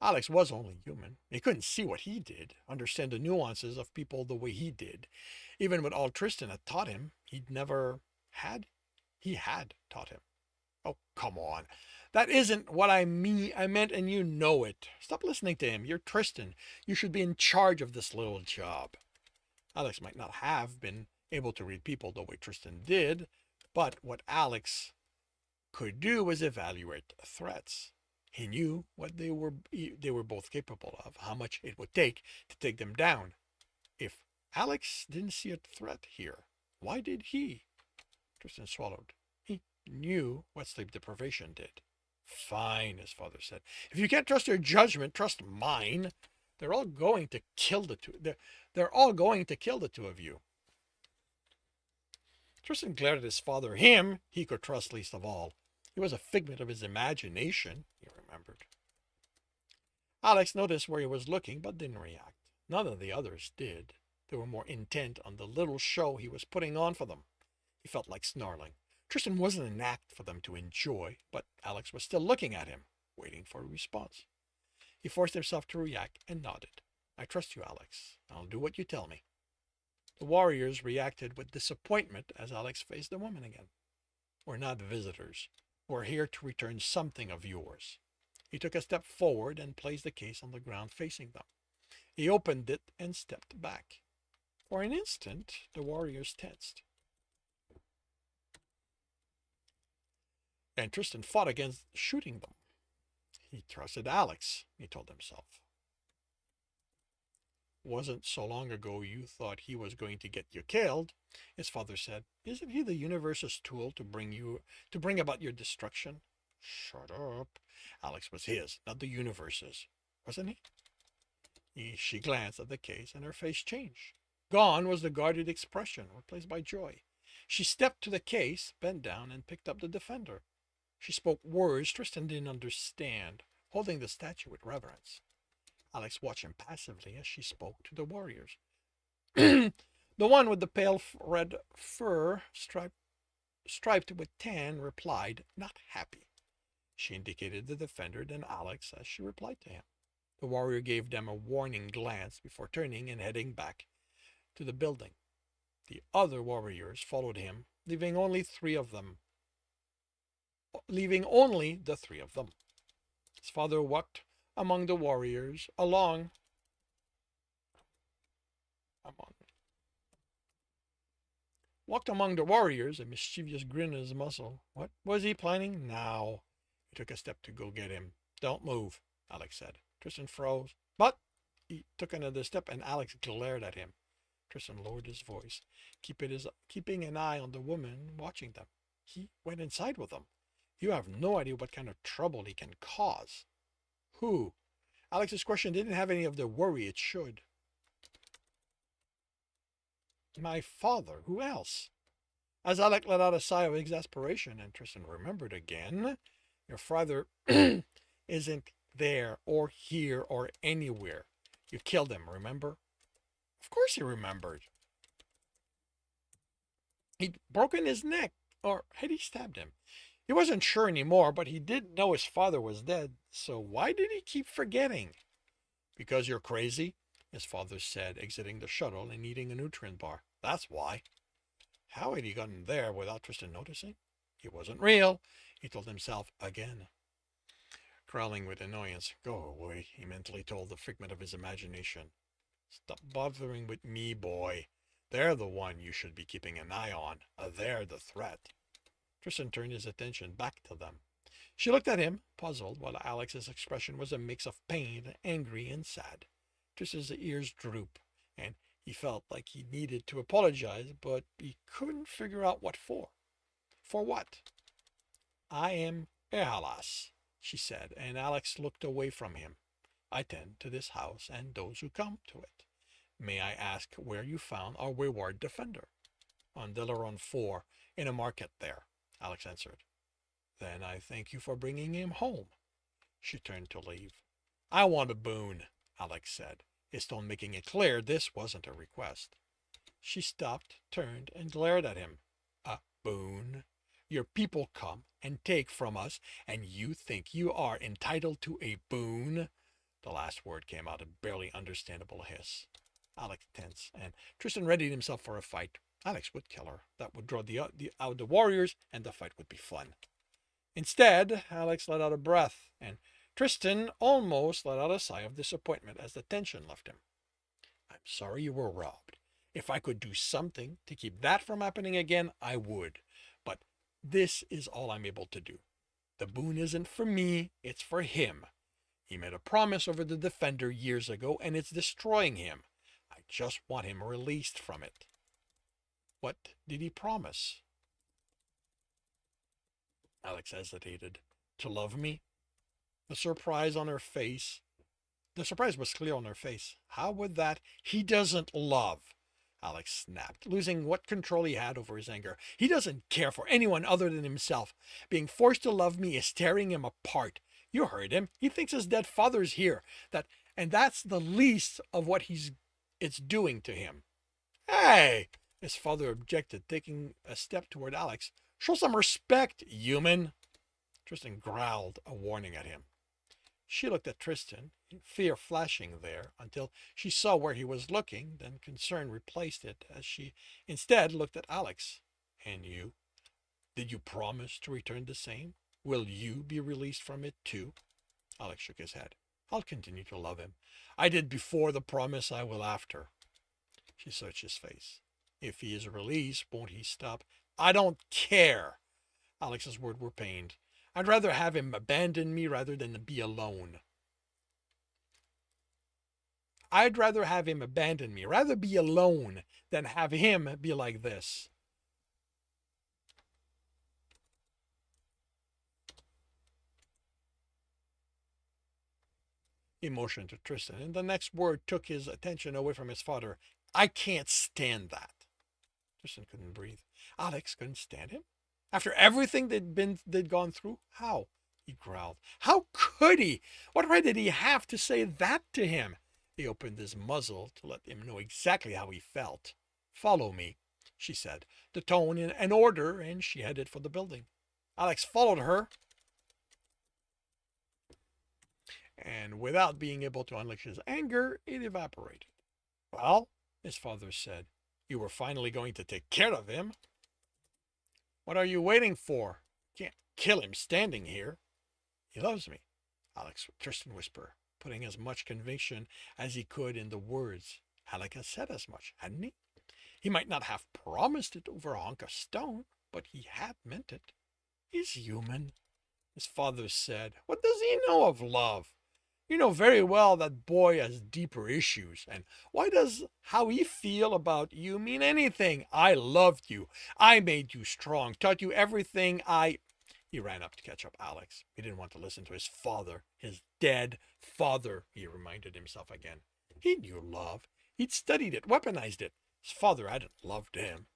Alex was only human. He couldn't see what he did, understand the nuances of people the way he did. Even with all Tristan had taught him, he had taught him. Oh, come on. That isn't what I meant, and you know it. Stop listening to him. You're Tristan. You should be in charge of this little job. Alex might not have been able to read people the way Tristan did, but what Alex could do was evaluate threats. He knew what they were both capable of, how much it would take to take them down. If Alex didn't see a threat here, why did he? Tristan swallowed. He knew what sleep deprivation did. Fine, his father said. If you can't trust your judgment, trust mine. They're all going to kill the two. They're all going to kill the two of you. Tristan glared at his father. Him he could trust least of all. He was a figment of his imagination, he remembered. Alex noticed where he was looking, but didn't react. None of the others did. They were more intent on the little show he was putting on for them. He felt like snarling. Tristan wasn't an act for them to enjoy, but Alex was still looking at him, waiting for a response. He forced himself to react and nodded. I trust you, Alex. I'll do what you tell me. The warriors reacted with disappointment as Alex faced the woman again. We're not visitors. We're here to return something of yours. He took a step forward and placed the case on the ground facing them. He opened it and stepped back. For an instant, the warriors tensed. And Tristan fought against shooting them. He trusted Alex, he told himself. Wasn't so long ago you thought he was going to get you killed, his father said. Isn't he the universe's tool to bring about your destruction? Shut up. Alex was his, not the universe's, wasn't he? She glanced at the case and her face changed. Gone was the guarded expression, replaced by joy. She stepped to the case, bent down, and picked up the defender. She spoke words Tristan didn't understand, holding the statue with reverence. Alex watched impassively as she spoke to the warriors. The one with the pale red fur striped with tan replied, not happy. She indicated the defender, then Alex, as she replied to him. The warrior gave them a warning glance before turning and heading back to the building. The other warriors followed him, leaving only the three of them. His father walked among the warriors, a mischievous grin on his muzzle. What was he planning now? He took a step to go get him. Don't move, Alex said. Tristan froze, but he took another step and Alex glared at him. Tristan lowered his voice, keeping an eye on the woman watching them. He went inside with them. You have no idea what kind of trouble he can cause. Who? Alex's question didn't have any of the worry it should. My father. Who else? As Alex let out a sigh of exasperation, and Tristan remembered again, your father isn't there or here or anywhere. You killed him, remember? Of course he remembered. He'd broken his neck, or had he stabbed him? He wasn't sure anymore, but he did know his father was dead, so why did he keep forgetting? Because you're crazy, his father said, exiting the shuttle and eating a nutrient bar. That's why. How had he gotten there without Tristan noticing? He wasn't real, he told himself again. Growling with annoyance, go away, he mentally told the figment of his imagination. Stop bothering with me, boy. They're the one you should be keeping an eye on. They're the threat. Tristan turned his attention back to them. She looked at him, puzzled, while Alex's expression was a mix of pain, angry, and sad. Tristan's ears drooped, and he felt like he needed to apologize, but he couldn't figure out what for. For what? I am Ehalas, she said, and Alex looked away from him. I tend to this house and those who come to it. May I ask where you found our wayward defender? On Delaron 4, in a market there, Alex answered. Then I thank you for bringing him home. She turned to leave. I want a boon, Alex said, his tone making it clear this wasn't a request. She stopped, turned, and glared at him. A boon? Your people come and take from us, and you think you are entitled to a boon? The last word came out a barely understandable hiss. Alex tensed, and Tristan readied himself for a fight. Alex would kill her. That would draw out the warriors, and the fight would be fun. Instead, Alex let out a breath, and Tristan almost let out a sigh of disappointment as the tension left him. I'm sorry you were robbed. If I could do something to keep that from happening again, I would. But this is all I'm able to do. The boon isn't for me, it's for him. He made a promise over the Defender years ago, and it's destroying him. I just want him released from it. What did he promise? Alex hesitated. To love me? The surprise was clear on her face. How would that? He doesn't love. Alex snapped, losing what control he had over his anger. He doesn't care for anyone other than himself. Being forced to love me is tearing him apart. You heard him. He thinks his dead father's here. And that's the least of what it's doing to him. Hey! His father objected, taking a step toward Alex. Show some respect, human. Tristan growled a warning at him. She looked at Tristan, fear flashing there, until she saw where he was looking, then concern replaced it as she instead looked at Alex. And you? Did you promise to return the same? Will you be released from it too? Alex shook his head. I'll continue to love him. I did before the promise, I will after. She searched his face. If he is released, won't he stop? I don't care. Alex's words were pained. I'd rather have him abandon me rather than be alone. I'd rather have him abandon me, rather be alone than have him be like this. He motioned to Tristan, and the next word took his attention away from his father. I can't stand that. Tristan couldn't breathe. Alex couldn't stand him? After everything they'd gone through? How? He growled. How could he? What right did he have to say that to him? He opened his muzzle to let him know exactly how he felt. Follow me, she said, the tone in an order, and she headed for the building. Alex followed her, and without being able to unleash his anger, it evaporated. Well, his father said, you were finally going to take care of him. What are you waiting for? Can't kill him standing here. He loves me, Tristan whispered, putting as much conviction as he could in the words. Alex had said as much, hadn't he? He might not have promised it over a hunk of stone, but he had meant it. He's human, his father said. What does he know of love? You know very well that boy has deeper issues, and why does how he feel about you mean anything? I loved you. I made you strong, taught you everything He ran up to catch up Alex. He didn't want to listen to his father, his dead father, he reminded himself again. He knew love. He'd studied it, weaponized it. His father hadn't loved him.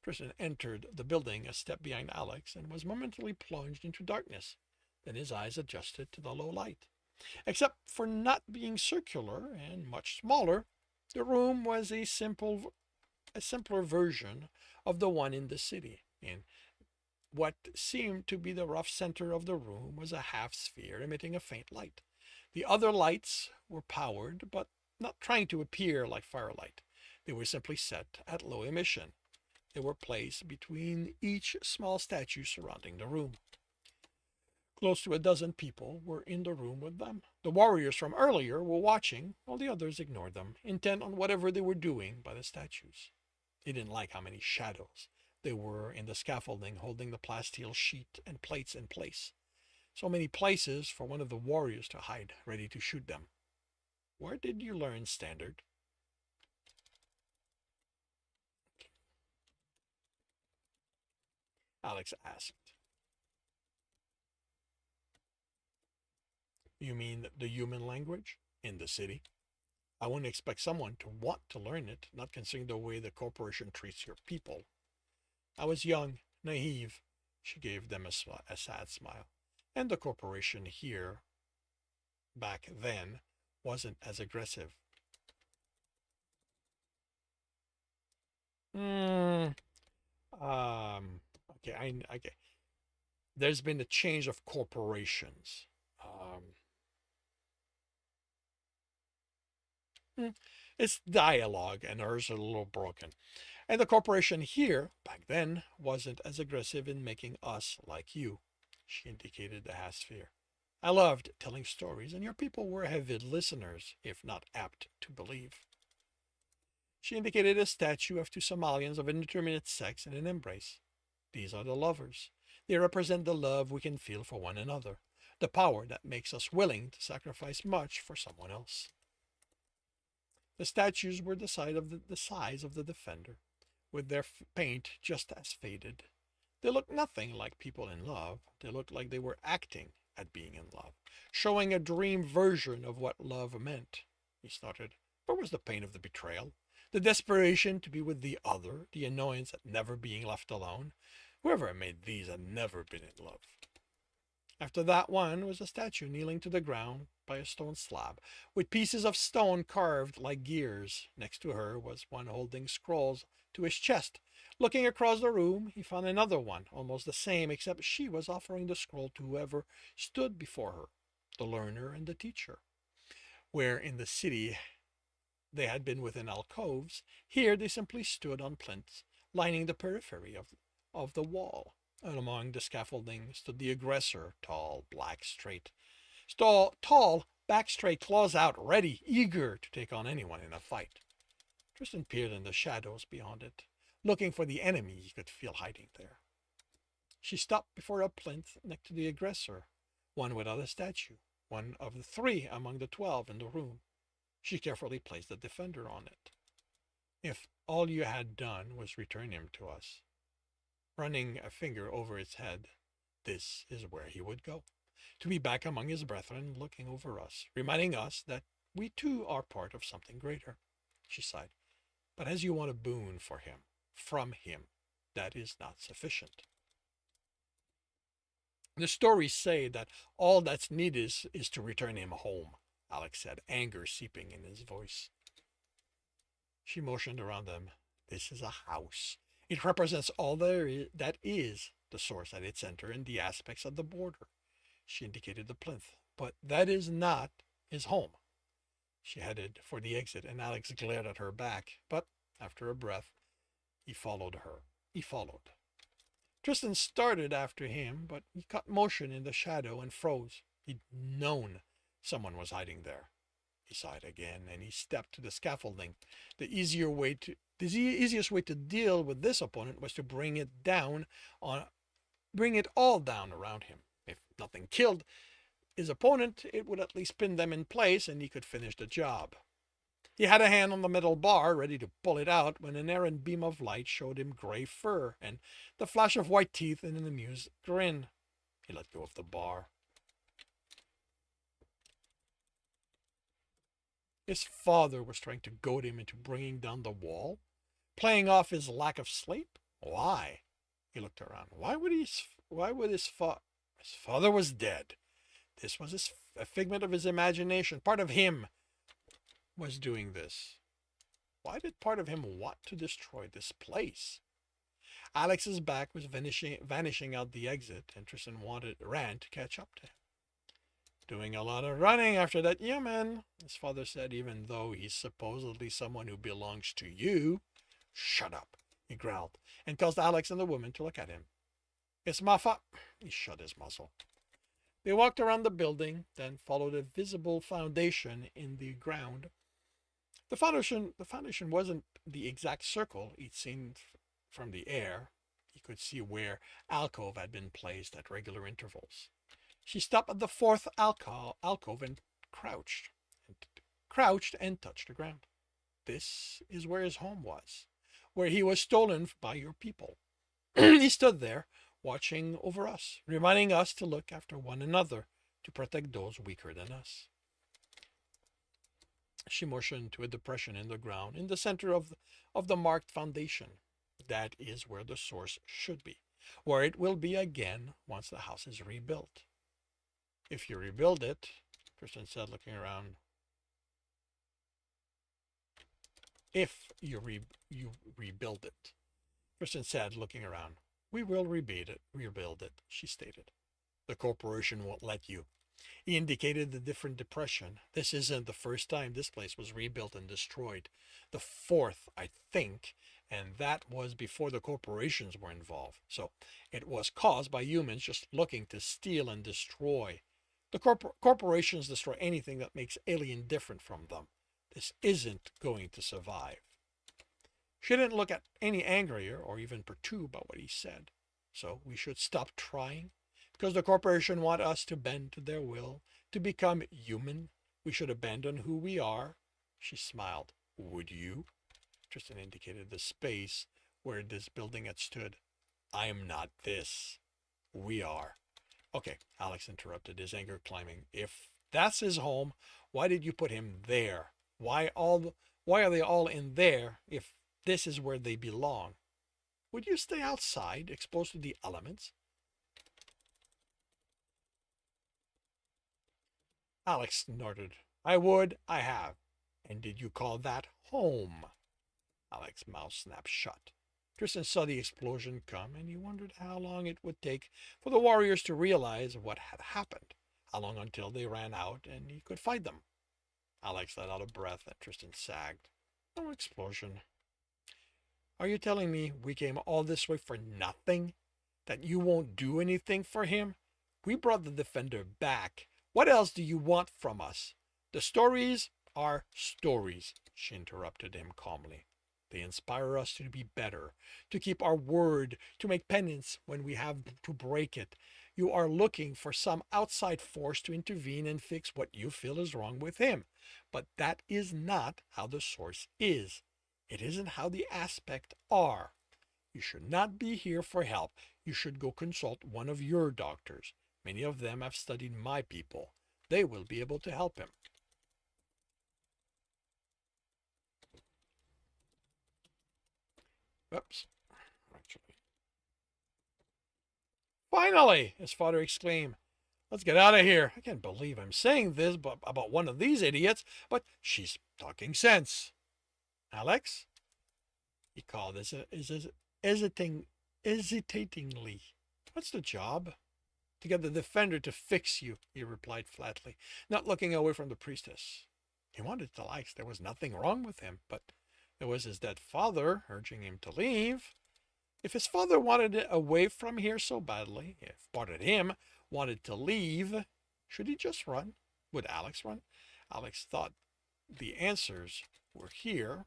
Tristan entered the building a step behind Alex and was momentarily plunged into darkness. Then his eyes adjusted to the low light. Except for not being circular and much smaller, the room was a simpler version of the one in the city. In what seemed to be the rough center of the room was a half sphere emitting a faint light. The other lights were powered, but not trying to appear like firelight. They were simply set at low emission. They were placed between each small statue surrounding the room. Close to a dozen people were in the room with them. The warriors from earlier were watching, while the others ignored them, intent on whatever they were doing by the statues. They didn't like how many shadows there were in the scaffolding holding the plasteel sheet and plates in place. So many places for one of the warriors to hide, ready to shoot them. Where did you learn Standard? Alex asked. You mean the human language? In the city? I wouldn't expect someone to want to learn it, not considering the way the corporation treats your people. I was young, naive. She gave them a sad smile. And the corporation here, back then, wasn't as aggressive. Hmm. Okay. Okay. There's been a change of corporations. Hmm, it's dialogue, and hers are a little broken. And the corporation here, back then, wasn't as aggressive in making us like you. She indicated the Hasphere. I loved telling stories, and your people were avid listeners, if not apt to believe. She indicated a statue of two Somalians of indeterminate sex in an embrace. These are the lovers. They represent the love we can feel for one another, the power that makes us willing to sacrifice much for someone else. The statues were the size of the defender, with their paint just as faded. They looked nothing like people in love. They looked like they were acting at being in love, showing a dream version of what love meant. He started. Where was the pain of the betrayal? The desperation to be with the other, the annoyance at never being left alone. Whoever made these had never been in love. After that one was a statue kneeling to the ground by a stone slab, with pieces of stone carved like gears. Next to her was one holding scrolls to his chest. Looking across the room, he found another one, almost the same, except she was offering the scroll to whoever stood before her, the learner and the teacher. Where in the city they had been within alcoves, here they simply stood on plinths, lining the periphery of the wall. And among the scaffolding stood the aggressor, tall, black, straight. Tall, back straight, claws out, ready, eager to take on anyone in a fight. Tristan peered in the shadows beyond it, looking for the enemy he could feel hiding there. She stopped before a plinth next to the aggressor, one without a statue, one of the 3 among the 12 in the room. She carefully placed the defender on it. If all you had done was return him to us, running a finger over its head, this is where he would go. To be back among his brethren, looking over us, reminding us that we too are part of something greater. She sighed. But as you want a boon for him, from him, that is not sufficient. The stories say that all that's needed is to return him home, Alex said, anger seeping in his voice. She motioned around them. This is a house. It represents all that is the source at its center and the aspects of the border. She indicated the plinth. But that is not his home. She headed for the exit, and Alex glared at her back, but after a breath, he followed her. He followed. Tristan started after him, but he caught motion in the shadow and froze. He'd known someone was hiding there. He sighed again, and he stepped to the scaffolding. The easiest way to deal with this opponent was to bring it all down around him. If nothing killed his opponent, it would at least pin them in place, and he could finish the job. He had a hand on the metal bar, ready to pull it out, when an errant beam of light showed him gray fur and the flash of white teeth and an amused grin. He let go of the bar. His father was trying to goad him into bringing down the wall, playing off his lack of sleep. Why? He looked around. Why would his father was dead. This was a figment of his imagination. Part of him was doing this. Why did part of him want to destroy this place? Alex's back was vanishing out the exit, and Tristan ran to catch up to him. Doing a lot of running after that human, his father said, even though he's supposedly someone who belongs to you. Shut up, he growled, and caused Alex and the woman to look at him. It's my fa... He shut his muzzle. They walked around the building, then followed a visible foundation in the ground. The foundation wasn't the exact circle he'd seen from the air. He could see where alcove had been placed at regular intervals. She stopped at the 4th alcove and crouched and touched the ground. This is where his home was, where he was stolen by your people. He stood there, watching over us, reminding us to look after one another, to protect those weaker than us. She motioned to a depression in the ground in the center of the marked foundation. That is where the source should be, where it will be again once the house is rebuilt. If you rebuild it, Tristan said, looking around. If you rebuild it, Tristan said, looking around. We will rebuild it, she stated. The corporation won't let you. He indicated the different depression. This isn't the first time this place was rebuilt and destroyed. The fourth, I think, and that was before the corporations were involved. So it was caused by humans just looking to steal and destroy. The corporations destroy anything that makes alien different from them. This isn't going to survive. She didn't look at any angrier or even perturbed by what he said. So we should stop trying. Because the corporation want us to bend to their will, to become human. We should abandon who we are. She smiled. Would you? Tristan indicated the space where this building had stood. I am not this. We are. Okay, Alex interrupted, his anger climbing. If that's his home, why did you put him there? Why are they all in there if this is where they belong? Would you stay outside, exposed to the elements? Alex snorted. I would, I have. And did you call that home? Alex's mouth snapped shut. Tristan saw the explosion come, and he wondered how long it would take for the warriors to realize what had happened. How long until they ran out and he could fight them? Alex let out a breath, and Tristan sagged. No explosion. Are you telling me we came all this way for nothing? That you won't do anything for him? We brought the defender back. What else do you want from us? The stories are stories, she interrupted him calmly. They inspire us to be better, to keep our word, to make penance when we have to break it. You are looking for some outside force to intervene and fix what you feel is wrong with him. But that is not how the source is. It isn't how the aspects are. You should not be here for help. You should go consult one of your doctors. Many of them have studied my people. They will be able to help him. Oops. Actually. Finally, his father exclaimed. Let's get out of here. I can't believe I'm saying this about one of these idiots, but she's talking sense. Alex? He called hesitatingly. What's the job? To get the defender to fix you, he replied flatly, not looking away from the priestess. He wanted to Alex there was nothing wrong with him, but there was his dead father urging him to leave. If his father wanted it away from here so badly, if part of him wanted to leave, should he just run? Would Alex run? Alex thought the answers were here,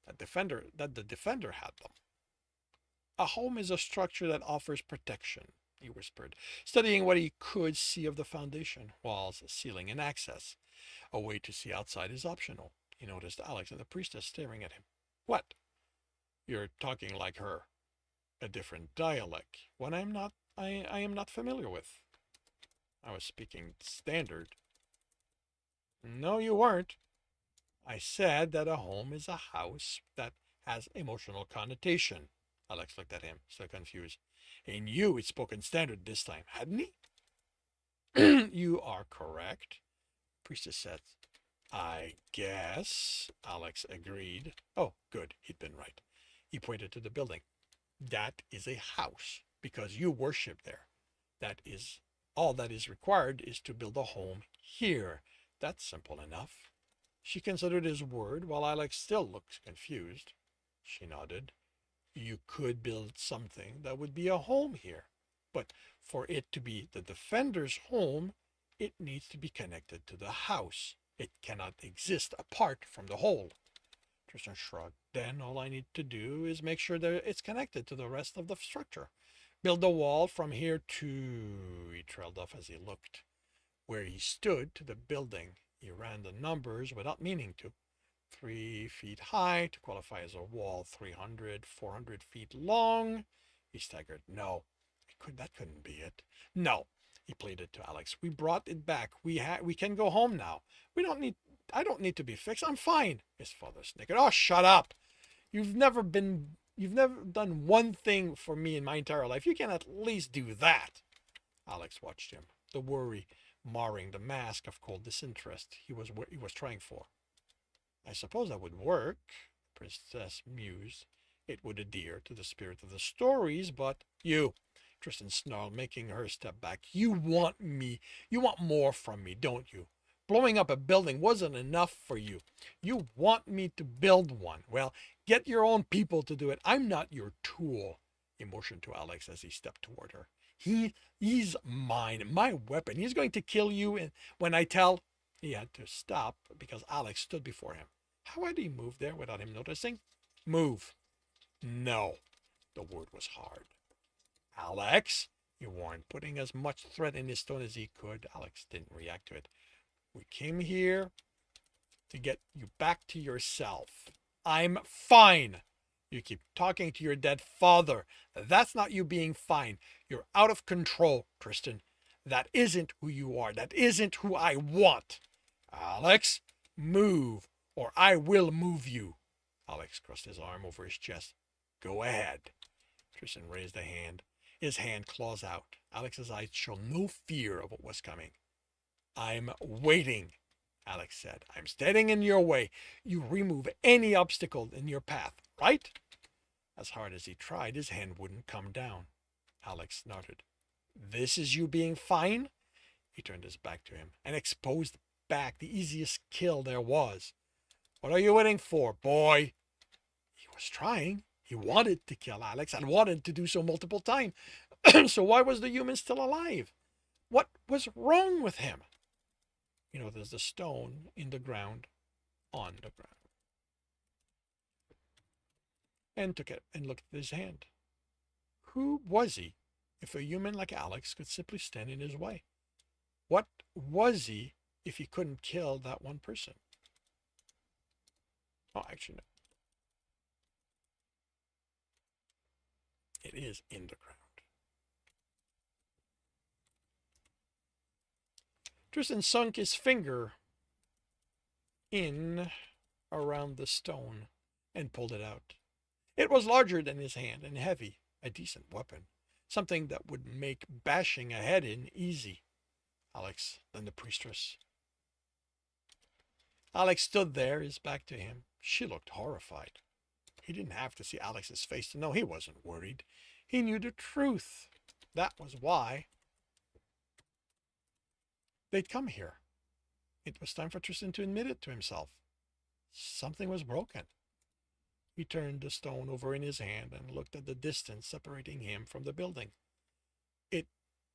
that the defender had them. A home is a structure that offers protection, he whispered, studying what he could see of the foundation, walls, ceiling, and access. A way to see outside is optional. He noticed Alex and the priestess staring at him. What? You're talking like her. A different dialect, one I am not familiar with. I was speaking standard. No, you weren't. I said that a home is a house that has emotional connotation. Alex looked at him, still confused. He knew he'd spoken standard this time, hadn't he? You are correct, priestess said. I guess, Alex agreed. Oh, good, he'd been right. He pointed to the building. That is a house, because you worship there. That is all that is required is to build a home here. That's simple enough. She considered his word, while Alex still looked confused. She nodded. You could build something that would be a home here, but for it to be the defender's home, it needs to be connected to the house. It cannot exist apart from the whole. Tristan shrugged. Then all I need to do is make sure that it's connected to the rest of the structure. Build a wall from here to... He trailed off as he looked. Where he stood to the building. He ran the numbers without meaning to. 3 feet high to qualify as a wall. 300, 400 feet long. He staggered. No, That couldn't be it. No, he pleaded to Alex. We brought it back. We can go home now. We don't need I don't need to be fixed. I'm fine. His father snickered. Oh, shut up. You've never done one thing for me in my entire life. You can at least do that. Alex watched him, the worry marring the mask of cold disinterest he was trying for. I suppose that would work, the princess mused. It would adhere to the spirit of the stories, but you, Tristan snarled, making her step back. You want more from me, don't you? Blowing up a building wasn't enough for you. You want me to build one. Well, get your own people to do it. I'm not your tool. He motioned to Alex as he stepped toward her. He's mine, my weapon. He's going to kill you, and when I tell... He had to stop because Alex stood before him. How had he moved there without him noticing? Move. No. The word was hard. Alex, he warned, putting as much threat in his tone as he could. Alex didn't react to it. We came here to get you back to yourself. I'm fine. You keep talking to your dead father. That's not you being fine. You're out of control, Tristan. That isn't who you are. That isn't who I want. Alex, move, or I will move you. Alex crossed his arm over his chest. Go ahead. Tristan raised a hand. His hand claws out. Alex's eyes showed no fear of what was coming. I'm waiting, Alex said. I'm standing in your way. You remove any obstacle in your path, right? As hard as he tried, his hand wouldn't come down. Alex nodded. This is you being fine? He turned his back to him and exposed back the easiest kill there was. What are you waiting for, boy? He was trying. He wanted to kill Alex and wanted to do so multiple times. So why was the human still alive? What was wrong with him? You know, there's the stone in the ground, on the ground. And took it and looked at his hand. Who was he if a human like Alex could simply stand in his way? What was he if he couldn't kill that one person? Oh, actually, no. It is in the ground. Tristan sunk his finger in around the stone and pulled it out. It was larger than his hand and heavy, a decent weapon, something that would make bashing a head in easy. Alex, then the priestess. Alex stood there, his back to him. She looked horrified. He didn't have to see Alex's face to know he wasn't worried. He knew the truth. That was why they'd come here. It was time for Tristan to admit it to himself. Something was broken. He turned the stone over in his hand and looked at the distance separating him from the building. It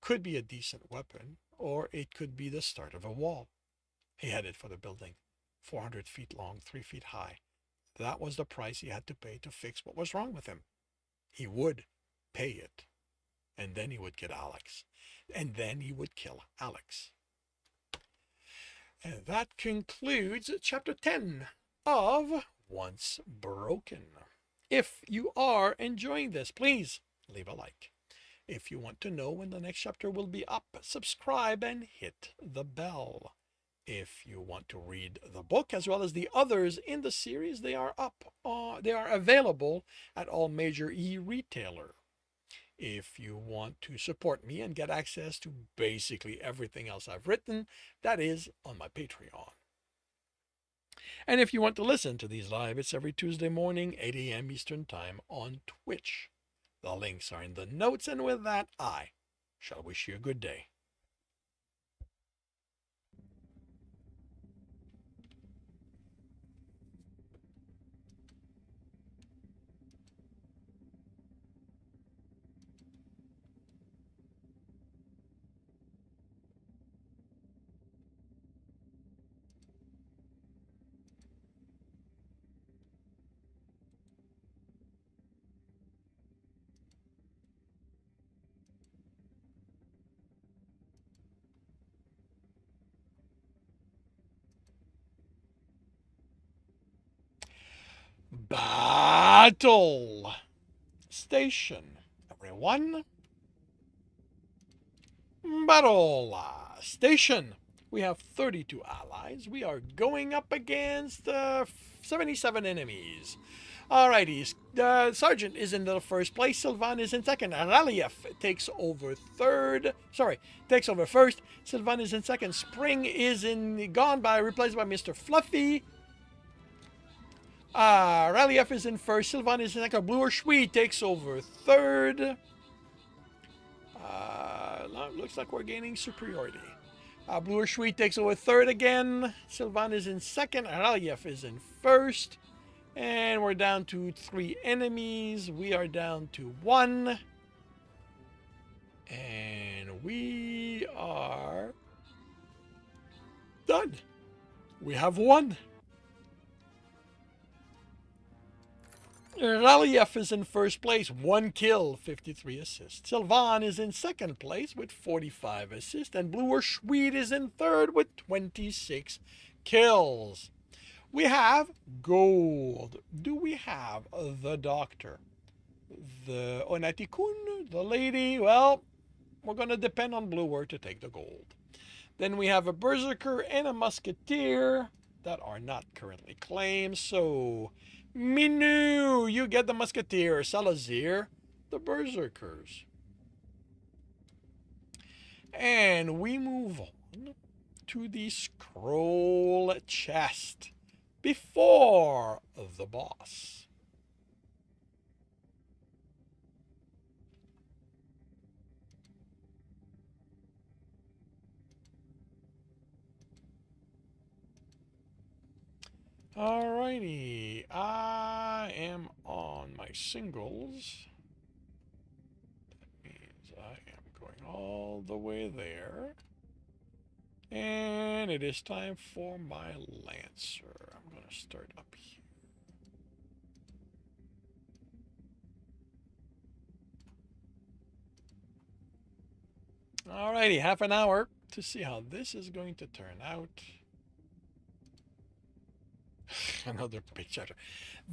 could be a decent weapon, or it could be the start of a wall. He headed for the building, 400 feet long, 3 feet high. That was the price he had to pay to fix what was wrong with him. He would pay it. And then he would get Alex. And then he would kill Alex. And that concludes chapter 10 of Once Broken. If you are enjoying this, please leave a like. If you want to know when the next chapter will be up, subscribe and hit the bell. If you want to read the book as well as the others in the series, they are available at all major e-retailer. If you want to support me and get access to basically everything else I've written, that is on my Patreon. And if you want to listen to these live, it's every Tuesday morning, 8 a.m. Eastern Time on Twitch. The links are in the notes, and with that, I shall wish you a good day. Battle Station, everyone. Battle Station. We have 32 allies. We are going up against 77 enemies. Alrighty, the Sergeant is in the first place. Sylvan is in second. Raliev takes over third. Sorry, takes over first. Sylvan is in second. Spring is replaced by Mr. Fluffy. Raliev is in first. Sylvan is in second. Blue or Sweet takes over third. Looks like we're gaining superiority. Blue or Sweet takes over third again. Sylvan is in second. Raliev is in first. And we're down to 3 enemies. We are down to 1. And we are done. We have won. Raliev is in first place, 1 kill, 53 assists. Sylvan is in second place with 45 assists. And Blue or Sweet is in third with 26 kills. We have gold. Do we have the doctor? The Onatikun, the lady? Well, we're going to depend on Bluer to take the gold. Then we have a berserker and a musketeer that are not currently claimed. So, Minu, you get the musketeer. Salazar, the berserkers. And we move on to the scroll chest before the boss. Alrighty, I am on my singles. That means I am going all the way there. And it is time for my Lancer. I'm going to start up here. Alrighty, half an hour to see how this is going to turn out. Another big chapter.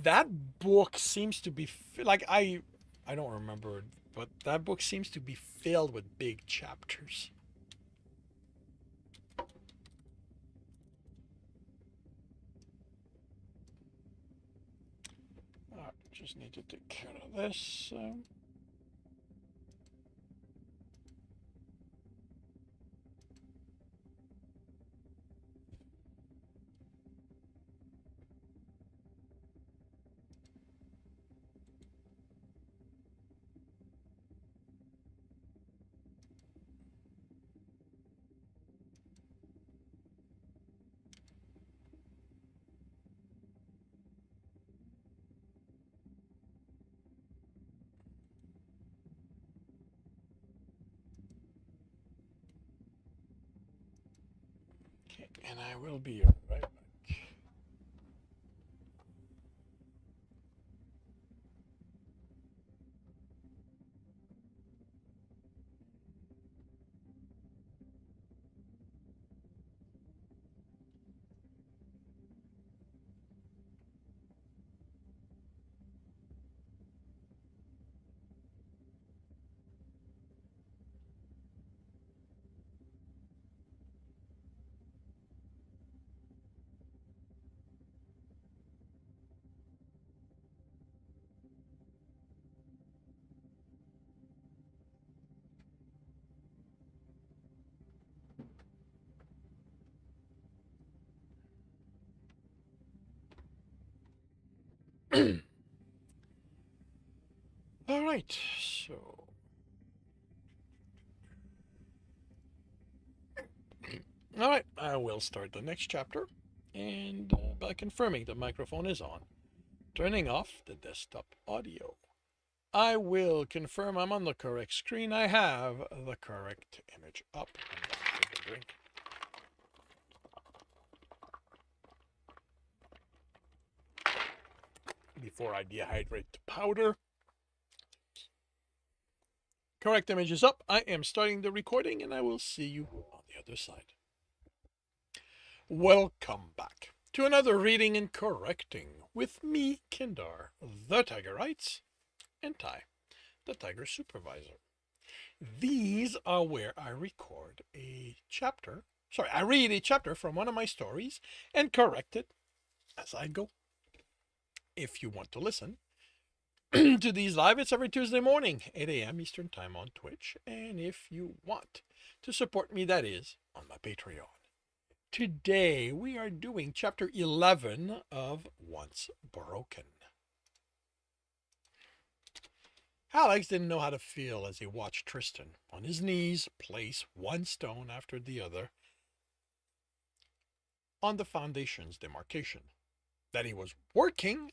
That book seems to be like I don't remember, but that book seems to be filled with big chapters. Just need to take care of this. And I will be right back. All right, so all right, I will start the next chapter, and by confirming the microphone is on, turning off the desktop audio. I will confirm I'm on the correct screen. I have the correct image up. I'm going to take a drink. Before I dehydrate to powder. Correct image is up. I am starting the recording, and I will see you on the other side. Welcome back to another reading and correcting with me, Kindar, the Tiger Writes, and Ty, the Tiger Supervisor. These are where I record a chapter. Sorry, I read a chapter from one of my stories and correct it as I go. If you want to listen to these live, it's every Tuesday morning, 8 a.m. Eastern Time on Twitch. And if you want to support me, that is on my Patreon. Today we are doing chapter 11 of Once Broken. Alex didn't know how to feel as he watched Tristan, on his knees, place one stone after the other on the foundation's demarcation. That he was working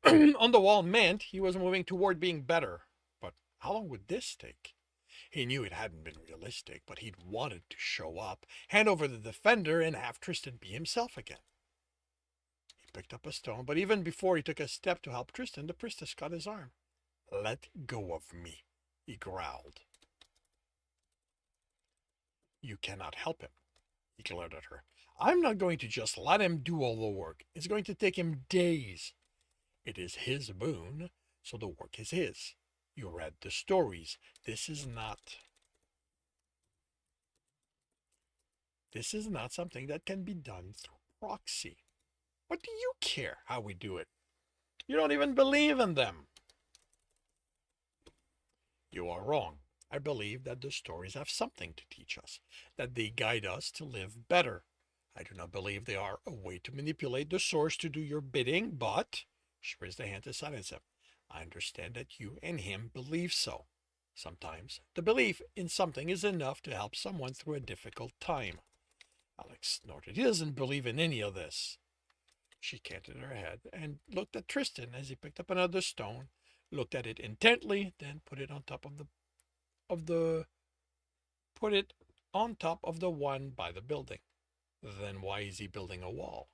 on the wall meant he was moving toward being better. But how long would this take? He knew it hadn't been realistic, but he'd wanted to show up, hand over the defender, and have Tristan be himself again. He picked up a stone, but even before he took a step to help Tristan, the priestess caught his arm. "Let go of me," he growled. "You cannot help him," he glared at her. "I'm not going to just let him do all the work. It's going to take him days. It is his boon, so the work is his. You read the stories. This is not something that can be done through proxy. What do you care how we do it? You don't even believe in them." "You are wrong. I believe that the stories have something to teach us, that they guide us to live better. I do not believe they are a way to manipulate the source to do your bidding, but," she raised a hand to silence him, "I understand that you and him believe so. Sometimes the belief in something is enough to help someone through a difficult time." Alex snorted. "He doesn't believe in any of this." She canted her head and looked at Tristan as he picked up another stone, looked at it intently, then put it on top of the one by the building. "Then why is he building a wall?"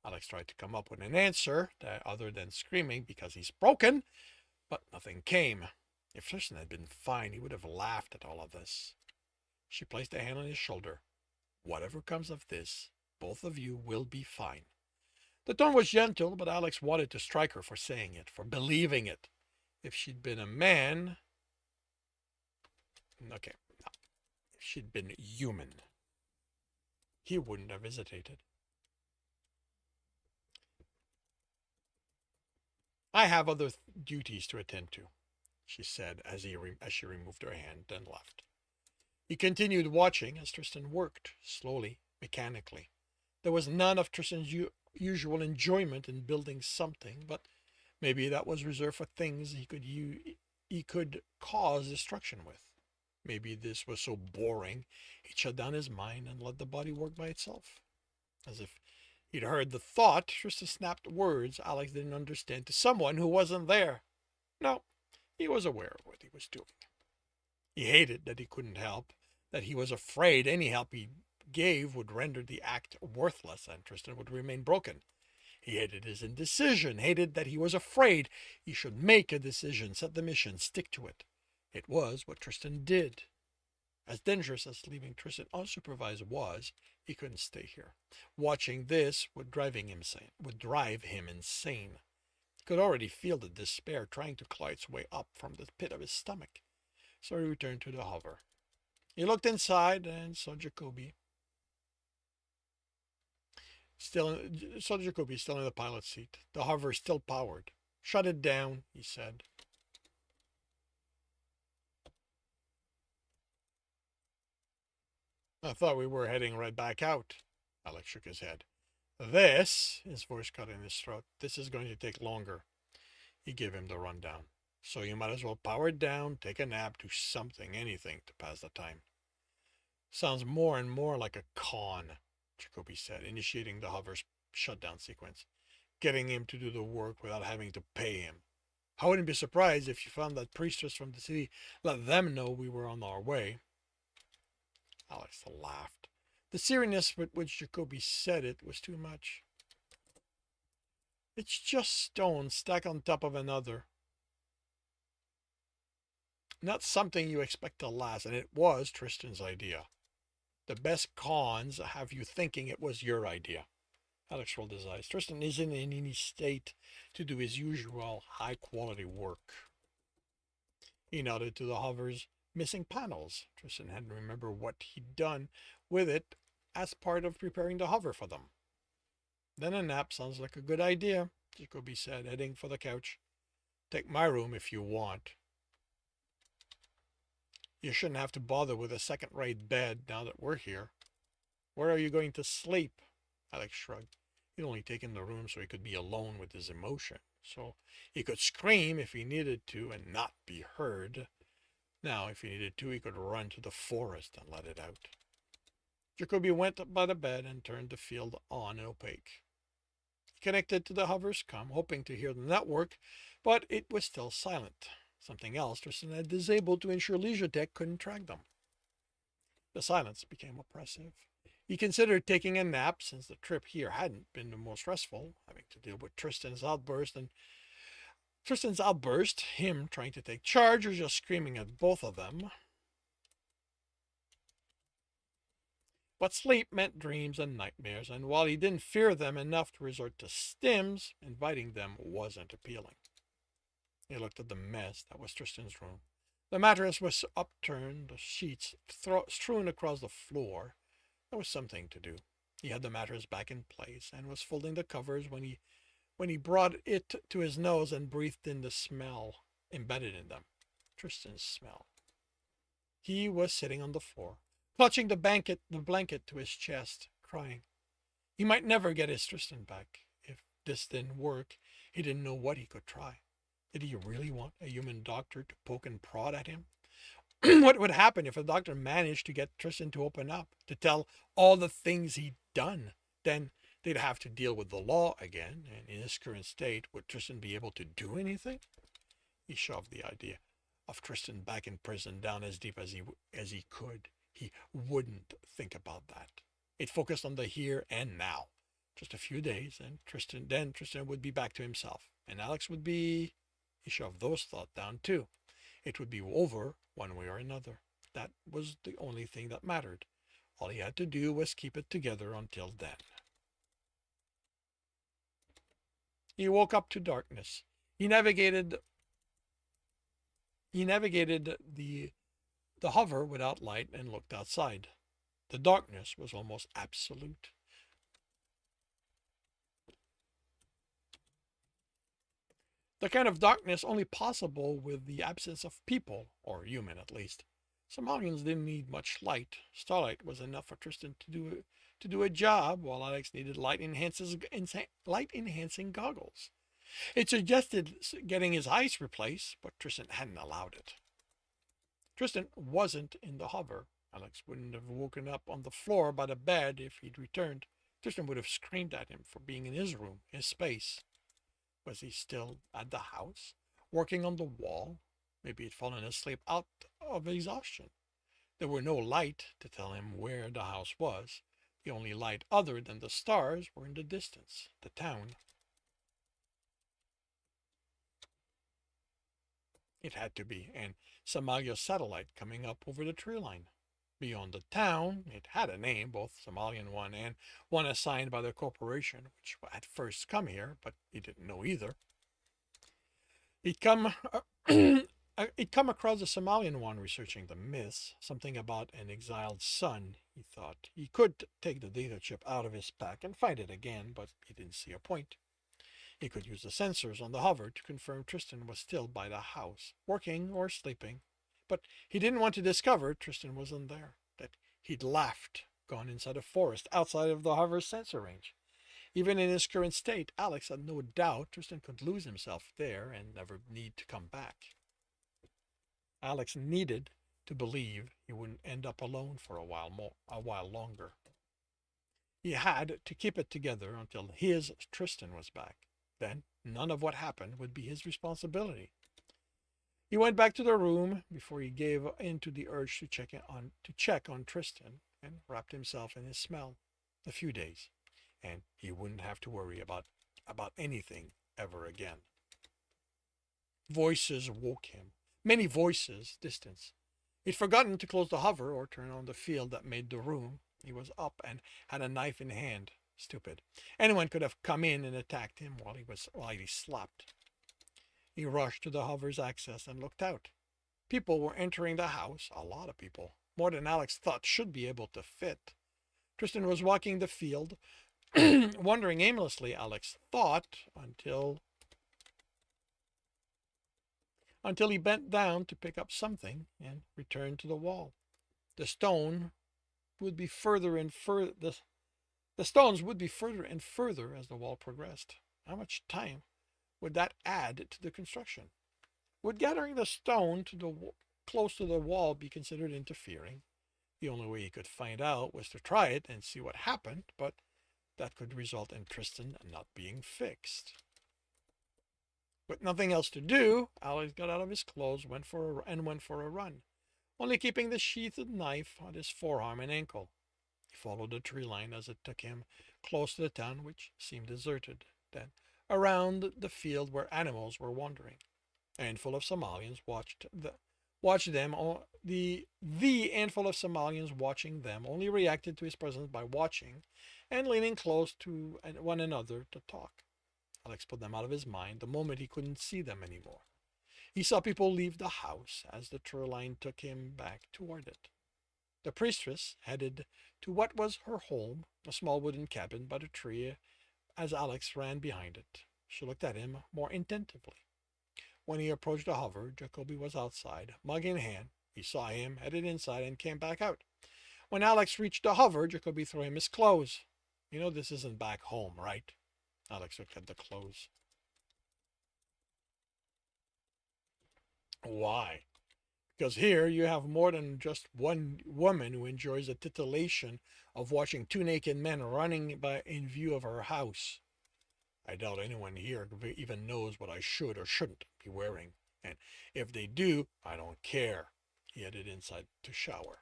Alex tried to come up with an answer other than screaming because he's broken, but nothing came. If Tristan had been fine, he would have laughed at all of this. She placed a hand on his shoulder. "Whatever comes of this, both of you will be fine." The tone was gentle, but Alex wanted to strike her for saying it, for believing it. If she'd been a man... Okay, no. If she'd been human, he wouldn't have hesitated. "I have other duties to attend to," she said as she removed her hand and left. He continued watching as Tristan worked, slowly, mechanically. There was none of Tristan's usual enjoyment in building something, but maybe that was reserved for things he could cause destruction with. Maybe this was so boring, he'd shut down his mind and let the body work by itself. As if he'd heard the thought, Tristan snapped words Alex didn't understand to someone who wasn't there. No, he was aware of what he was doing. He hated that he couldn't help, that he was afraid any help he gave would render the act worthless and Tristan would remain broken. He hated his indecision, hated that he was afraid he should make a decision, set the mission, stick to it. It was what Tristan did. As dangerous as leaving Tristan unsupervised was, he couldn't stay here. Watching this would drive him insane. He could already feel the despair trying to claw its way up from the pit of his stomach. So he returned to the hover. He looked inside and saw Jacoby still in the pilot's seat. The hover still powered. "Shut it down," he said. "I thought we were heading right back out." Alex shook his head. His voice cut in his throat, "this is going to take longer." He gave him the rundown. "So you might as well power it down, take a nap, do something, anything to pass the time." "Sounds more and more like a con," Jacoby said, initiating the hover's shutdown sequence. "Getting him to do the work without having to pay him. I wouldn't be surprised if you found that priestess from the city, let them know we were on our way." Alex laughed. The seriousness with which Jacoby said it was too much. "It's just stone stacked on top of another. Not something you expect to last, and it was Tristan's idea. The best cons have you thinking it was your idea." Alex rolled his eyes. "Tristan isn't in any state to do his usual high-quality work." He nodded to the hovers missing panels. Tristan had to remember what he'd done with it as part of preparing the hover for them. Then a nap sounds like a good idea, Jacoby said, heading for the couch. Take my room if you want. You shouldn't have to bother with a second-rate bed now that we're here. Where are you going to sleep? Alex shrugged. He'd only taken the room so he could be alone with his emotion, so he could scream if he needed to and not be heard. Now, if he needed to, he could run to the forest and let it out. Jacoby went by the bed and turned the field on and opaque. He connected to the hover's comm, hoping to hear the network, but it was still silent. Something else Tristan had disabled to ensure Leisure Tech couldn't track them. The silence became oppressive. He considered taking a nap since the trip here hadn't been the most stressful, having to deal with Tristan's outburst, him trying to take charge or just screaming at both of them. But sleep meant dreams and nightmares, and while he didn't fear them enough to resort to stims, inviting them wasn't appealing. He looked at the mess that was Tristan's room. The mattress was upturned, the sheets strewn across the floor. There was something to do. He had the mattress back in place and was folding the covers when he brought it to his nose and breathed in the smell embedded in them. Tristan's smell. He was sitting on the floor, clutching the blanket to his chest, crying. He might never get his Tristan back. If this didn't work, he didn't know what he could try. Did he really want a human doctor to poke and prod at him? What would happen if a doctor managed to get Tristan to open up, to tell all the things he'd done? Then they'd have to deal with the law again, and in his current state, would Tristan be able to do anything? He shoved the idea of Tristan back in prison down as deep as he could. He wouldn't think about that. It focused on the here and now. Just a few days, and Tristan would be back to himself, and Alex would be... He shoved those thoughts down too. It would be over one way or another. That was the only thing that mattered. All he had to do was keep it together until then. He woke up to darkness. He navigated the hover without light and looked outside. The darkness was almost absolute. The kind of darkness only possible with the absence of people, or human at least. Somalians didn't need much light. Starlight was enough for Tristan to do a job, while Alex needed light enhancing goggles. It suggested getting his eyes replaced, but Tristan hadn't allowed it. Tristan wasn't in the hover. Alex wouldn't have woken up on the floor by the bed if he'd returned. Tristan would have screamed at him for being in his room, his space. Was he still at the house, working on the wall? Maybe he'd fallen asleep out of exhaustion. There were no light to tell him where the house was. The only light other than the stars were in the distance, the town. It had to be, and Somalia's satellite coming up over the tree line. Beyond the town, it had a name, both Somalian one and one assigned by the corporation, which had first come here, but he didn't know either. He'd come across the Somalian one researching the myths, something about an exiled son, he thought. He could take the data chip out of his pack and find it again, but he didn't see a point. He could use the sensors on the hover to confirm Tristan was still by the house, working or sleeping. But he didn't want to discover Tristan wasn't there, that he'd left, gone inside a forest outside of the hover's sensor range. Even in his current state, Alex had no doubt Tristan could lose himself there and never need to come back. Alex needed to believe he wouldn't end up alone for a while longer. He had to keep it together until his Tristan was back. Then none of what happened would be his responsibility. He went back to the room before he gave in to the urge to check on Tristan and wrapped himself in his smell. A few days, and he wouldn't have to worry about anything ever again. Voices woke him. Many voices, distance. He'd forgotten to close the hover or turn on the field that made the room. He was up and had a knife in hand. Stupid. Anyone could have come in and attacked him while he slept. He rushed to the hover's access and looked out. People were entering the house, a lot of people, more than Alex thought should be able to fit. Tristan was walking the field, wandering aimlessly, Alex thought, until he bent down to pick up something and returned to the wall. The stone would be further and further. The stones would be further and further as the wall progressed. How much time would that add to the construction? Would gathering the stone close to the wall be considered interfering? The only way he could find out was to try it and see what happened, but that could result in Tristan not being fixed. With nothing else to do, Alex got out of his clothes went for a run, only keeping the sheathed knife on his forearm and ankle. He followed the tree line as it took him close to the town, which seemed deserted, then around the field where animals were wandering. A handful of Somalians watched them. The handful of Somalians watching them only reacted to his presence by watching and leaning close to one another to talk. Alex put them out of his mind the moment he couldn't see them anymore. He saw people leave the house as the tree line took him back toward it. The priestess headed to what was her home, a small wooden cabin by the tree, as Alex ran behind it. She looked at him more attentively. When he approached the hover, Jacoby was outside, mug in hand. He saw him, headed inside, and came back out. When Alex reached the hover, Jacoby threw him his clothes. You know this isn't back home, right? Alex looked at the clothes. Why? Because here you have more than just one woman who enjoys the titillation of watching two naked men running by in view of her house. I doubt anyone here even knows what I should or shouldn't be wearing, and if they do, I don't care. He headed inside to shower.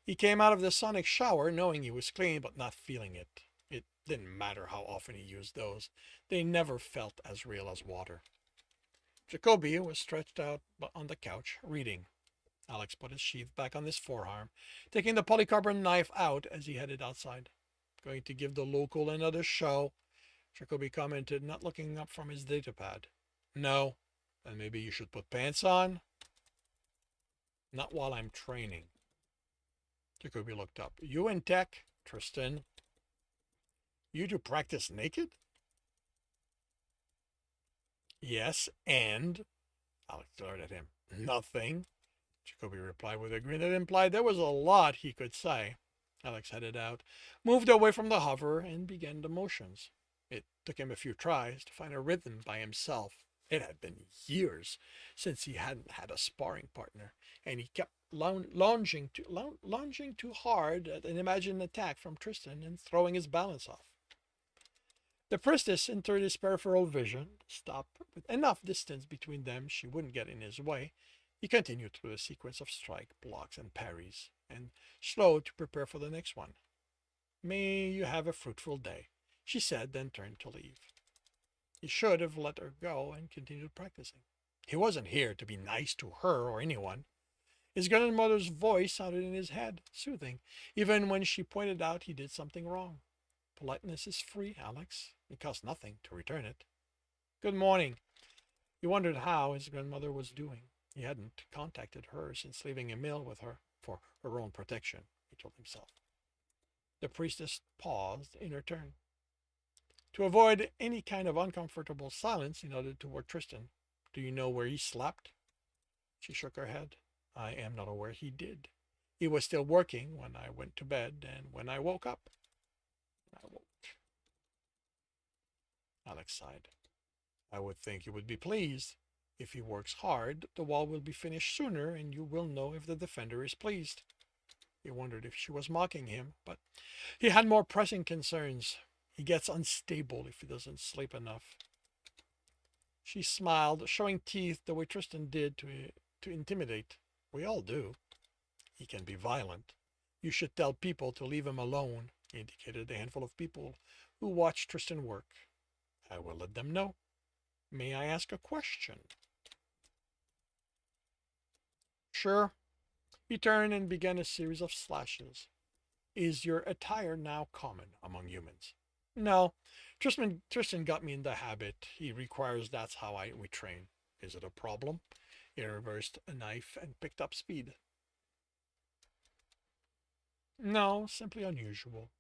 He came out of the sonic shower knowing he was clean but not feeling it. It didn't matter how often he used those. They never felt as real as water. Jacoby was stretched out on the couch, reading. Alex put his sheath back on his forearm, taking the polycarbon knife out as he headed outside. Going to give the local another show, Jacoby commented, not looking up from his datapad. No, then maybe you should put pants on. Not while I'm training. Jacoby looked up. You in tech, Tristan? You do practice naked? Yes, and? Alex glared at him. Nothing. Jacoby replied with a grin that implied there was a lot he could say. Alex headed out, moved away from the hover, and began the motions. It took him a few tries to find a rhythm by himself. It had been years since he hadn't had a sparring partner, and he kept lunging too hard at an imagined attack from Tristan and throwing his balance off. The priestess entered his peripheral vision, stopped with enough distance between them she wouldn't get in his way. He continued through a sequence of strike, blocks, and parries, and slowed to prepare for the next one. May you have a fruitful day, she said, then turned to leave. He should have let her go and continued practicing. He wasn't here to be nice to her or anyone. His grandmother's voice sounded in his head, soothing, even when she pointed out he did something wrong. Politeness is free, Alex. It costs nothing to return it. Good morning. He wondered how his grandmother was doing. He hadn't contacted her since leaving a meal with her for her own protection, he told himself. The priestess paused in her turn. To avoid any kind of uncomfortable silence, he nodded toward Tristan. Do you know where he slept? She shook her head. I am not aware he did. He was still working when I went to bed and when I woke up. Alex sighed. I would think you would be pleased. If he works hard, the wall will be finished sooner and you will know if the defender is pleased. He wondered if she was mocking him, but he had more pressing concerns. He gets unstable if he doesn't sleep enough. She smiled, showing teeth the way Tristan did to intimidate. We all do. He can be violent. You should tell people to leave him alone, he indicated a handful of people who watched Tristan work. I will let them know. May I ask a question? Sure. He turned and began a series of slashes. Is your attire now common among humans? No. Tristan got me in the habit. He requires that's how we train. Is it a problem? He reversed a knife and picked up speed. No, simply unusual.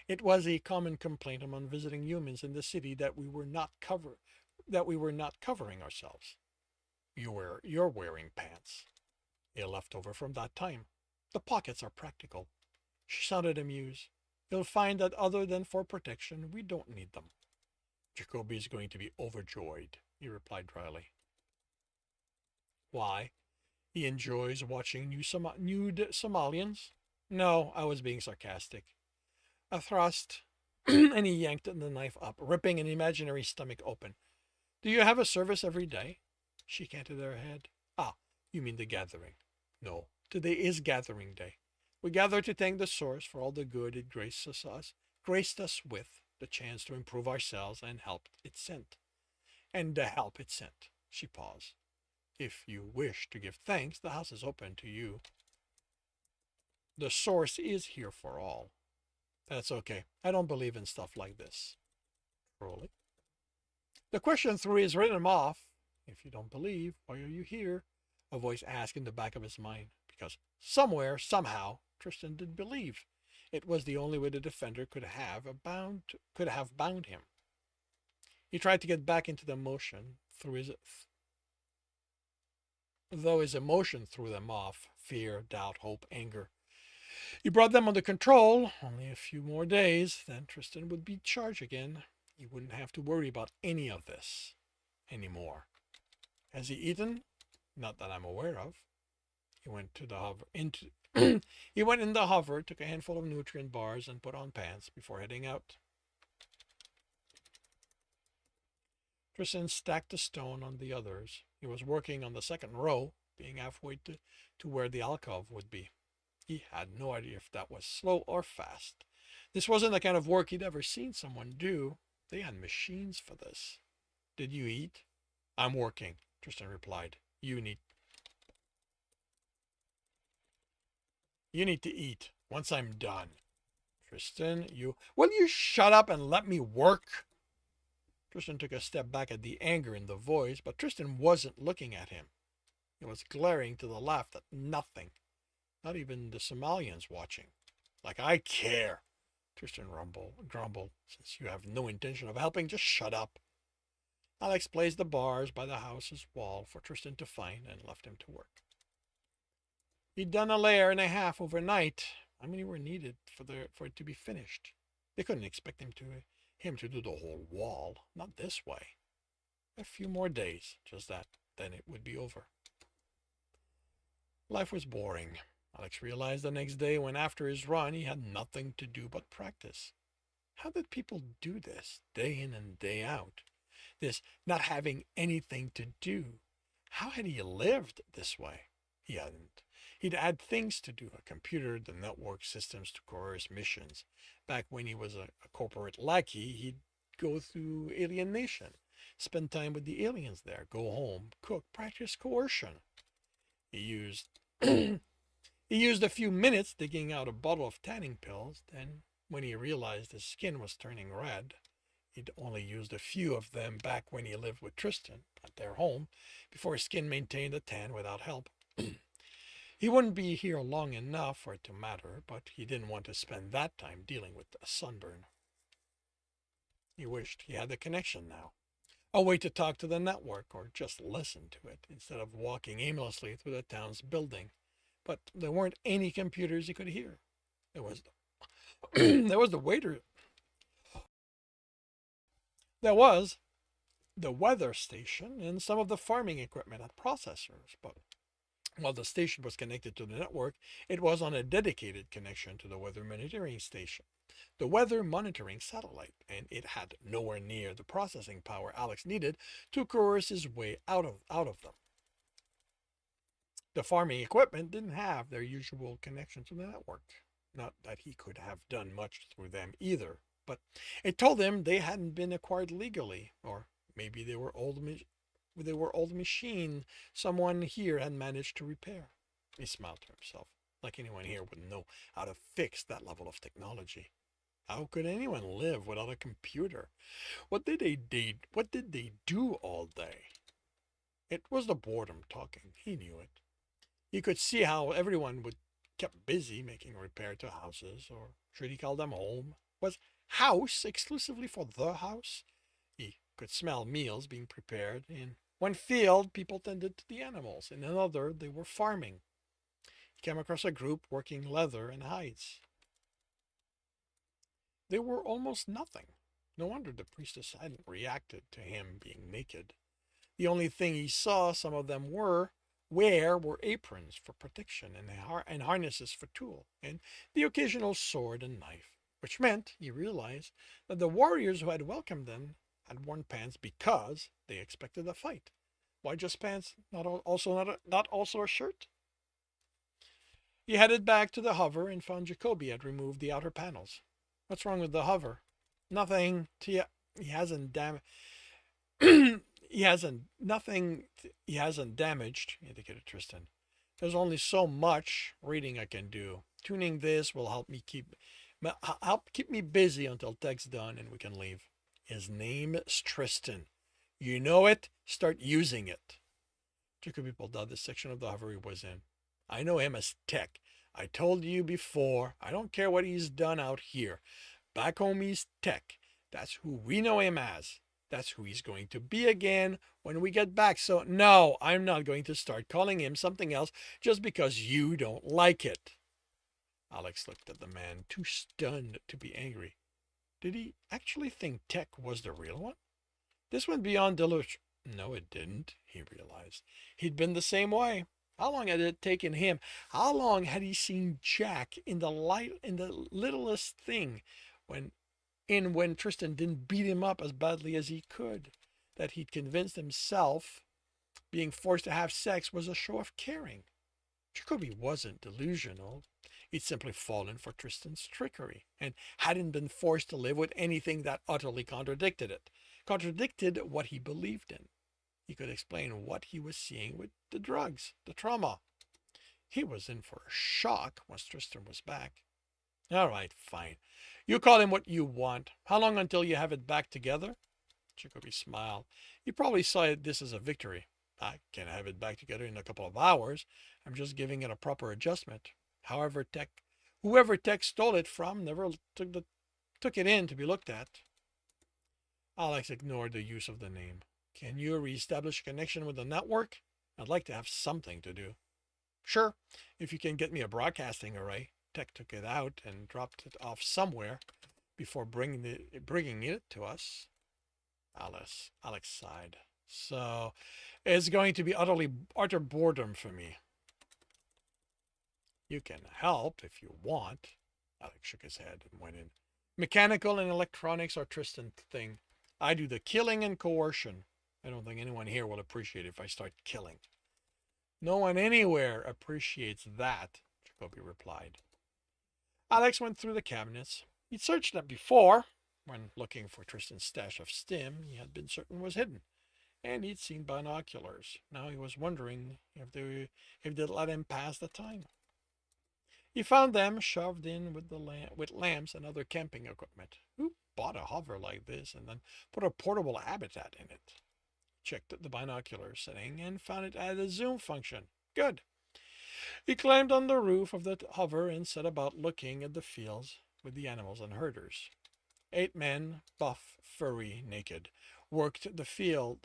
It was a common complaint among visiting humans in the city that we were not covering ourselves. You're wearing pants. A leftover from that time. The pockets are practical. She sounded amused. You'll find that other than for protection, we don't need them. Jacoby is going to be overjoyed, he replied dryly. Why? He enjoys watching nude Somalians? No, I was being sarcastic. A thrust, and he yanked the knife up, ripping an imaginary stomach open. Do you have a service every day? She canted her head. Ah, you mean the gathering. No, today is gathering day. We gather to thank the source for all the good it graced us with, the chance to improve ourselves and help it sent. And the help it sent. She paused. If you wish to give thanks, the house is open to you. The source is here for all. That's okay. I don't believe in stuff like this. Truly. The question 3 is written him off. If you don't believe, why are you here? A voice asked in the back of his mind. Because somewhere, somehow, Tristan did believe. It was the only way the defender could have bound him. He tried to get back into the motion though his emotion threw them off. Fear, doubt, hope, anger. He brought them under control. Only a few more days, then Tristan would be charged again. He wouldn't have to worry about any of this anymore. Has he eaten? Not that I'm aware of. He went to the hover he went in the hover, took a handful of nutrient bars, and put on pants before heading out. Tristan stacked the stone on the others. He was working on the second row, being halfway to where the alcove would be. He had no idea if that was slow or fast. This wasn't the kind of work he'd ever seen someone do. They had machines for this. Did you eat? I'm working, Tristan replied. You need to eat once I'm done. Tristan, will you shut up and let me work? Tristan took a step back at the anger in the voice, but Tristan wasn't looking at him. He was glaring to the left at nothing. Not even the Somalians watching. Like I care, Tristan grumbled. Since you have no intention of helping, just shut up. Alex placed the bars by the house's wall for Tristan to find and left him to work. He'd done a layer and a half overnight. How many were needed for it to be finished? They couldn't expect him to do the whole wall. Not this way. A few more days, just that. Then it would be over. Life was boring. Alex realized the next day when after his run he had nothing to do but practice. How did people do this, day in and day out? This not having anything to do. How had he lived this way? He hadn't. He'd add things to do, a computer, the network systems to coerce missions. Back when he was a corporate lackey, he'd go through alienation, spend time with the aliens there, go home, cook, practice coercion. He used he used a few minutes digging out a bottle of tanning pills. Then, when he realized his skin was turning red, he'd only used a few of them back when he lived with Tristan at their home, before his skin maintained a tan without help. He wouldn't be here long enough for it to matter, but he didn't want to spend that time dealing with a sunburn. He wished he had the connection now. A way to talk to the network or just listen to it instead of walking aimlessly through the town's building. But there weren't any computers he could hear. There was there was the waiter. There was the weather station and some of the farming equipment at processors, but while the station was connected to the network, it was on a dedicated connection to the weather monitoring station, the weather monitoring satellite, and it had nowhere near the processing power Alex needed to coerce his way out of them. The farming equipment didn't have their usual connection to the network. Not that he could have done much through them either, but it told him they hadn't been acquired legally, or maybe they were old machine someone here had managed to repair. He smiled to himself, like anyone here would know how to fix that level of technology. How could anyone live without a computer? What did they do all day? It was the boredom talking. He knew it. He could see how everyone would kept busy making repair to houses, or should he call them home? Was house exclusively for the house? He could smell meals being prepared. In one field, people tended to the animals. In another, they were farming. He came across a group working leather and hides. They were almost nothing. No wonder the priestess hadn't reacted to him being naked. The only thing he saw some of them were aprons for protection and harnesses for tool, and the occasional sword and knife, which meant, he realized, that the warriors who had welcomed them had worn pants because they expected a fight. Why just pants? Not also a shirt? He headed back to the hover and found Jacoby had removed the outer panels. What's wrong with the hover? Nothing. He hasn't damaged. He hasn't damaged, indicated Tristan. There's only so much reading I can do. Tuning this will help keep me busy until tech's done and we can leave. His name is Tristan. You know it, start using it. Jacoby pulled out the section of the hover he was in. I know him as Tech. I told you before, I don't care what he's done out here. Back home he's Tech. That's who we know him as. That's who he's going to be again when we get back. So no, I'm not going to start calling him something else just because you don't like it. Alex looked at the man, too stunned to be angry. Did he actually think Tech was the real one? This went beyond delusion. No, it didn't, he realized. He'd been the same way. How long had it taken him? How long had he seen Jack in the littlest thing when Tristan didn't beat him up as badly as he could? That he'd convinced himself being forced to have sex was a show of caring. Jacoby wasn't delusional. He'd simply fallen for Tristan's trickery and hadn't been forced to live with anything that utterly contradicted it. Contradicted what he believed in. He could explain what he was seeing with the drugs, the trauma. He was in for a shock once Tristan was back. All right, fine. You call him what you want. How long until you have it back together? Jacoby smiled. He probably saw this as a victory. I can have it back together in a couple of hours. I'm just giving it a proper adjustment. Whoever Tech stole it from never took it in to be looked at. Alex ignored the use of the name. Can you reestablish a connection with the network? I'd like to have something to do. Sure, if you can get me a broadcasting array. Tech took it out and dropped it off somewhere before bringing it to us. Alex sighed. So it's going to be utter boredom for me. You can help if you want. Alex shook his head and went in. Mechanical and electronics are Tristan's thing. I do the killing and coercion. I don't think anyone here will appreciate it if I start killing. No one anywhere appreciates that, Jacoby replied. Alex went through the cabinets. He'd searched them before. When looking for Tristan's stash of stim, he had been certain was hidden. And he'd seen binoculars. Now he was wondering if they'd let him pass the time. He found them shoved in with lamps and other camping equipment. Who bought a hover like this and then put a portable habitat in it? Checked the binocular setting and found it had a zoom function. Good. He climbed on the roof of the hover and set about looking at the fields with the animals and herders. 8 men, buff, furry, naked, worked in the field,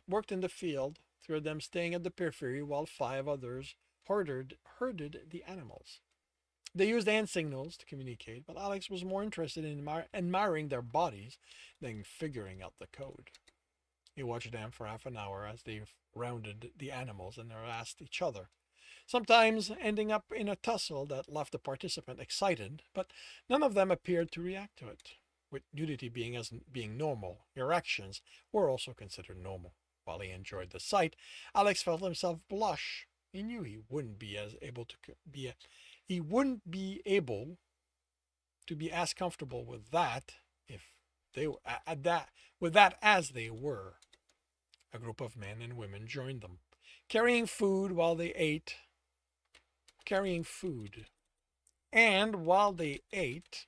3 of them staying at the periphery while 5 others herded the animals. They used hand signals to communicate, but Alex was more interested in admiring their bodies than figuring out the code. He watched them for half an hour as they rounded the animals and harassed each other, sometimes ending up in a tussle that left the participant excited, but none of them appeared to react to it. With nudity being normal, erections were also considered normal. While he enjoyed the sight, Alex felt himself blush. He knew he wouldn't be able to be as comfortable with that as they were. A group of men and women joined them, carrying food. And while they ate,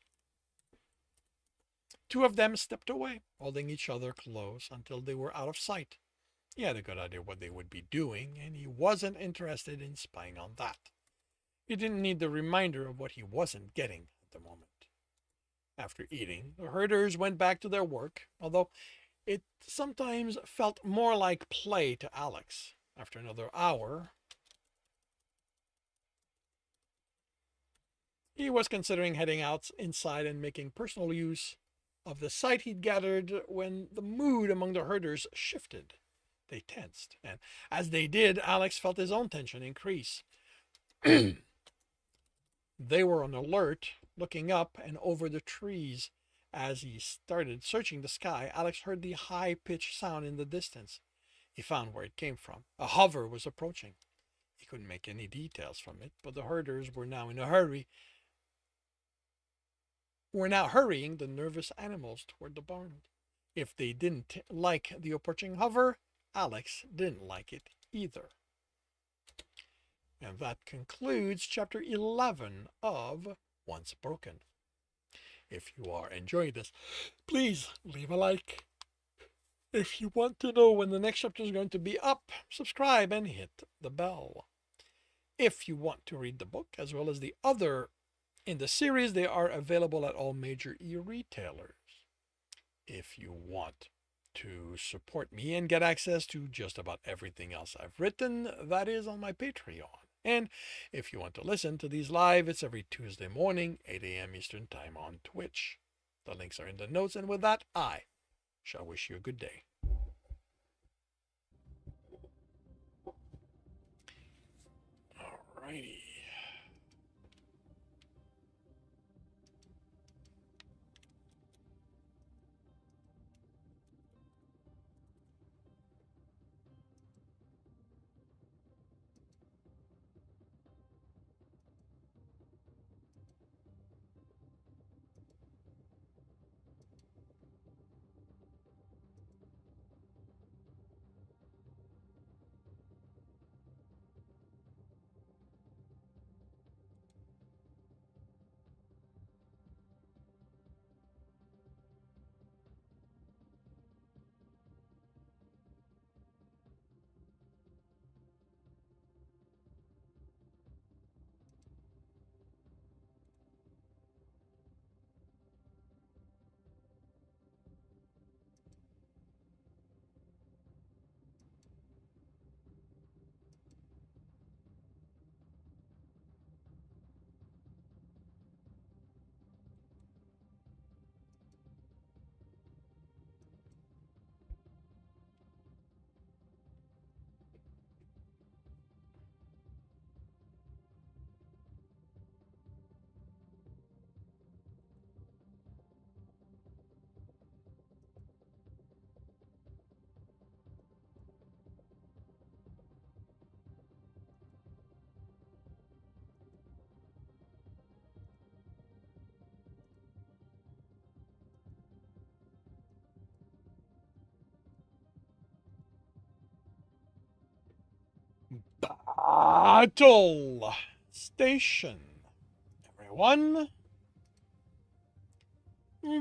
2 of them stepped away, holding each other close until they were out of sight. He had a good idea what they would be doing, and he wasn't interested in spying on that. He didn't need the reminder of what he wasn't getting at the moment. After eating, the herders went back to their work, although it sometimes felt more like play to Alex. After another hour, he was considering heading out inside and making personal use of the sight he'd gathered when the mood among the herders shifted. They tensed, and as they did, Alex felt his own tension increase. They were on alert, looking up and over the trees. As he started searching the sky, Alex heard the high-pitched sound in the distance. He found where it came from. A hover was approaching. He couldn't make any details from it, but the herders were now in a hurry. Were now hurrying the nervous animals toward the barn. If they didn't like the approaching hover, Alex didn't like it either. And that concludes chapter 11 of Once Broken. If you are enjoying this, please leave a like. If you want to know when the next chapter is going to be up, subscribe and hit the bell. If you want to read the book as well as the other in the series, they are available at all major e-retailers. If you want to support me and get access to just about everything else I've written, that is on my Patreon. And if you want to listen to these live, it's every Tuesday morning, 8 a.m. Eastern Time on Twitch. The links are in the notes, and with that, I shall wish you a good day. Alrighty. Battle Station. Everyone.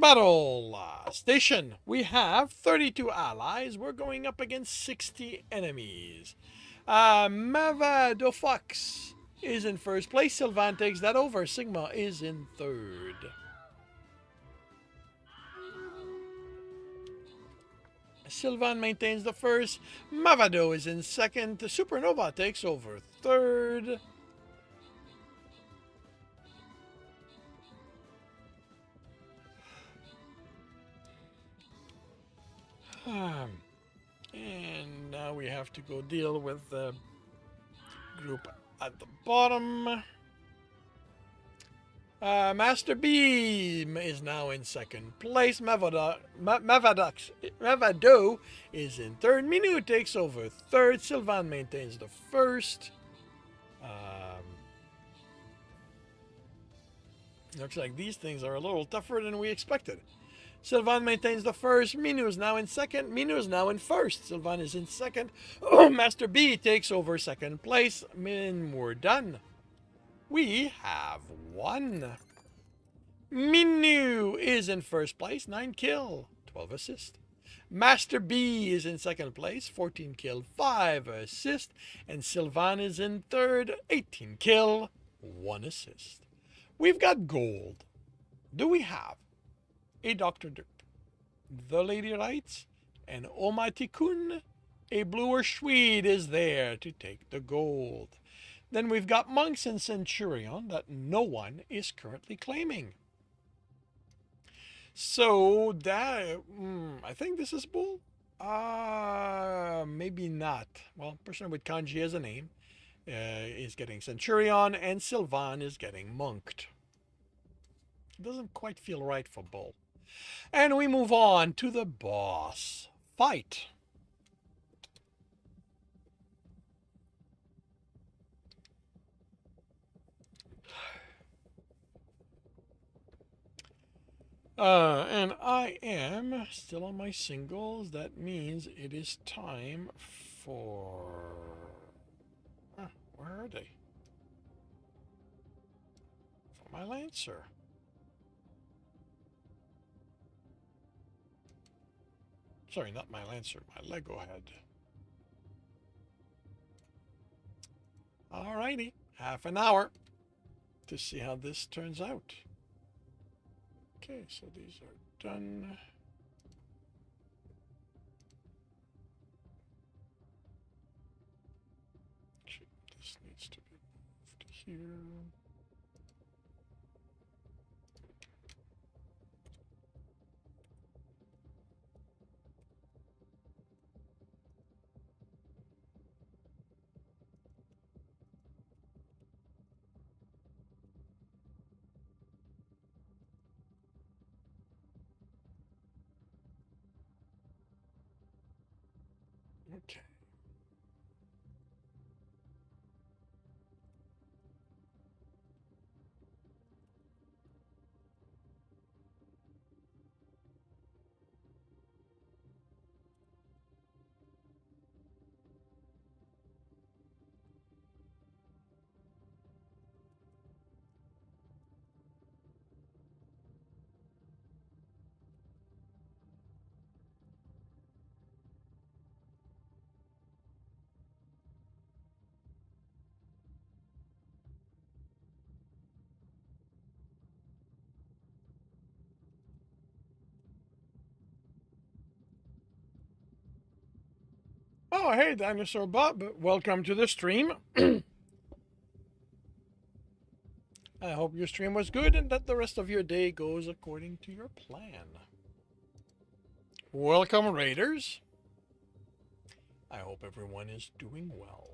Battle Station. We have 32 allies. We're going up against 60 enemies. Mavadofox is in first place. Sylvan takes that over. Sigma is in third. Sylvan maintains the first. Mavado is in second. Supernova takes over third. And now we have to go deal with the group at the bottom. Master Beam is now in second place. Mavado is in third. Minu takes over third. Sylvan maintains the first. Looks like these things are a little tougher than we expected. Sylvan maintains the first. Minu is now in second. Minu is now in first. Sylvan is in second. Oh, Master B takes over second place. We're done. We have won. Minu is in first place. 9 kill, 12 assist. Master B is in second place, 14 kill, 5 assist. And Sylvain is in third, 18 kill, 1 assist. We've got gold. Do we have a Dr. Derp, the Lady Wrights, and Almighty Kun? A bluer Swede is there to take the gold. Then we've got Monks and Centurion that no one is currently claiming. So that I think this is bull. Maybe not. Well, person with kanji as a name is getting Centurion, and Sylvain is getting Monked. It doesn't quite feel right for bull. And we move on to the boss fight. And I am still on my singles. That means it is time for... where are they? For my Lancer. Sorry, not my Lancer, my Lego head. Alrighty, half an hour to see how this turns out. Okay, so these are done. This needs to be moved here. Okay. Oh, hey, Dinosaur Bob. Welcome to the stream. I hope your stream was good and that the rest of your day goes according to your plan. Welcome, Raiders. I hope everyone is doing well.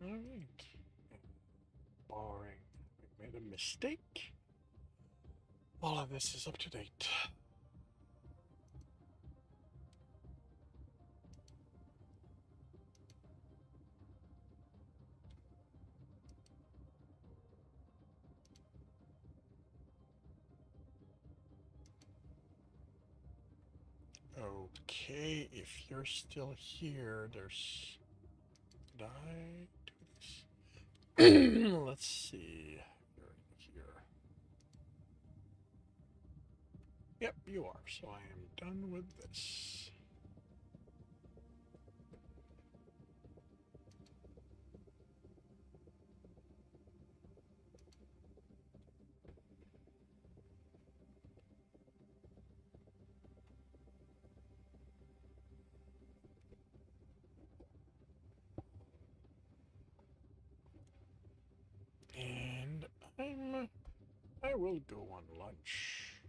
All right. Barring we made a mistake, all of this is up to date. Okay, if you're still here, there's... Did I do this? Let's see. You're here. Yep, you are. So I am done with this. And I will go on lunch.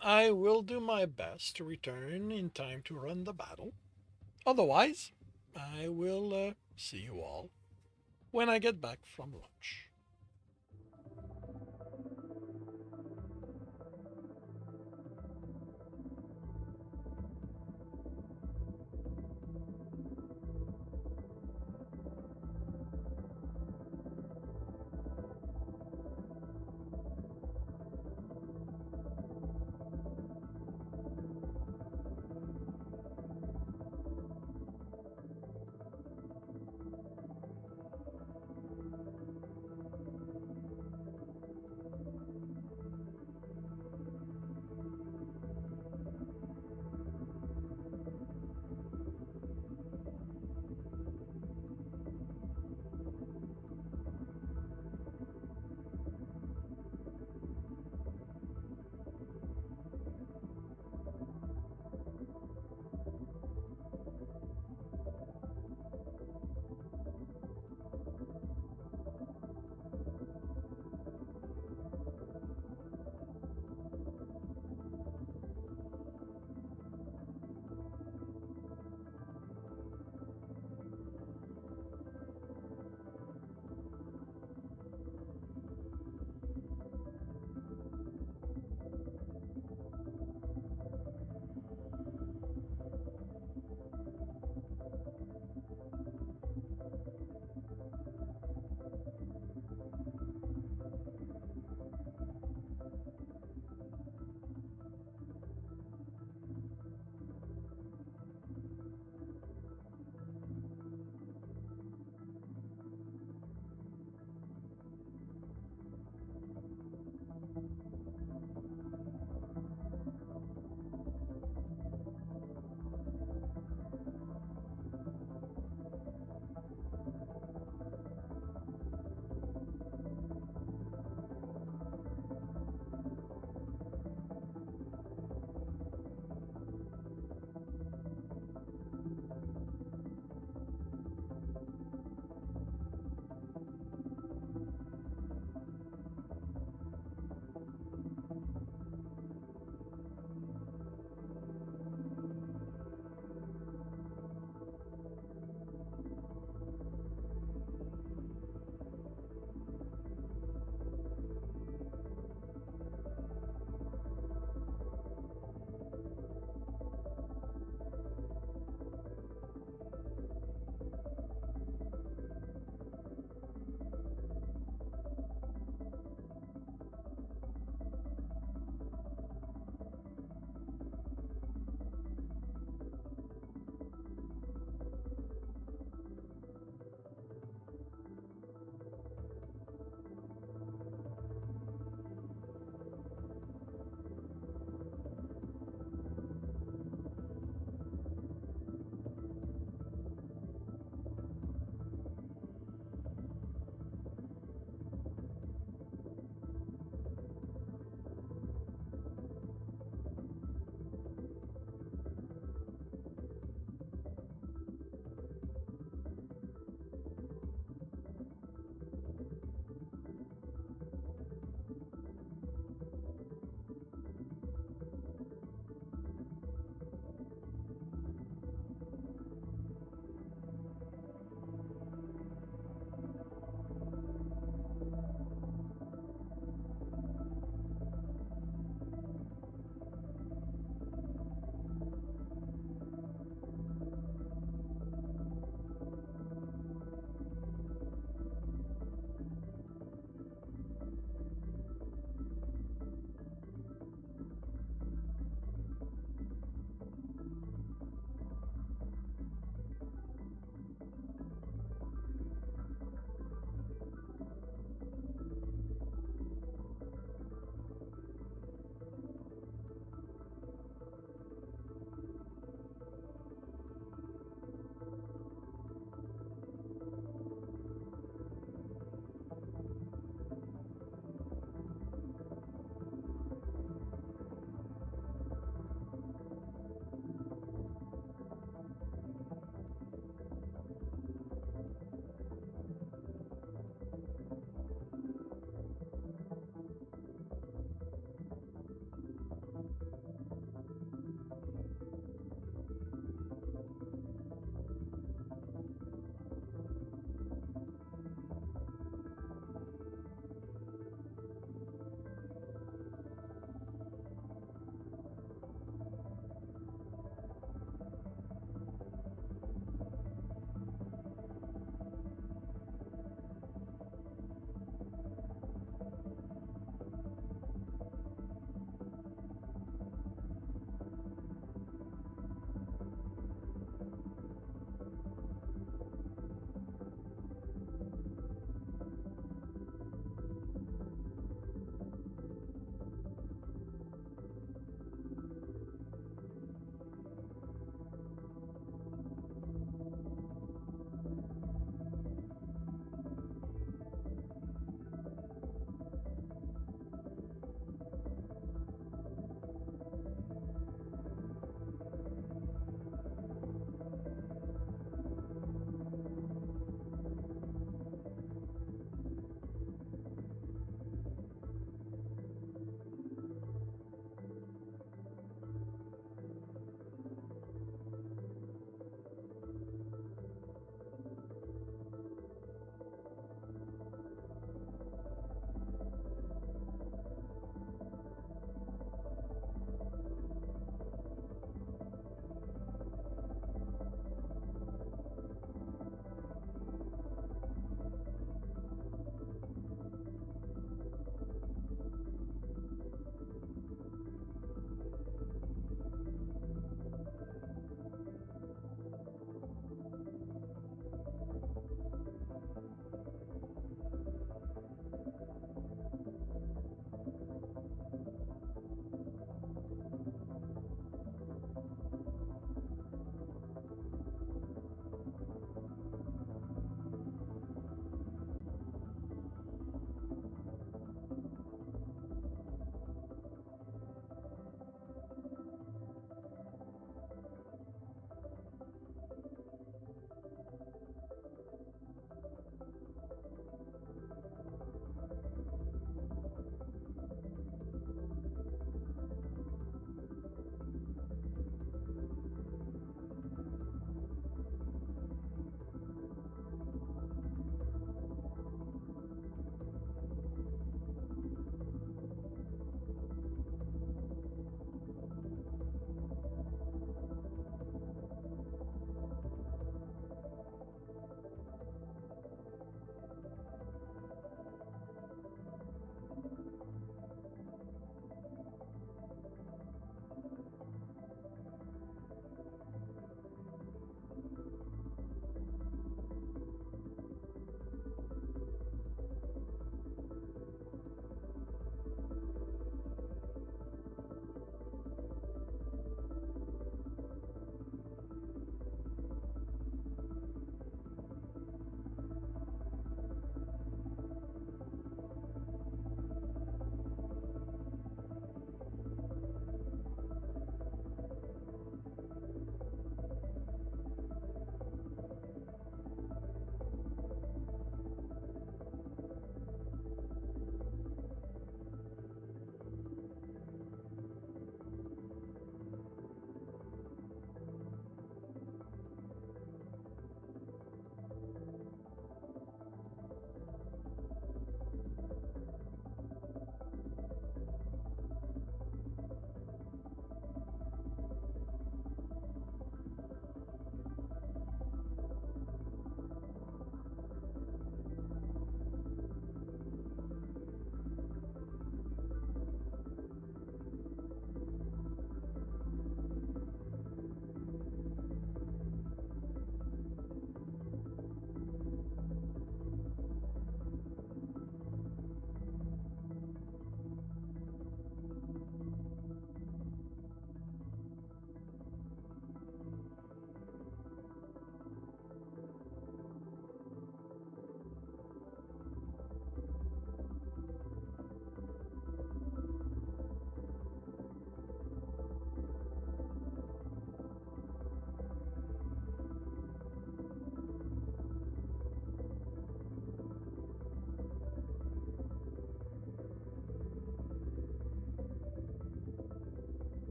I will do my best to return in time to run the battle. Otherwise, I will see you all when I get back from lunch.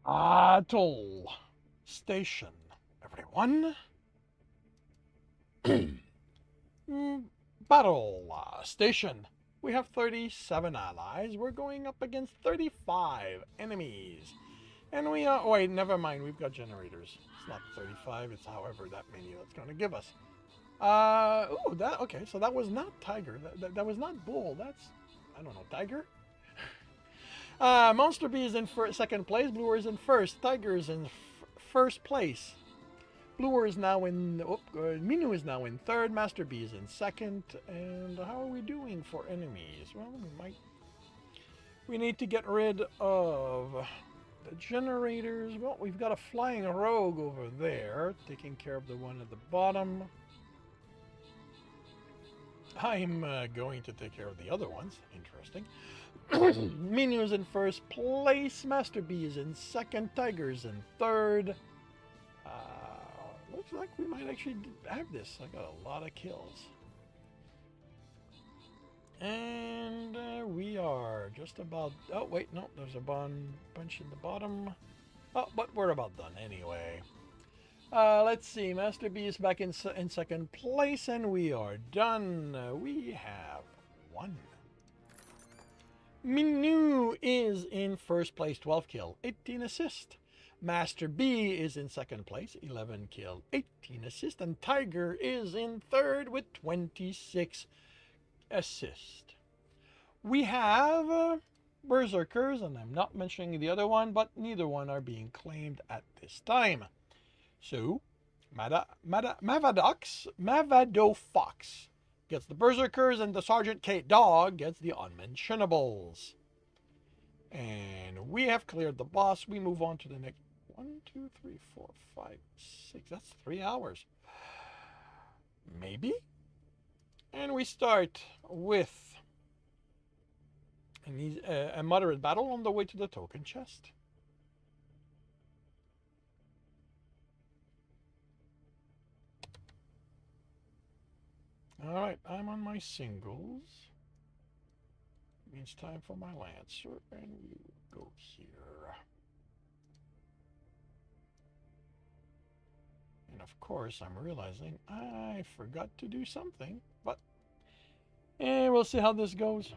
Atoll Station. Everyone. Battle Station. We have 37 allies. We're going up against 35 enemies. And we are... Oh, wait, never mind. We've got generators. It's not 35. It's however that many that's going to give us. Oh, that... Okay, so that was not Tiger. That was not Bull. That's... I don't know. Tiger? Monster Bee is in second place. Bluer is in first. Tiger is in first place. Bluer is now in... Minu is now in third. Master Bee is in second. And how are we doing for enemies? Well, we need to get rid of the generators. Well, we've got a flying rogue over there, taking care of the one at the bottom. I'm going to take care of the other ones. Interesting. Minu's in first place. Master Bee is in second. Tiger's in third. Looks like we might actually have this. I got a lot of kills. And we are just about... Oh, wait, no. There's a bunch in the bottom. Oh, but we're about done anyway. Let's see. Master Bee is back in second place, and we are done. We have won. Minu is in first place, 12 kill, 18 assist. Master Bee is in second place, 11 kill, 18 assist. And Tiger is in third with 26 assist. We have Berserkers, and I'm not mentioning the other one, but neither one are being claimed at this time. So, Mavadofox gets the Berserkers, and the Sergeant Kate Dog gets the Unmentionables. And we have cleared the boss. We move on to the next 1, 2, 3, 4, 5, 6. That's 3 hours. Maybe? And we start with a moderate battle on the way to the token chest. Alright, I'm on my singles. Means time for my Lancer, and we will go here. And of course, I'm realizing I forgot to do something, but we'll see how this goes.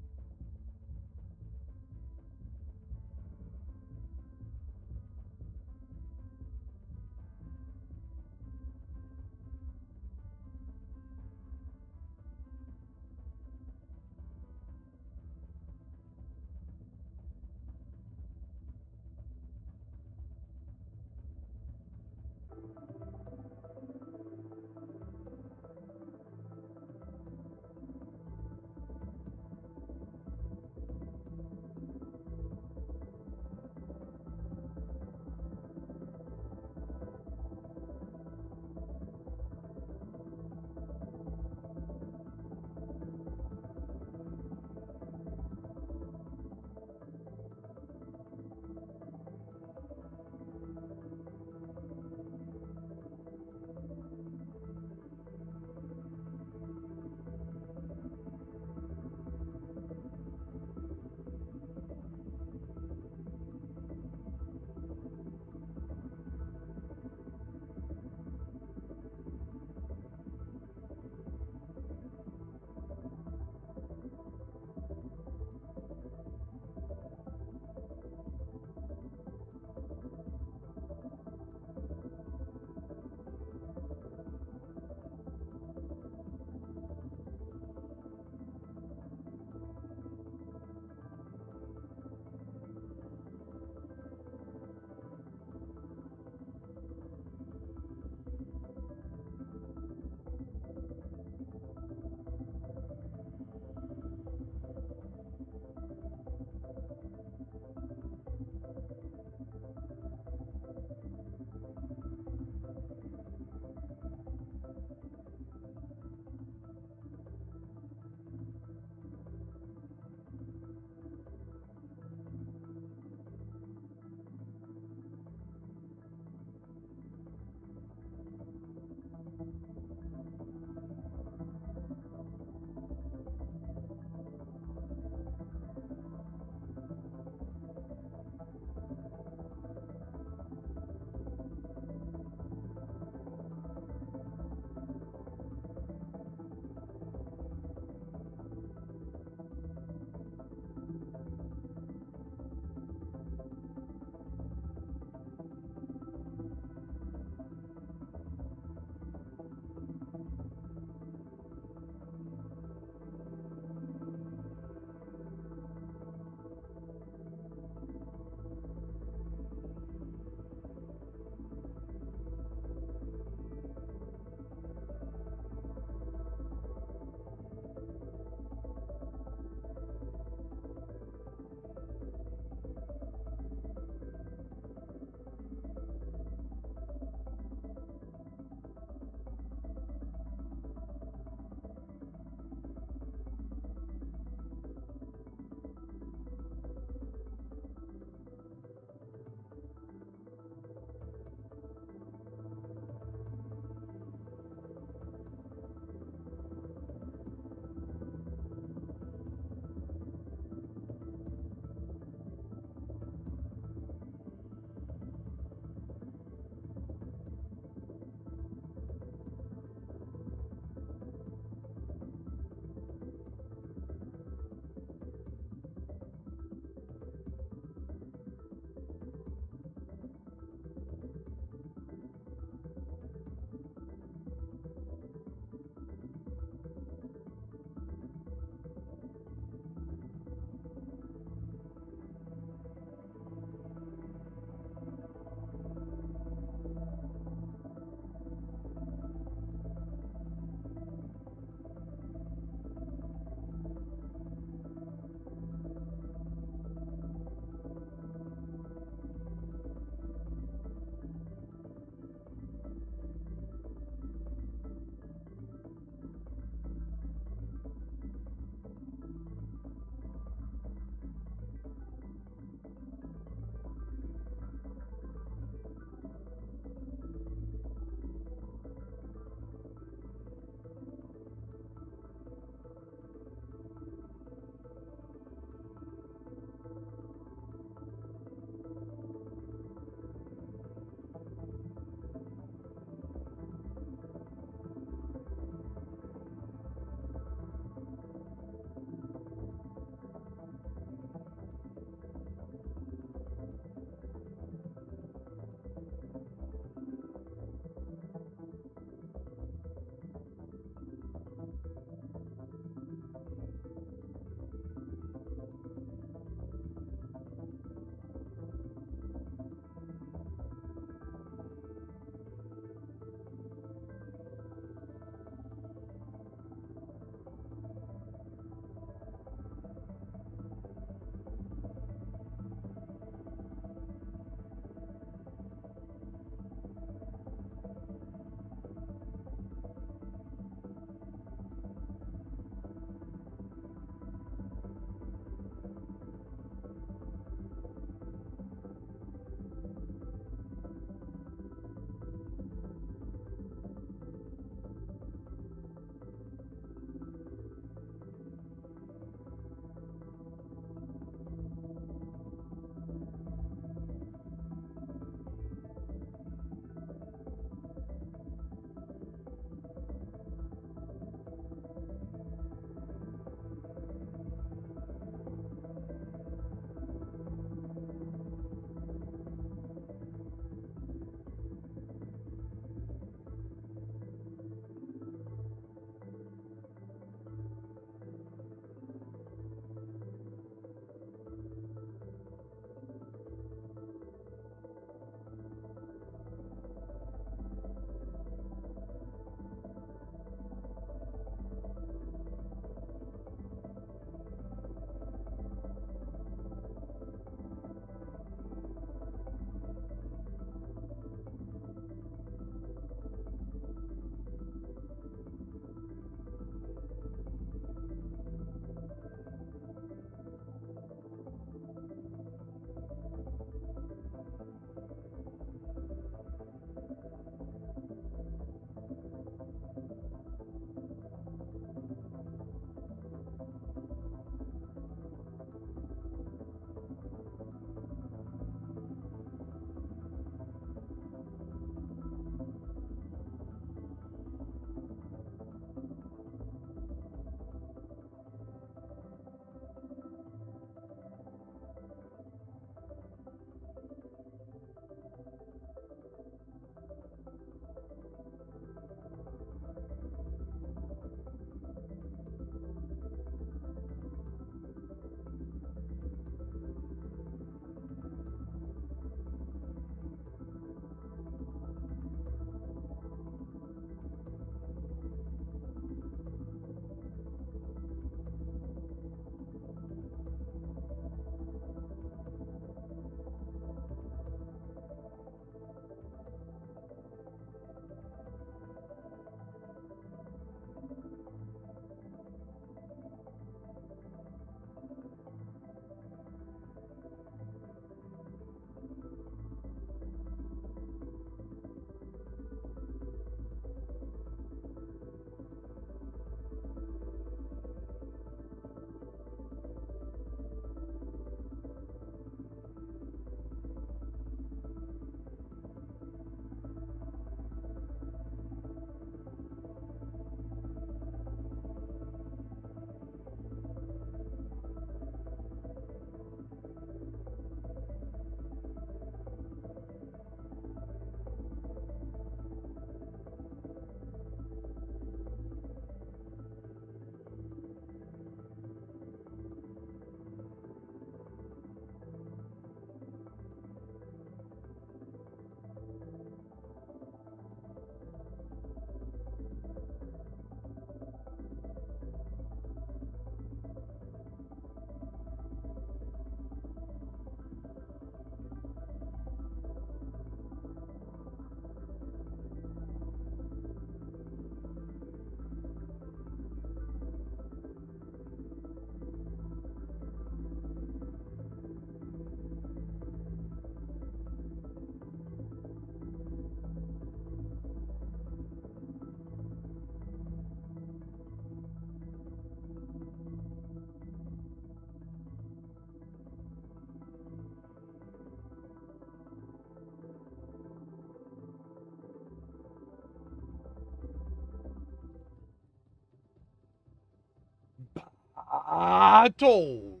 battle.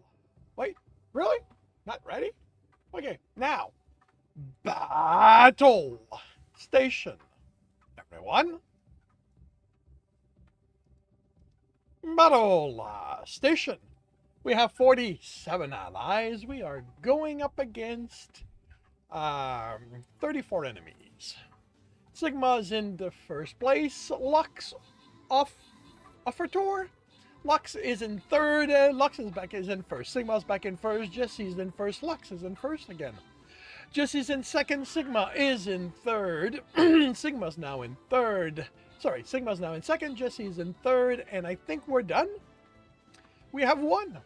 Wait, really? Not ready? Okay, now. Battle station. Everyone. Battle station. We have 47 allies. We are going up against 34 enemies. Sigma's in the first place. Lux off Offertor. Lux is in third. Lux is in first. Sigma's back in first. Jesse's in first. Lux is in first again. Jesse's in second. Sigma is in third. Sigma's now in third. Sorry, Sigma's now in second. Jesse's in third. And I think we're done. We have won.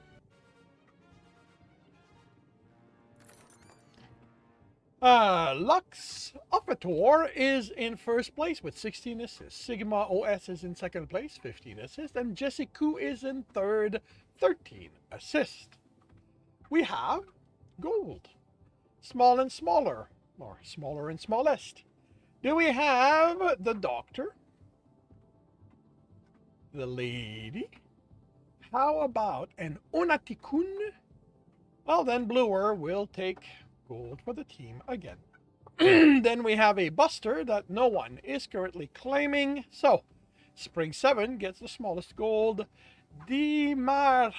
Lux Offertor is in first place with 16 assists. Sigma OS is in second place, 15 assists. And Jesse Koo is in third, 13 assists. We have gold. Small and smaller, or smaller and smallest. Do we have the doctor? The lady? How about an Onatikun? Well, then Bluer will take gold for the team again. Then we have a Buster that no one is currently claiming. So, Spring 7 gets the smallest gold. Dimarvalk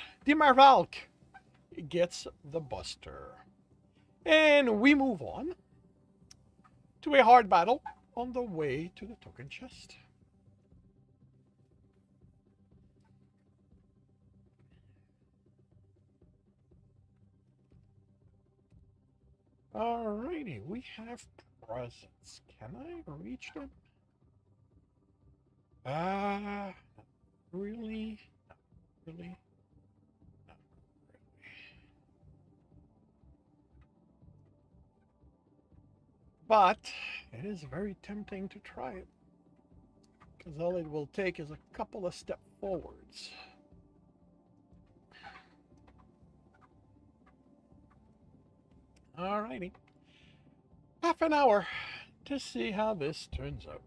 gets the Buster. And we move on to a hard battle on the way to the token chest. Alrighty, we have presents. Can I reach them? Not really. Not really. Not really. But it is very tempting to try it, because all it will take is a couple of steps forwards. Alrighty. Half an hour to see how this turns out.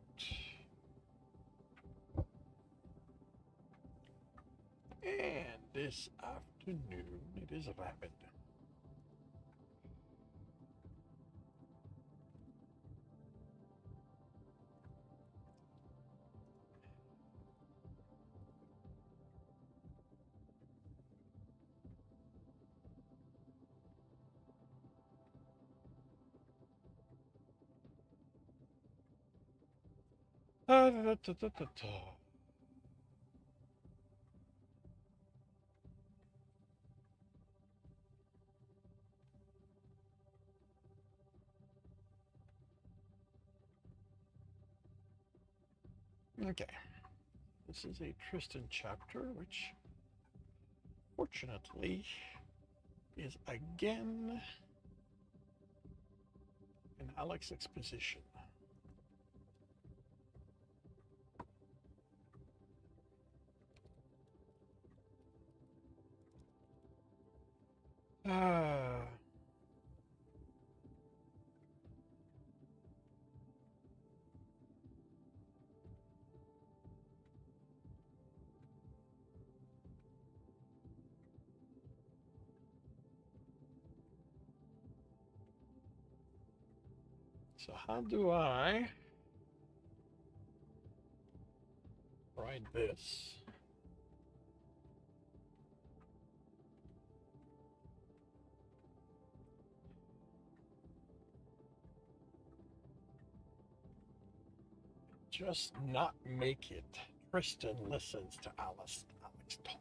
And this afternoon, it is rapid. Okay. This is a Tristan chapter, which fortunately is again an Alex exposition. So how do I write this? Just not make it Tristan listens to Alex talk.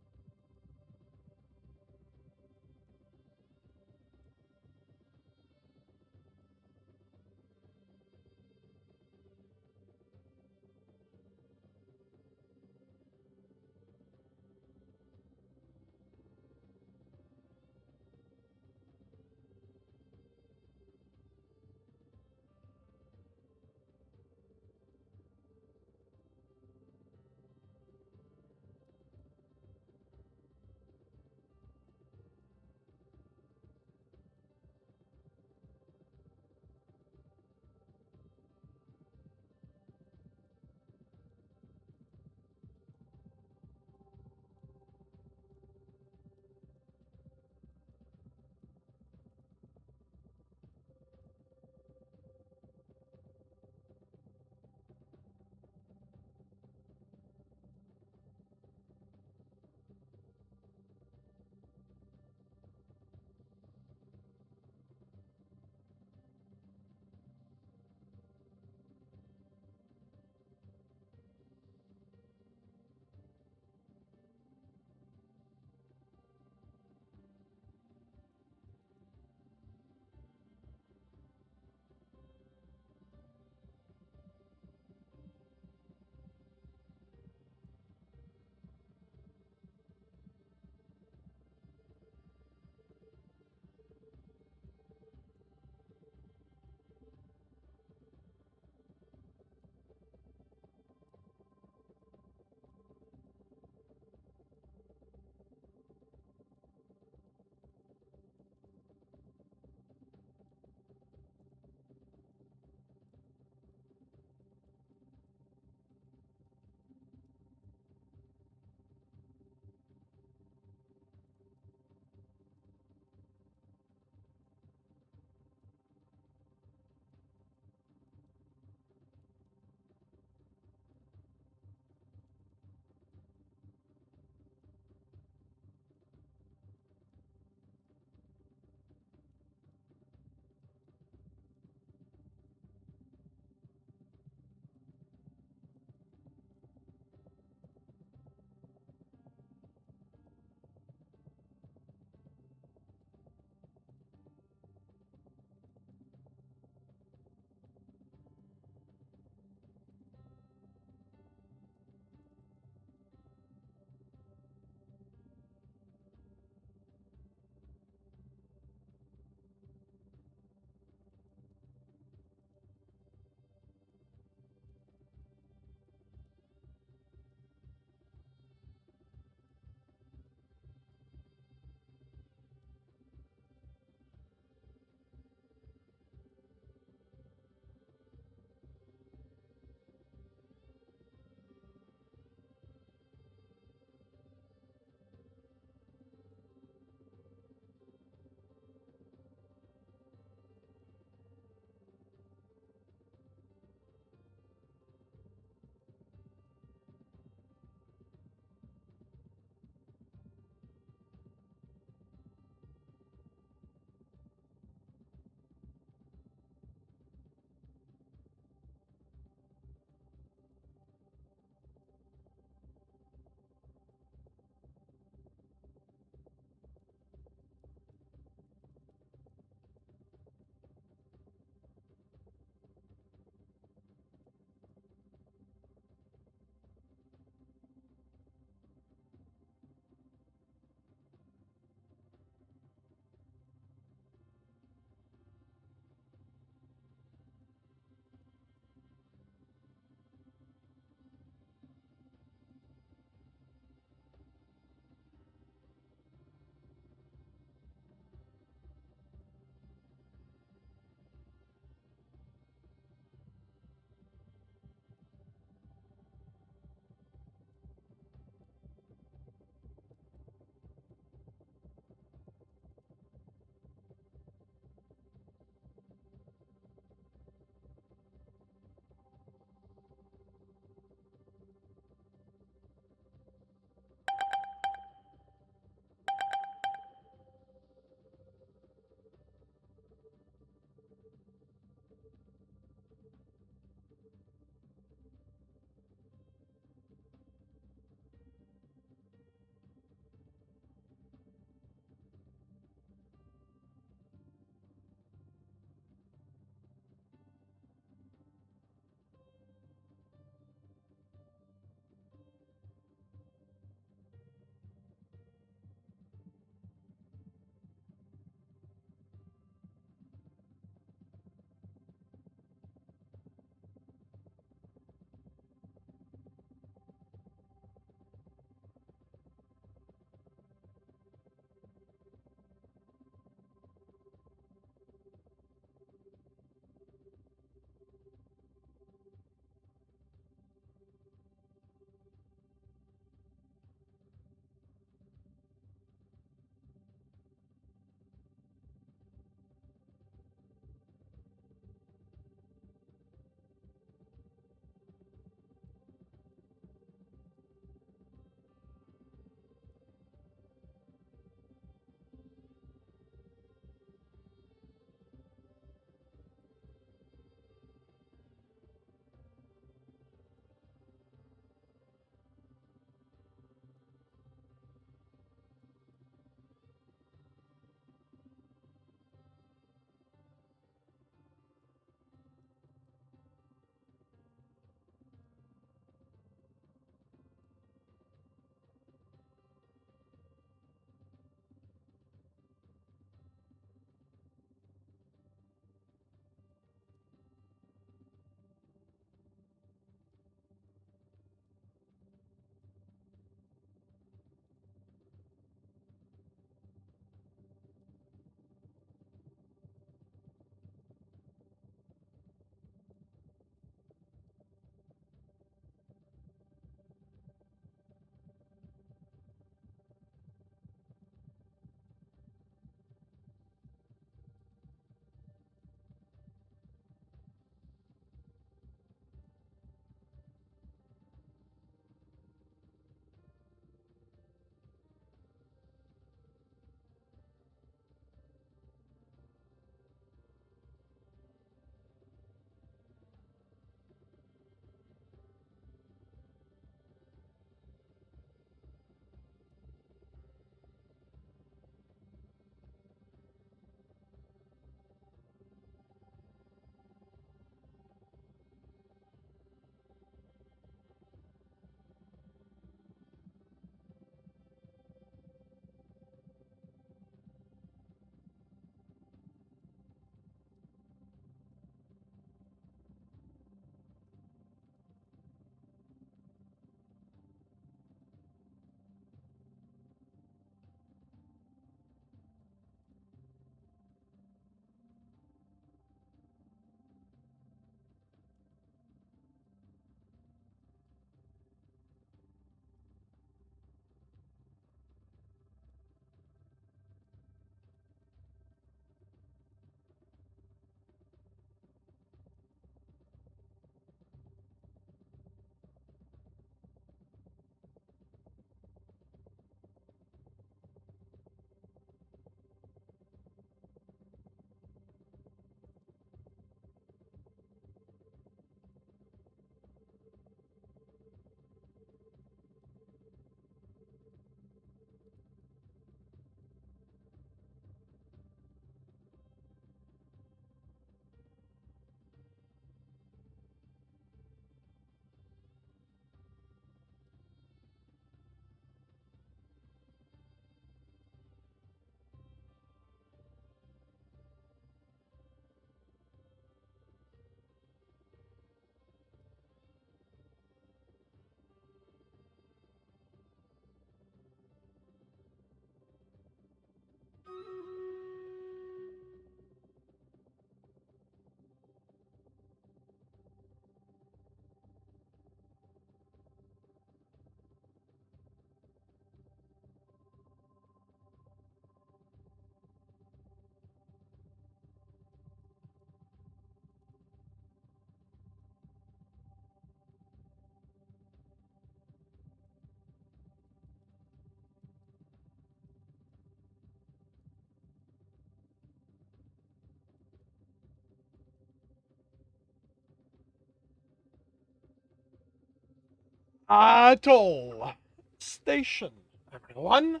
Atoll Station, everyone.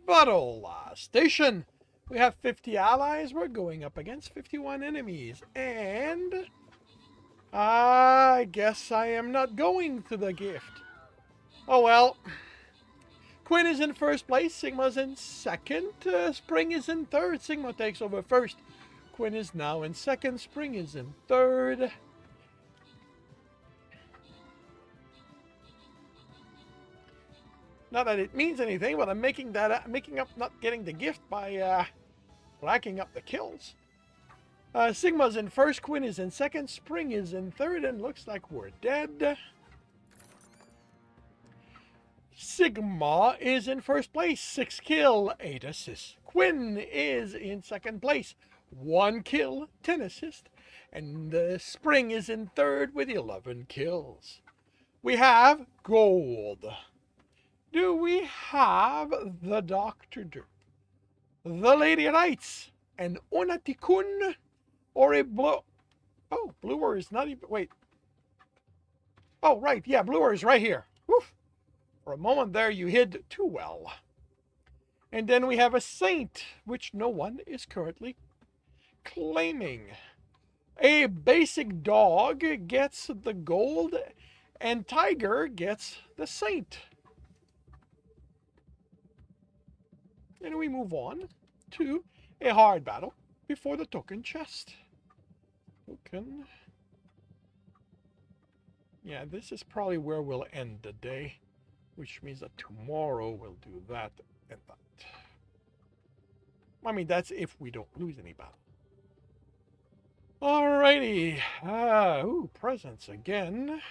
Battle Station. We have 50 allies. We're going up against 51 enemies. And I guess I am not going to the gift. Oh well. Quinn is in first place. Sigma's in second. Spring is in third. Sigma takes over first. Quinn is now in second. Spring is in third. Not that it means anything, but I'm making up not getting the gift by racking up the kills. Sigma's in first, Quinn is in second, Spring is in third, and looks like we're dead. Sigma is in first place, 6 kill, 8 assists. Quinn is in second place, 1 kill, 10 assists. And Spring is in third with 11 kills. We have gold. Do we have the Dr. Derp, the Lady Knights, and Onatikun, or a blue? Oh, Bluer is not even. Wait. Oh, right. Yeah, Bluer is right here. Woof. For a moment there, you hid too well. And then we have a Saint, which no one is currently claiming. A basic dog gets the gold, and Tiger gets the Saint. And we move on to a hard battle before the token chest. Token. Yeah, this is probably where we'll end the day, which means that tomorrow we'll do that and that. I mean, that's if we don't lose any battle. Alrighty. Ooh, presents again.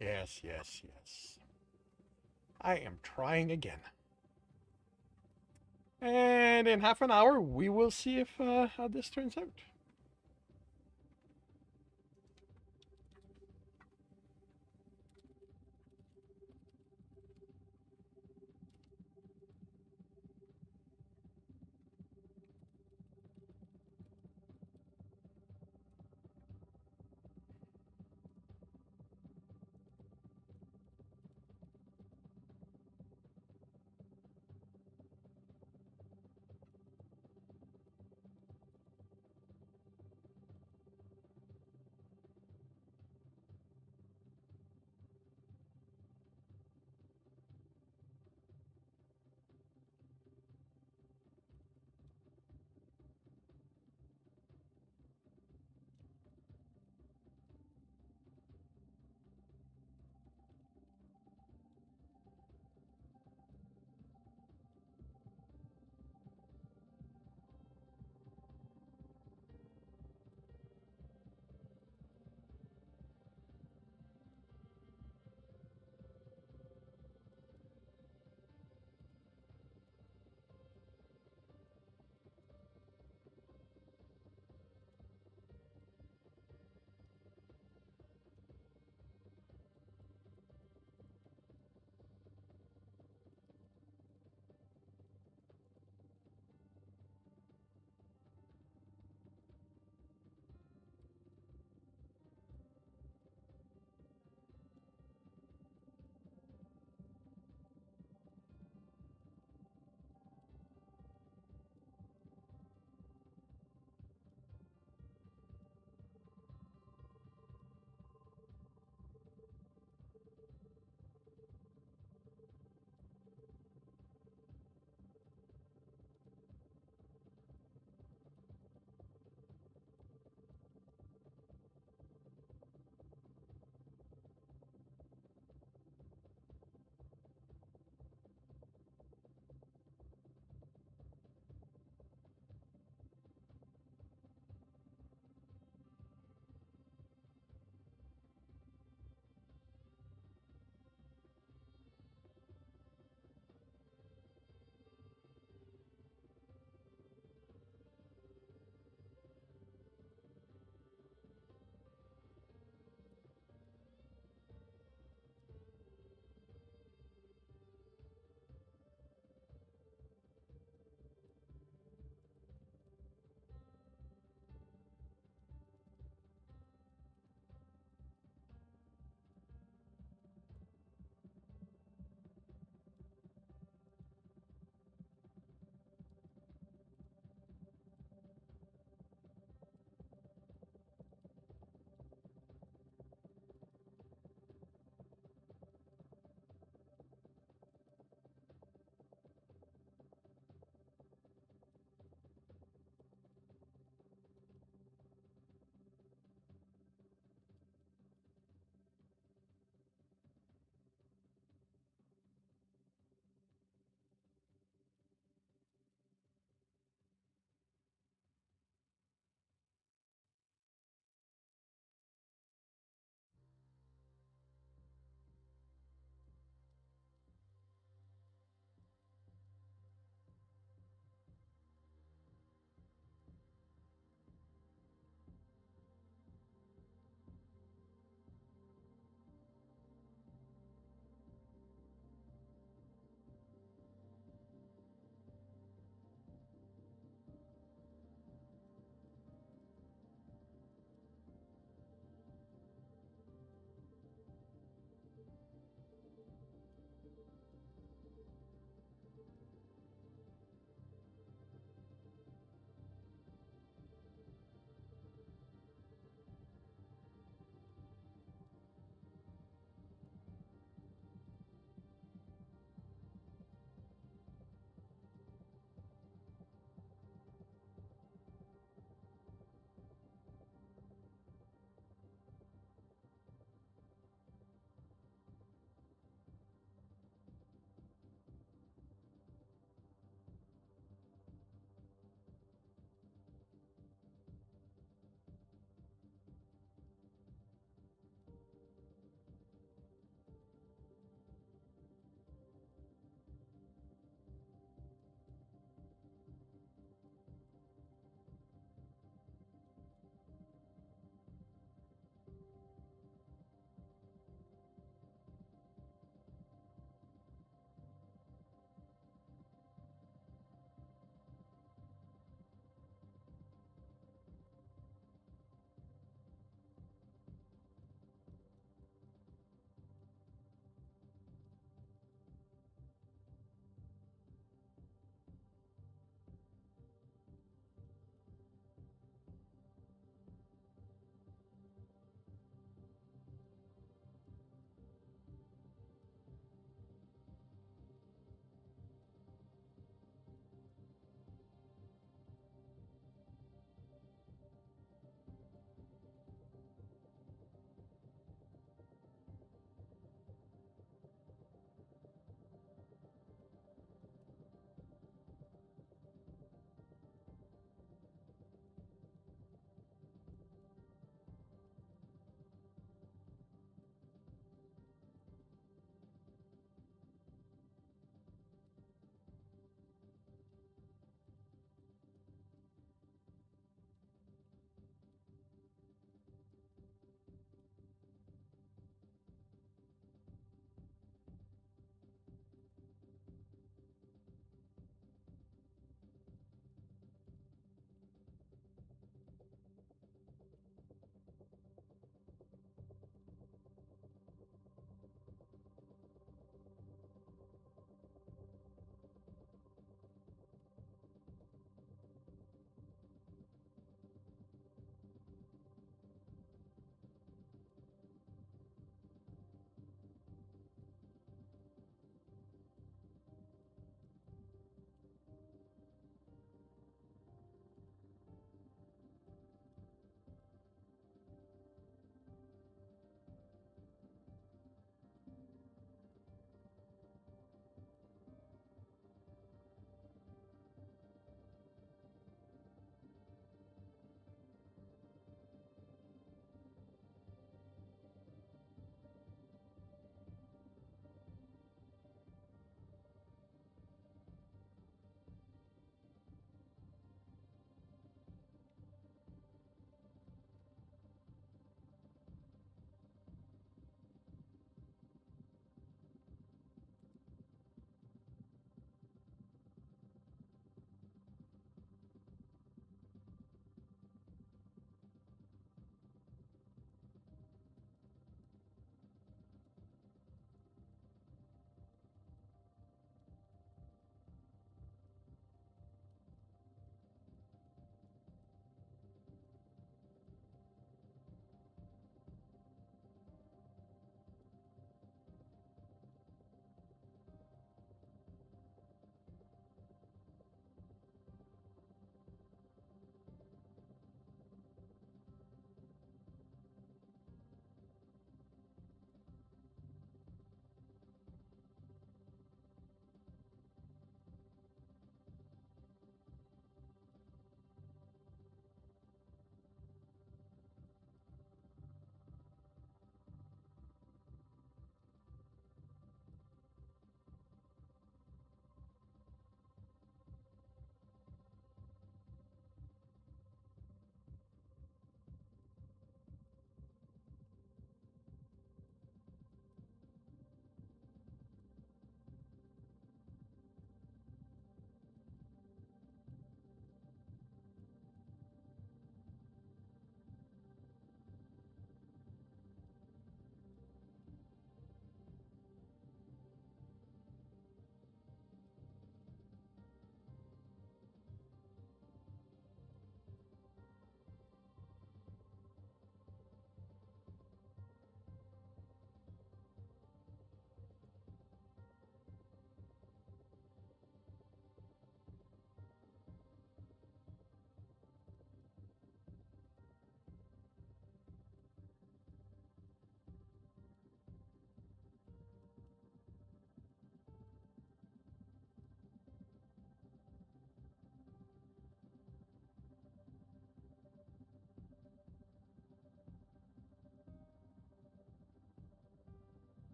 Yes, yes, yes. I am trying again. And in half an hour, we will see if how this turns out.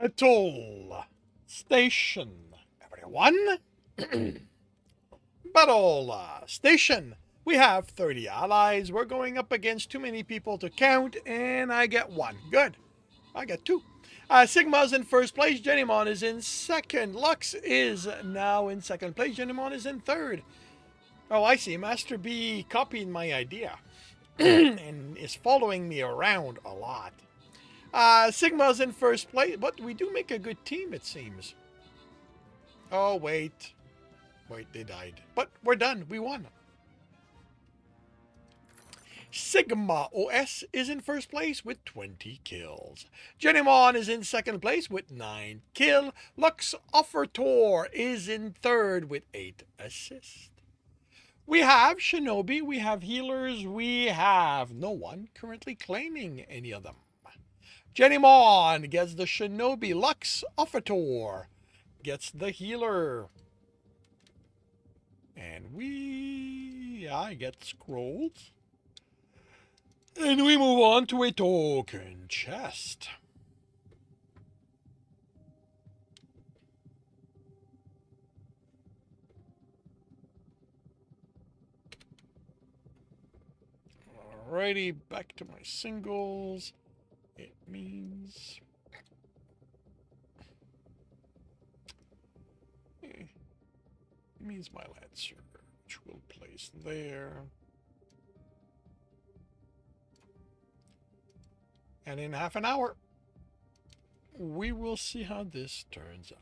Battle Station. Everyone. Battle Station. We have 30 allies. We're going up against too many people to count, and I get 1. Good. I get 2. Sigma's in first place. Genimon is in second. Lux is now in second place. Genimon is in third. Oh, I see. Master B copied my idea and is following me around a lot. Sigma's in first place, but we do make a good team, it seems. Oh, wait. Wait, they died. But we're done. We won. Sigma OS is in first place with 20 kills. Genimon is in second place with 9 kills. Lux Offertor is in third with 8 assists. We have Shinobi, we have healers, we have no one currently claiming any of them. Genimon gets the Shinobi. Lux Offertor gets the healer. And I get scrolls. And we move on to a token chest. Alrighty, back to my singles. It means my Lancer, which we'll place there. And in half an hour, we will see how this turns out.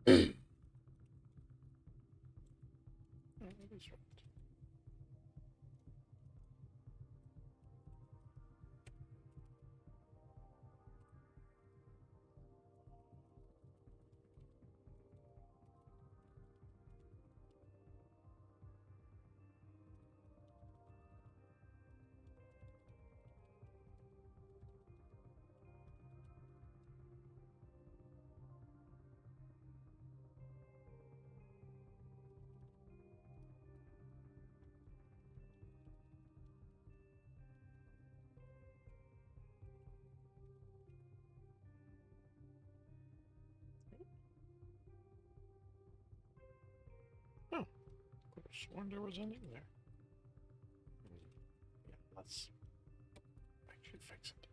That is right. Oh, could have sworn there was an in there. Yeah, let's actually fix it.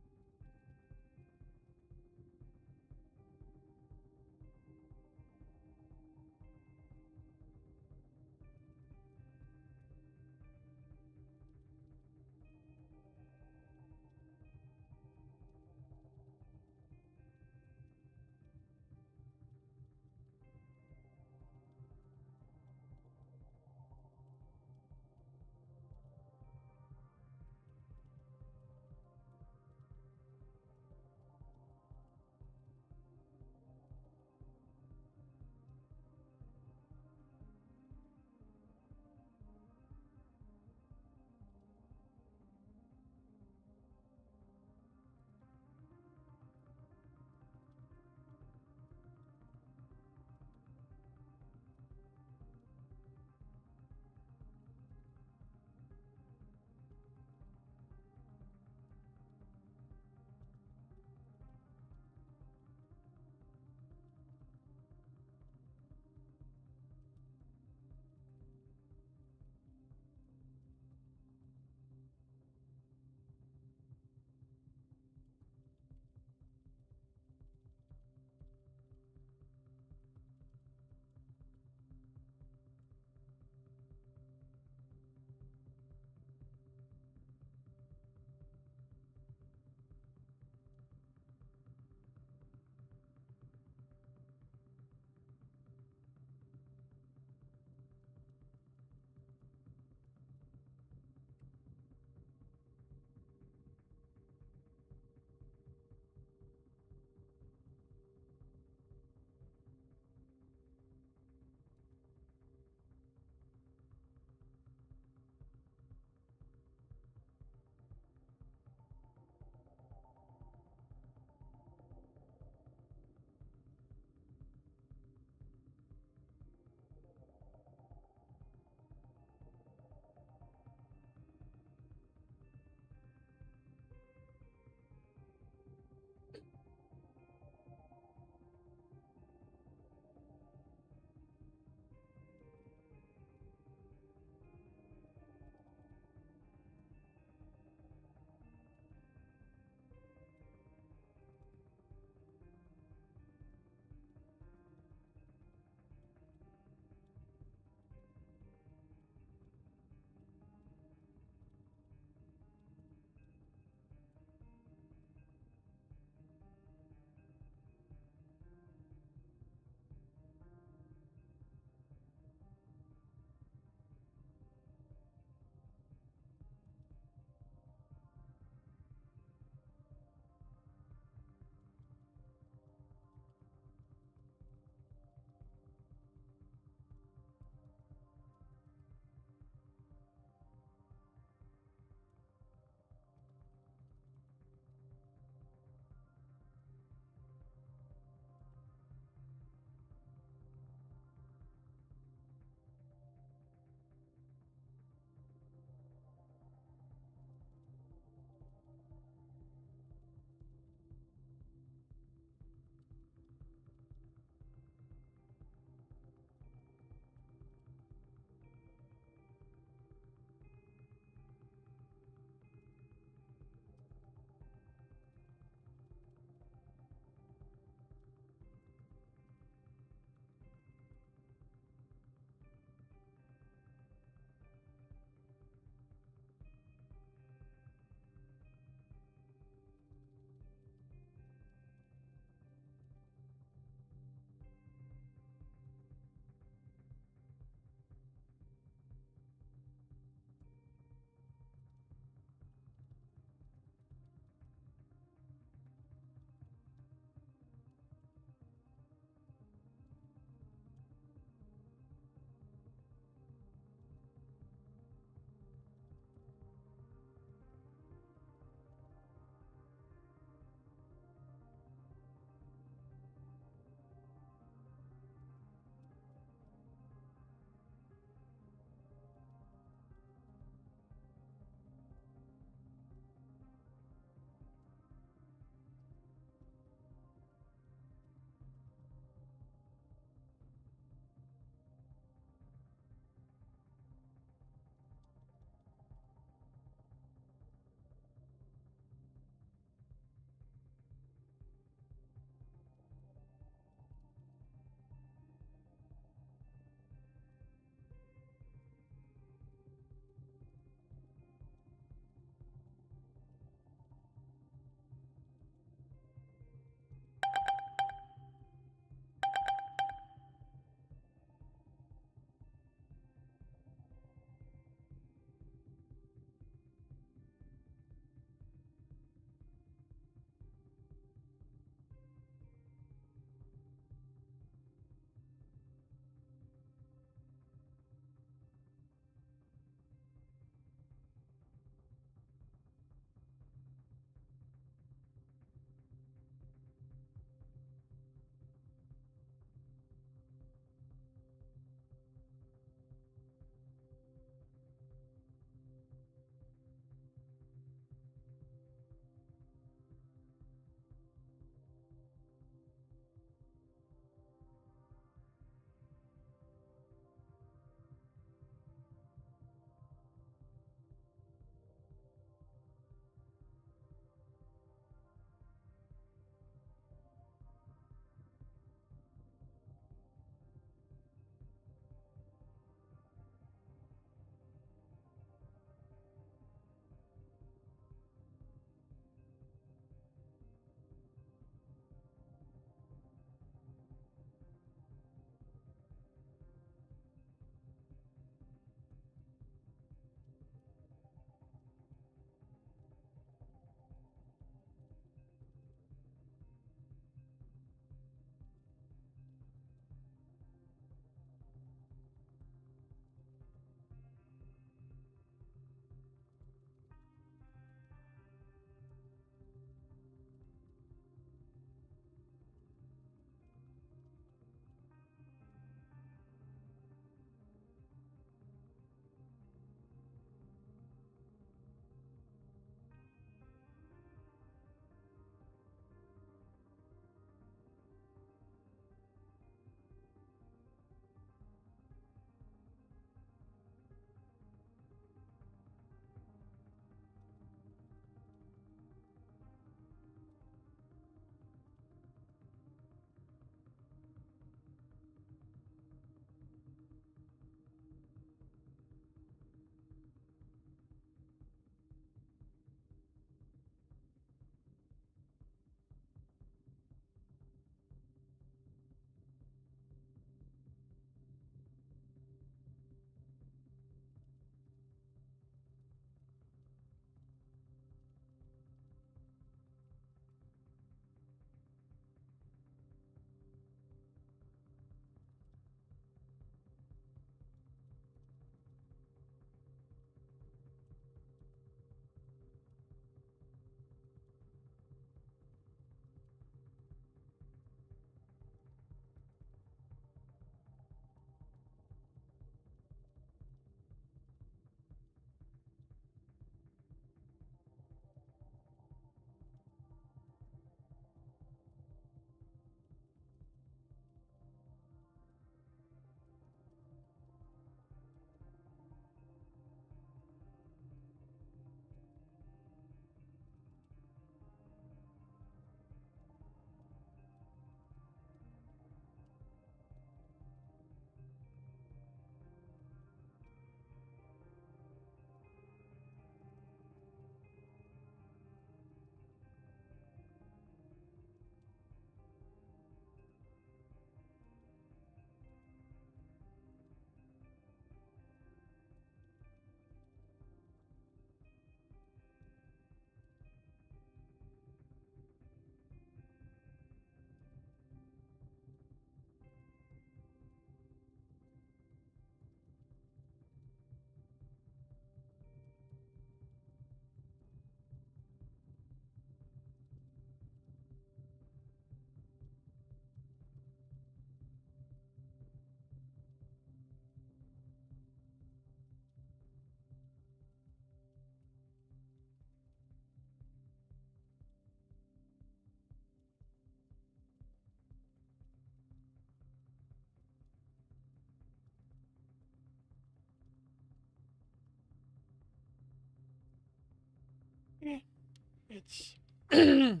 It's it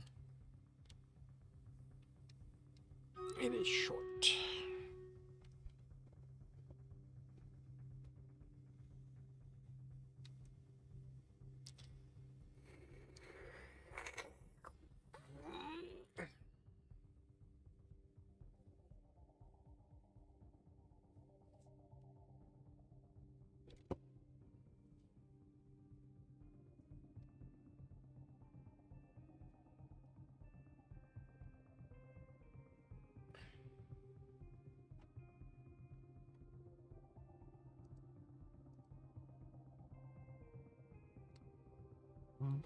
is short.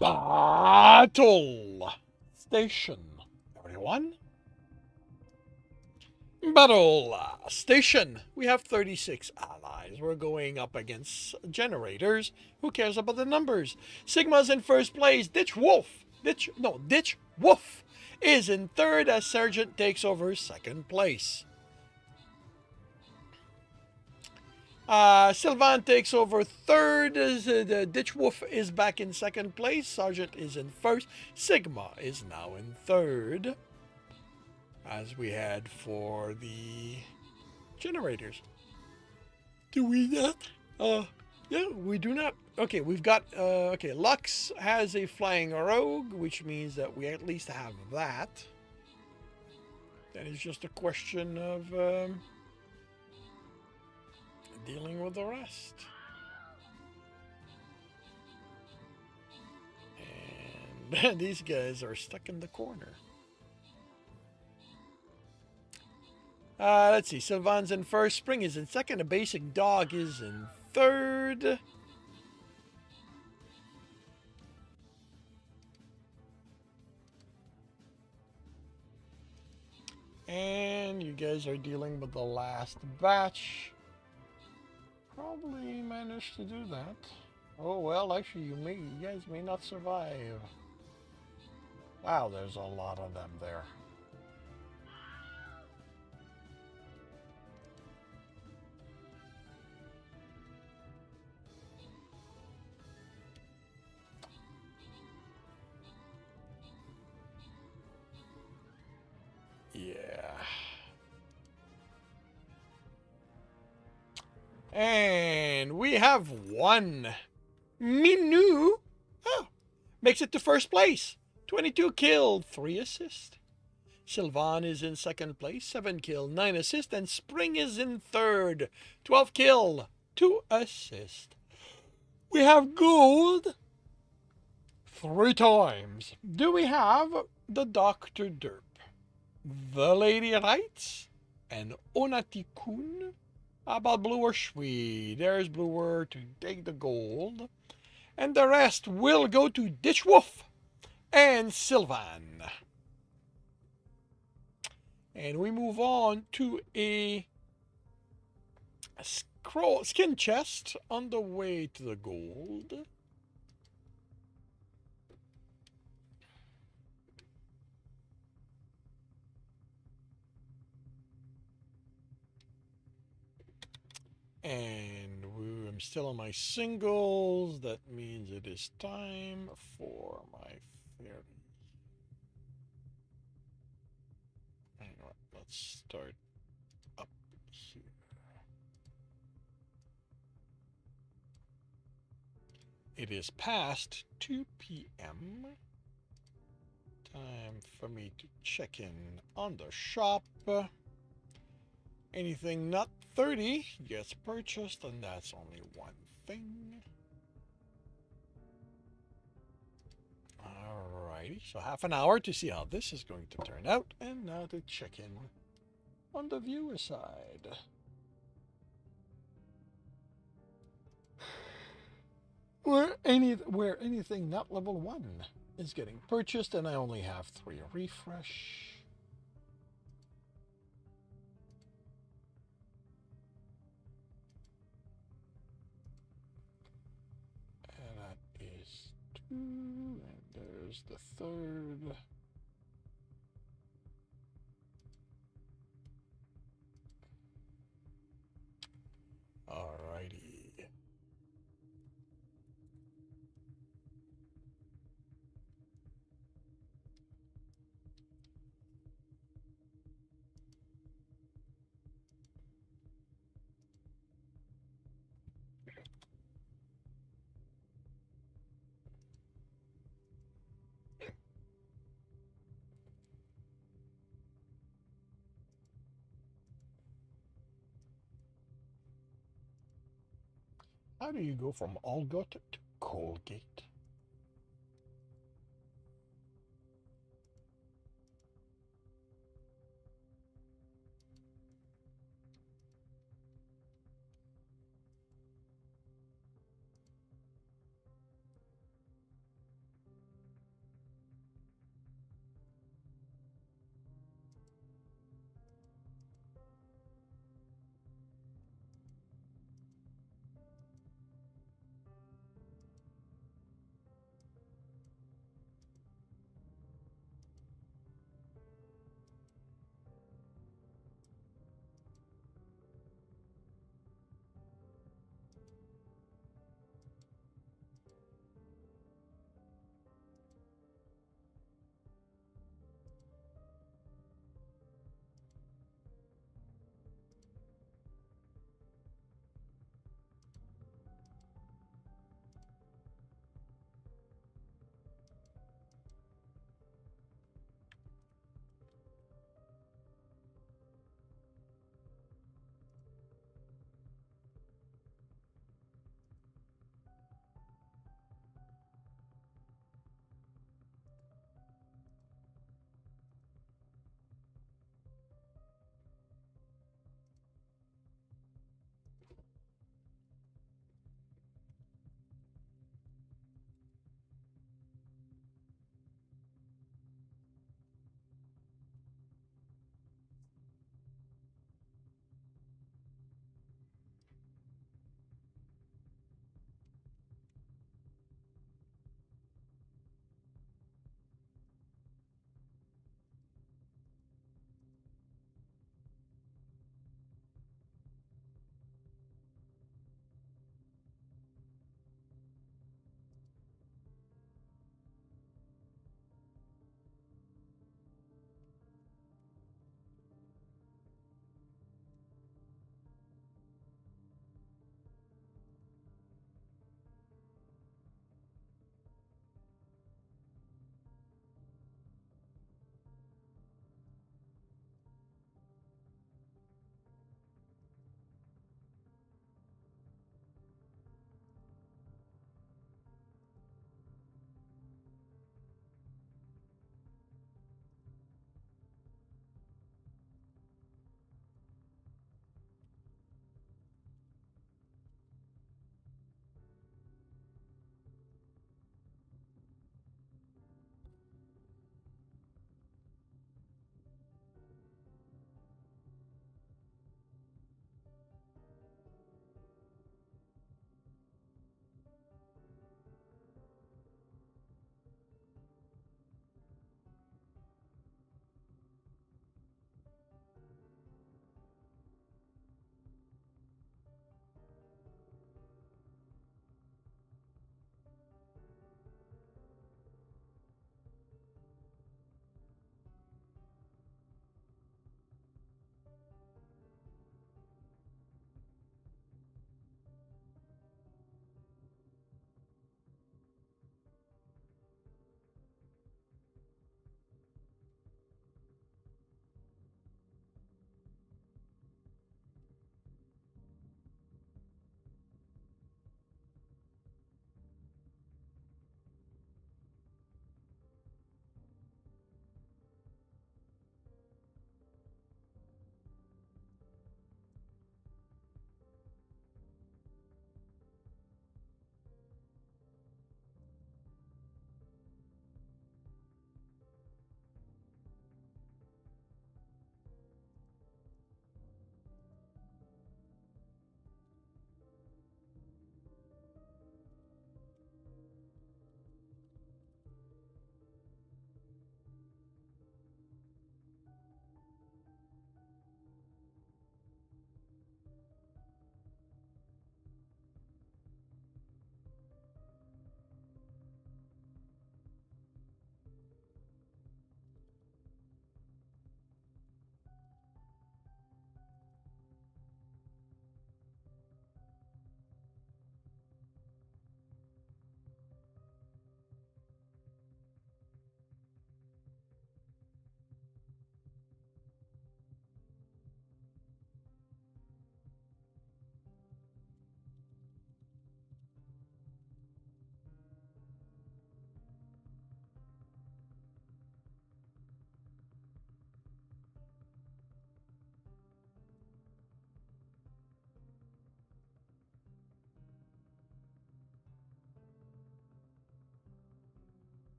Battle station. Everyone? Battle station. We have 36 allies. We're going up against generators. Who cares about the numbers? Sigma's in first place. Ditch Wolf is in third as Sergeant takes over second place. Sylvan takes over third. The Ditch Wolf is back in second place. Sergeant is in first. Sigma is now in third. As we had for the generators. Do we not? Yeah, we do not. Okay, we've got, okay, Lux has a flying rogue, which means that we at least have that. Then it's just a question of dealing with the rest. And these guys are stuck in the corner. Let's see. Sylvan's in first. Spring is in second. A basic dog is in third. And you guys are dealing with the last batch. Probably managed to do that. Oh well, actually, you guys may not survive. Wow, there's a lot of them there. Yeah. And we have one. Minu makes it to first place. 22 killed, 3 assists. Sylvan is in second place, 7 kill, 9 assists. And Spring is in third, 12 kill, 2 assists. We have gold 3 times. Do we have the Dr. Derp, the Lady Wrights, and Onati-kun? How about Bluer Shwee? There's Bluer to take the gold. And the rest will go to Ditch Wolf and Sylvan. And we move on to a skin chest on the way to the gold. And I'm still on my singles. That means it is time for my fairy. Hang on, let's start up here. It is past 2 p.m. Time for me to check in on the shop. Anything not 30 gets purchased, and that's only one thing. Alrighty, so half an hour to see how this is going to turn out, and now to check in on the viewer side. Where anything not level 1 is getting purchased, and I only have 3 refresh. And that is 2, and there's the 3rd. Alrighty. How do you go from Algot to Colgate?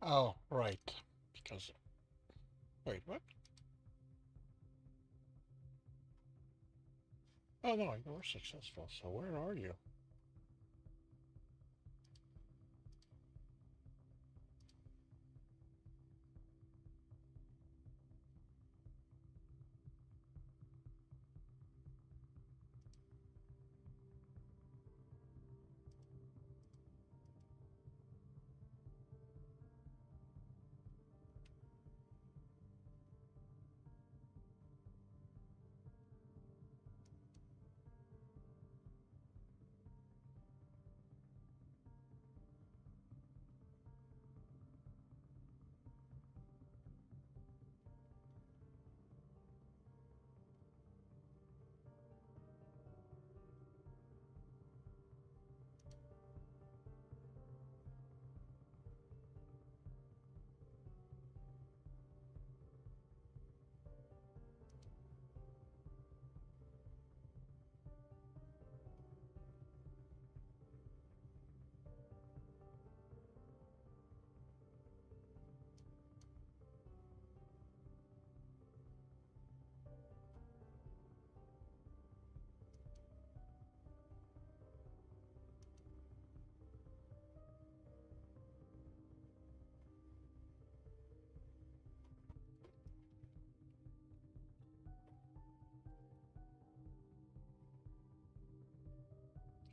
Oh, right. Because, wait, what? Oh, no, you were successful. So where are you?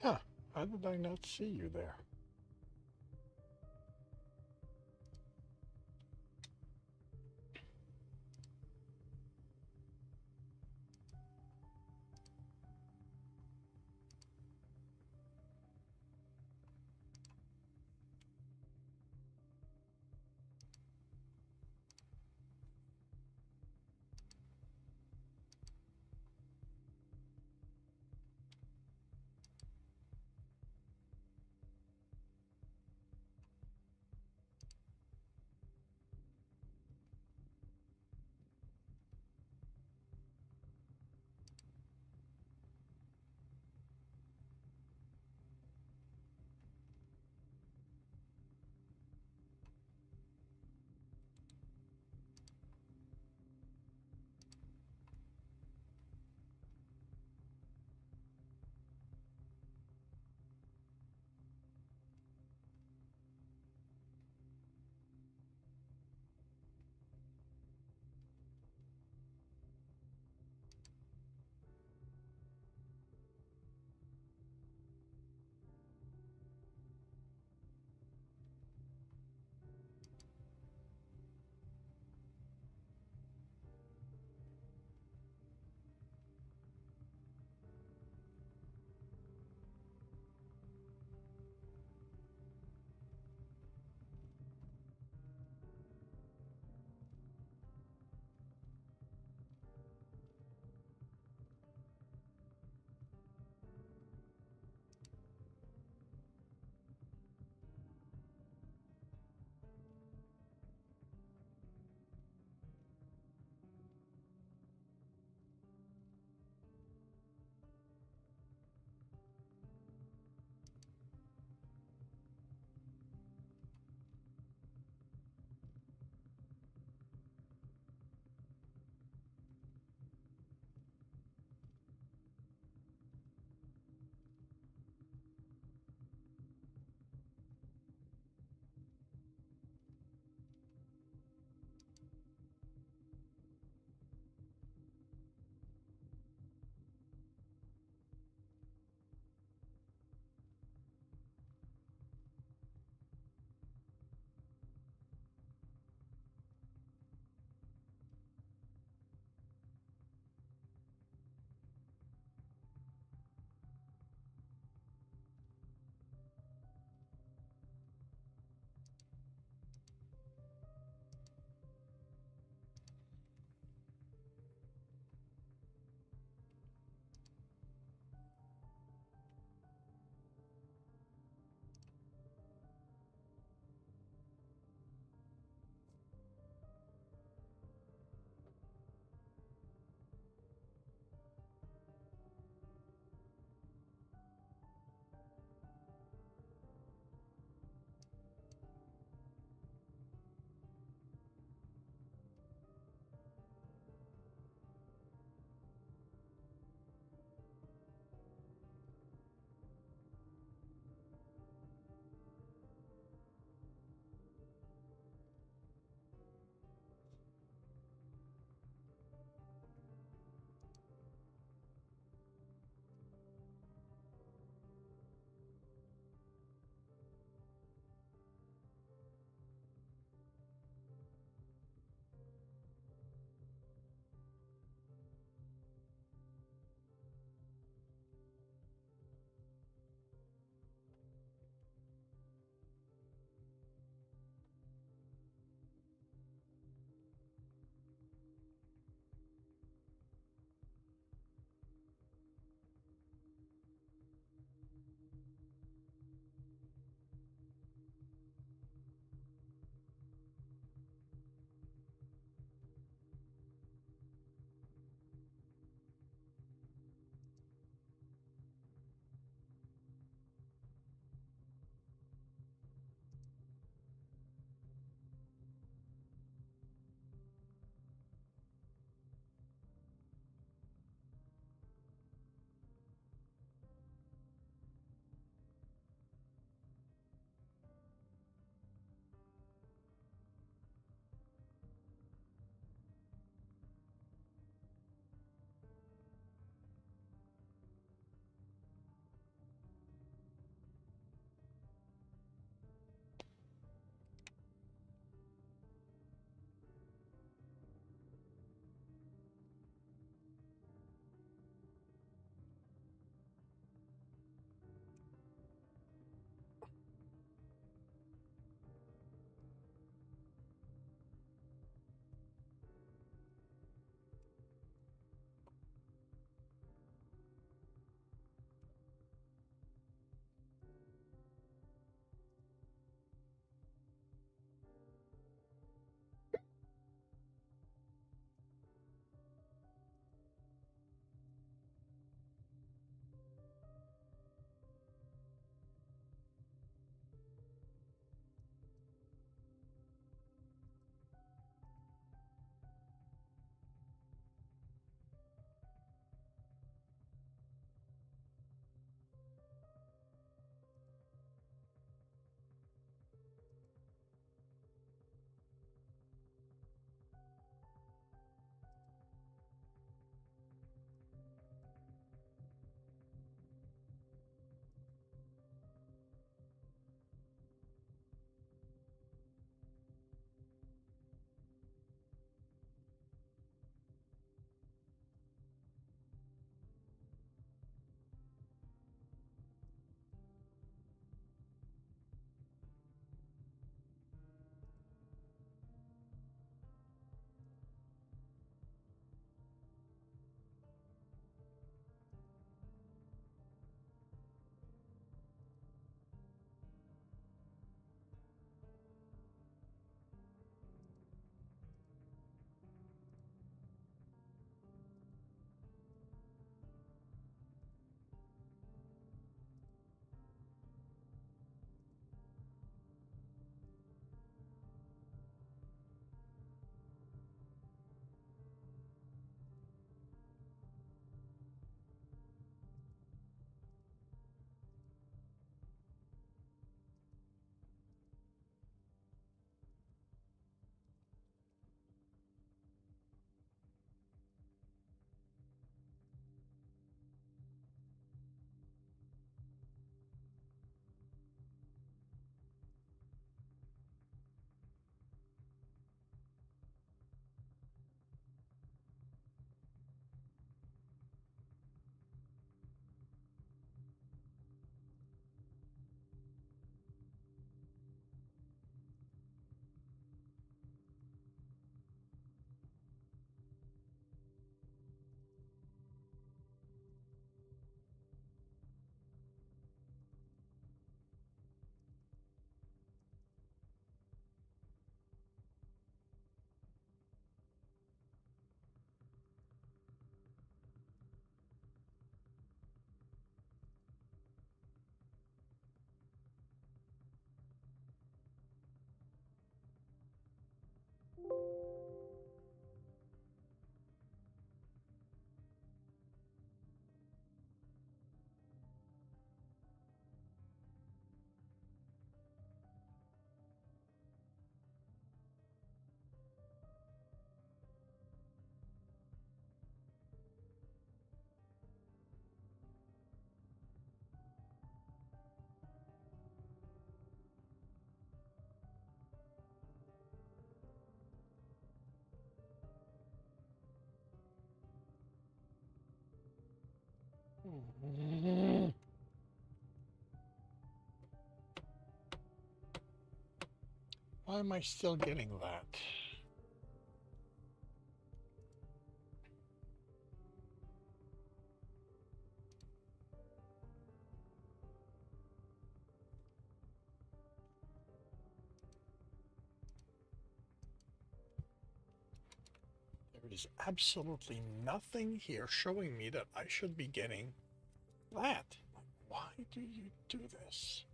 Huh. How did I not see you there? Why am I still getting that? There is absolutely nothing here showing me that I should be getting that. Why do you do this?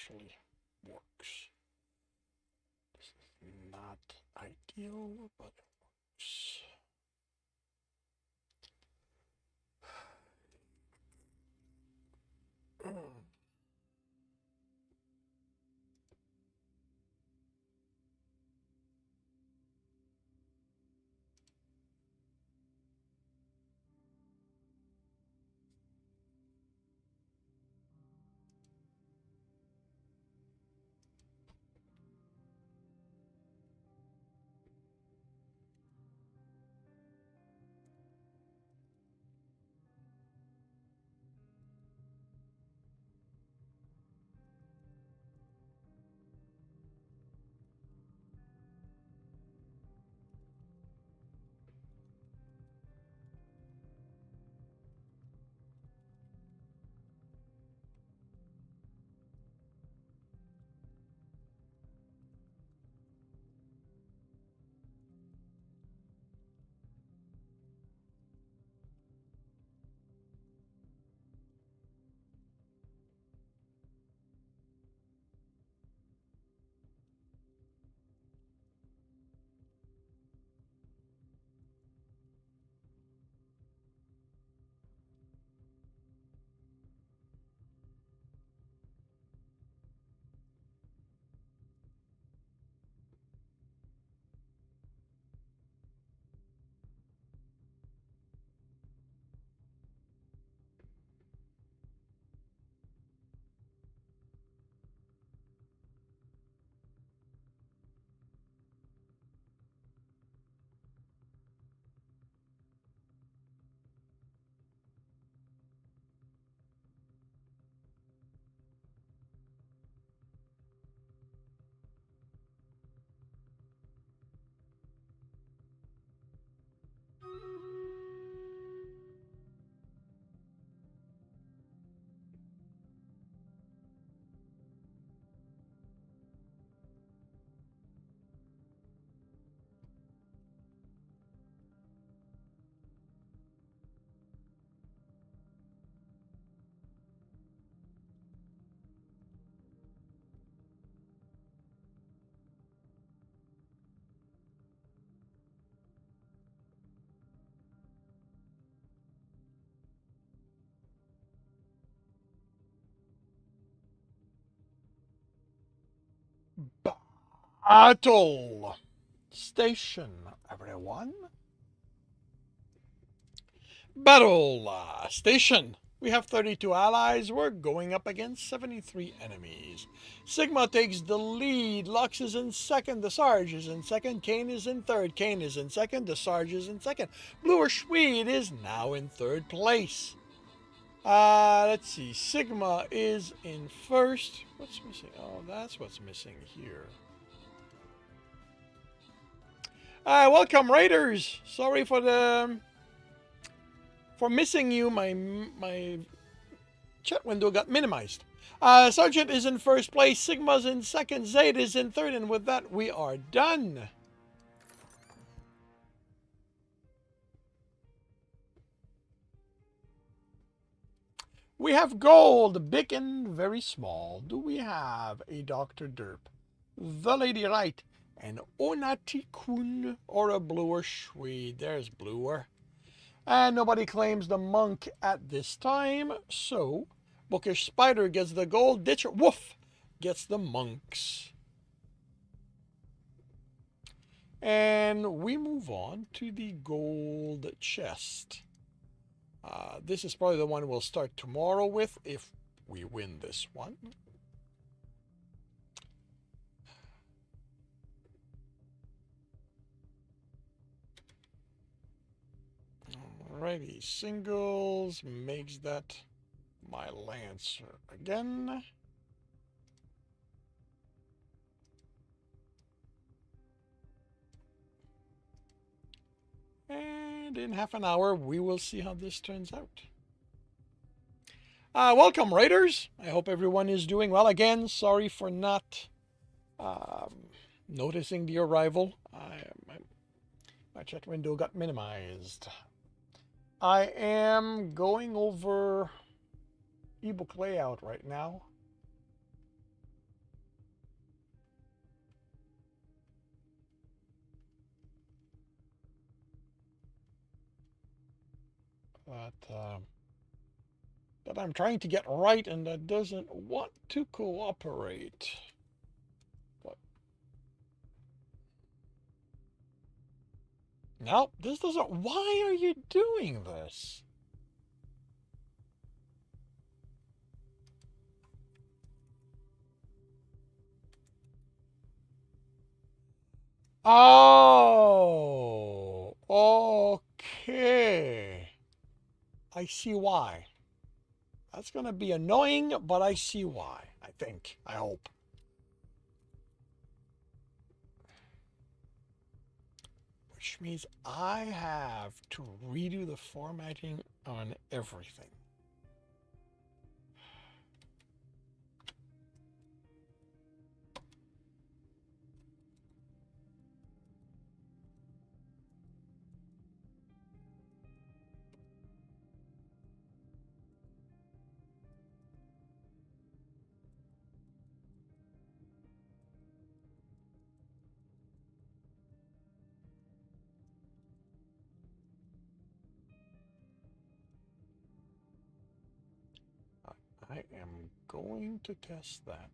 actually works. This is not ideal, but it works. Battle station, everyone. Battle station. We have 32 allies. We're going up against 73 enemies. Sigma takes the lead. Lux is in second. The Sarge is in second. Kane is in third. Kane is in second. The Sarge is in second. Bluer Swede is now in third place. Let's see. Sigma is in first. What's missing? Oh, that's what's missing here. Welcome, Raiders. Sorry for missing you. My chat window got minimized. Sergeant is in first place. Sigma's in second. Zaid is in third. And with that, we are done. We have gold, big and very small. Do we have a Dr. Derp? The Lady Right. And Onati-kun or a Bluer Swede. There's Bluer. And nobody claims the monk at this time. So, Bookish Spider gets the gold. Ditcher Woof gets the monks. And we move on to the gold chest. This is probably the one we'll start tomorrow with if we win this one. Alrighty, singles makes that my Lancer again. And in half an hour, we will see how this turns out. Welcome, Raiders. I hope everyone is doing well. Again, sorry for not noticing the arrival. My chat window got minimized. I am going over ebook layout right now. that I'm trying to get right and that doesn't want to cooperate. But no, this doesn't. Why are you doing this? Oh, okay. I see why. That's going to be annoying, but I see why. I think. I hope. Which means I have to redo the formatting on everything. I am going to test that.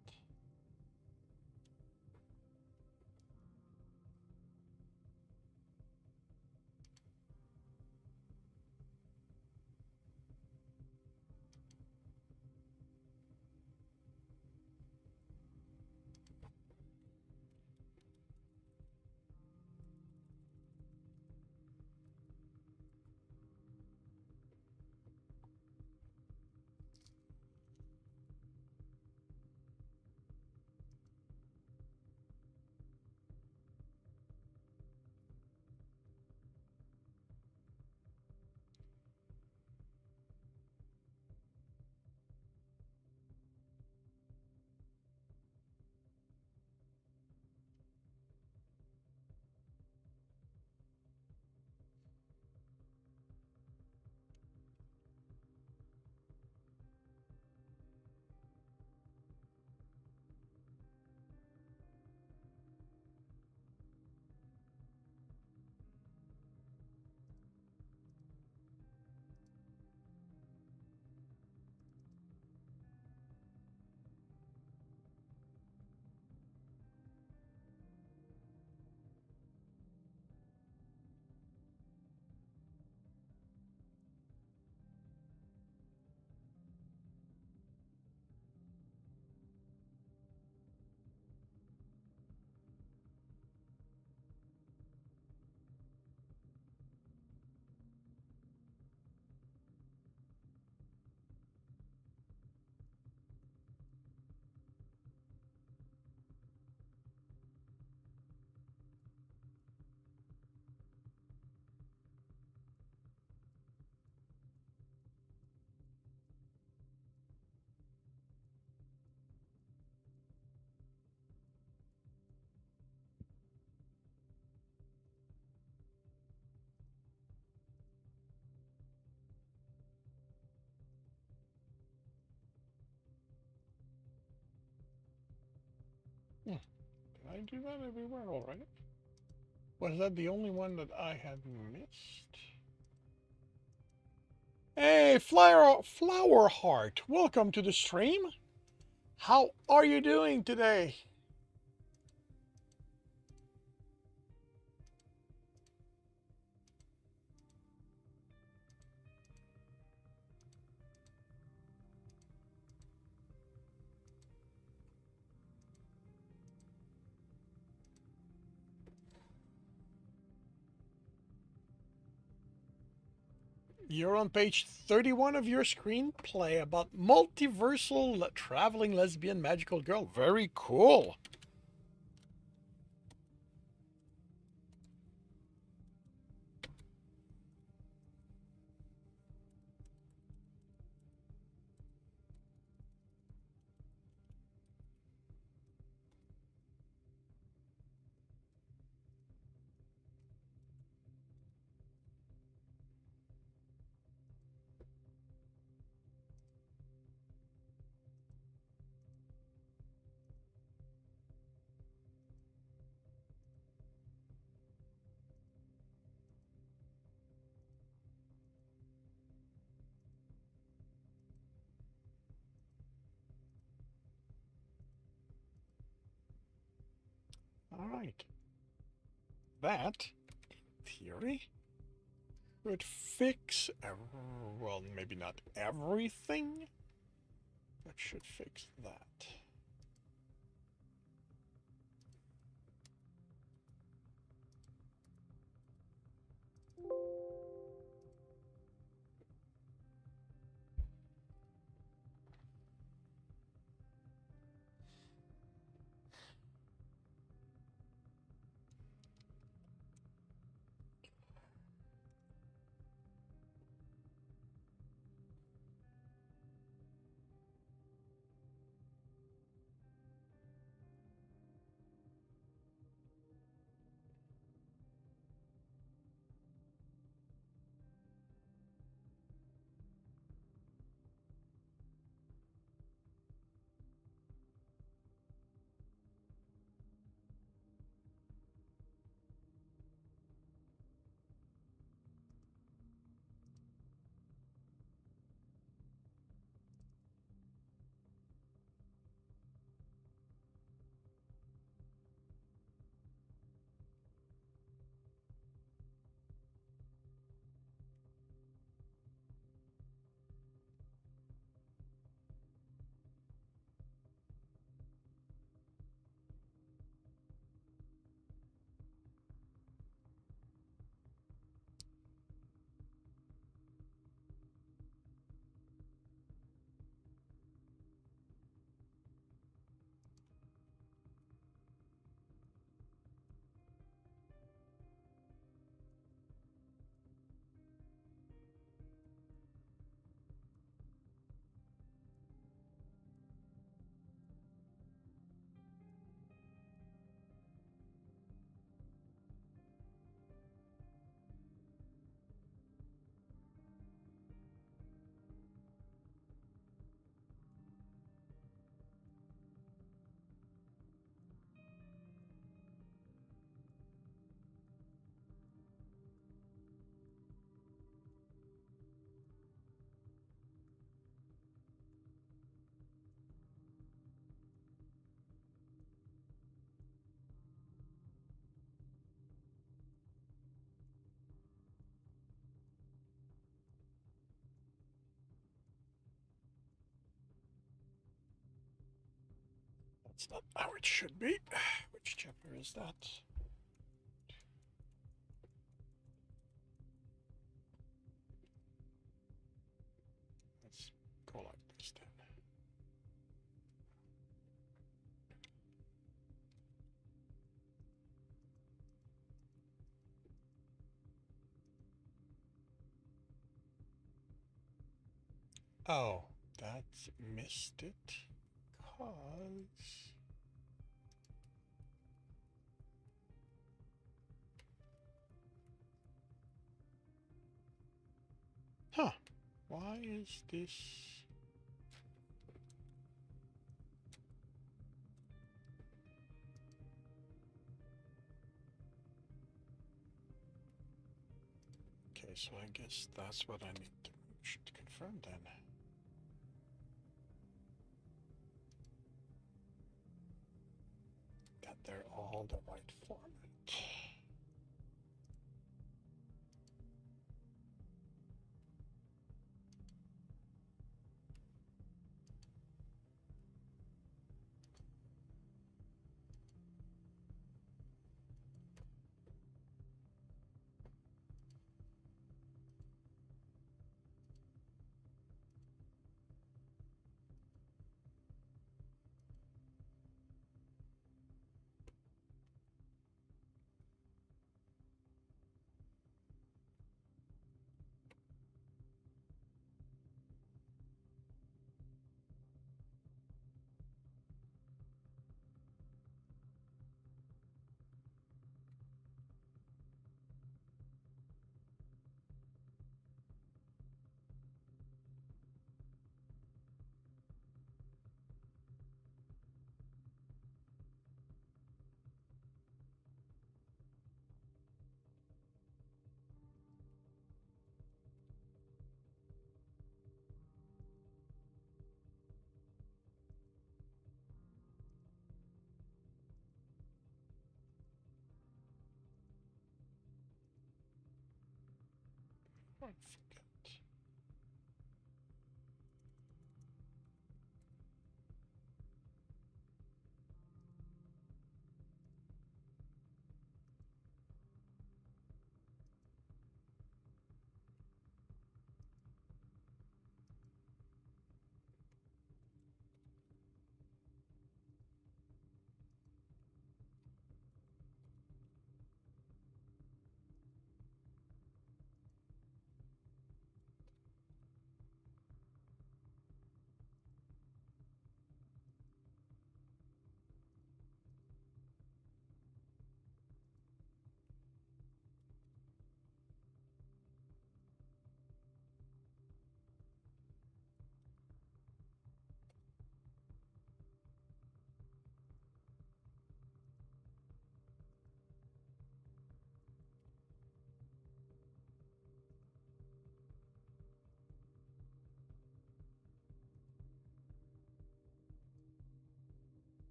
Did I do that everywhere already? Was that the only one that I had missed? Hey, Flower Heart, welcome to the stream. How are you doing today? You're on page 31 of your screenplay about multiversal traveling lesbian magical girl. Very cool. right. That, in theory, would fix, well, maybe not everything, but should fix that. That's not how it should be. Which chapter is that? Let's go like this then. Oh, that's missed it. Cause huh. Why is this? Okay, so I guess that's what I need to should confirm then. That they're all the right format. I forget.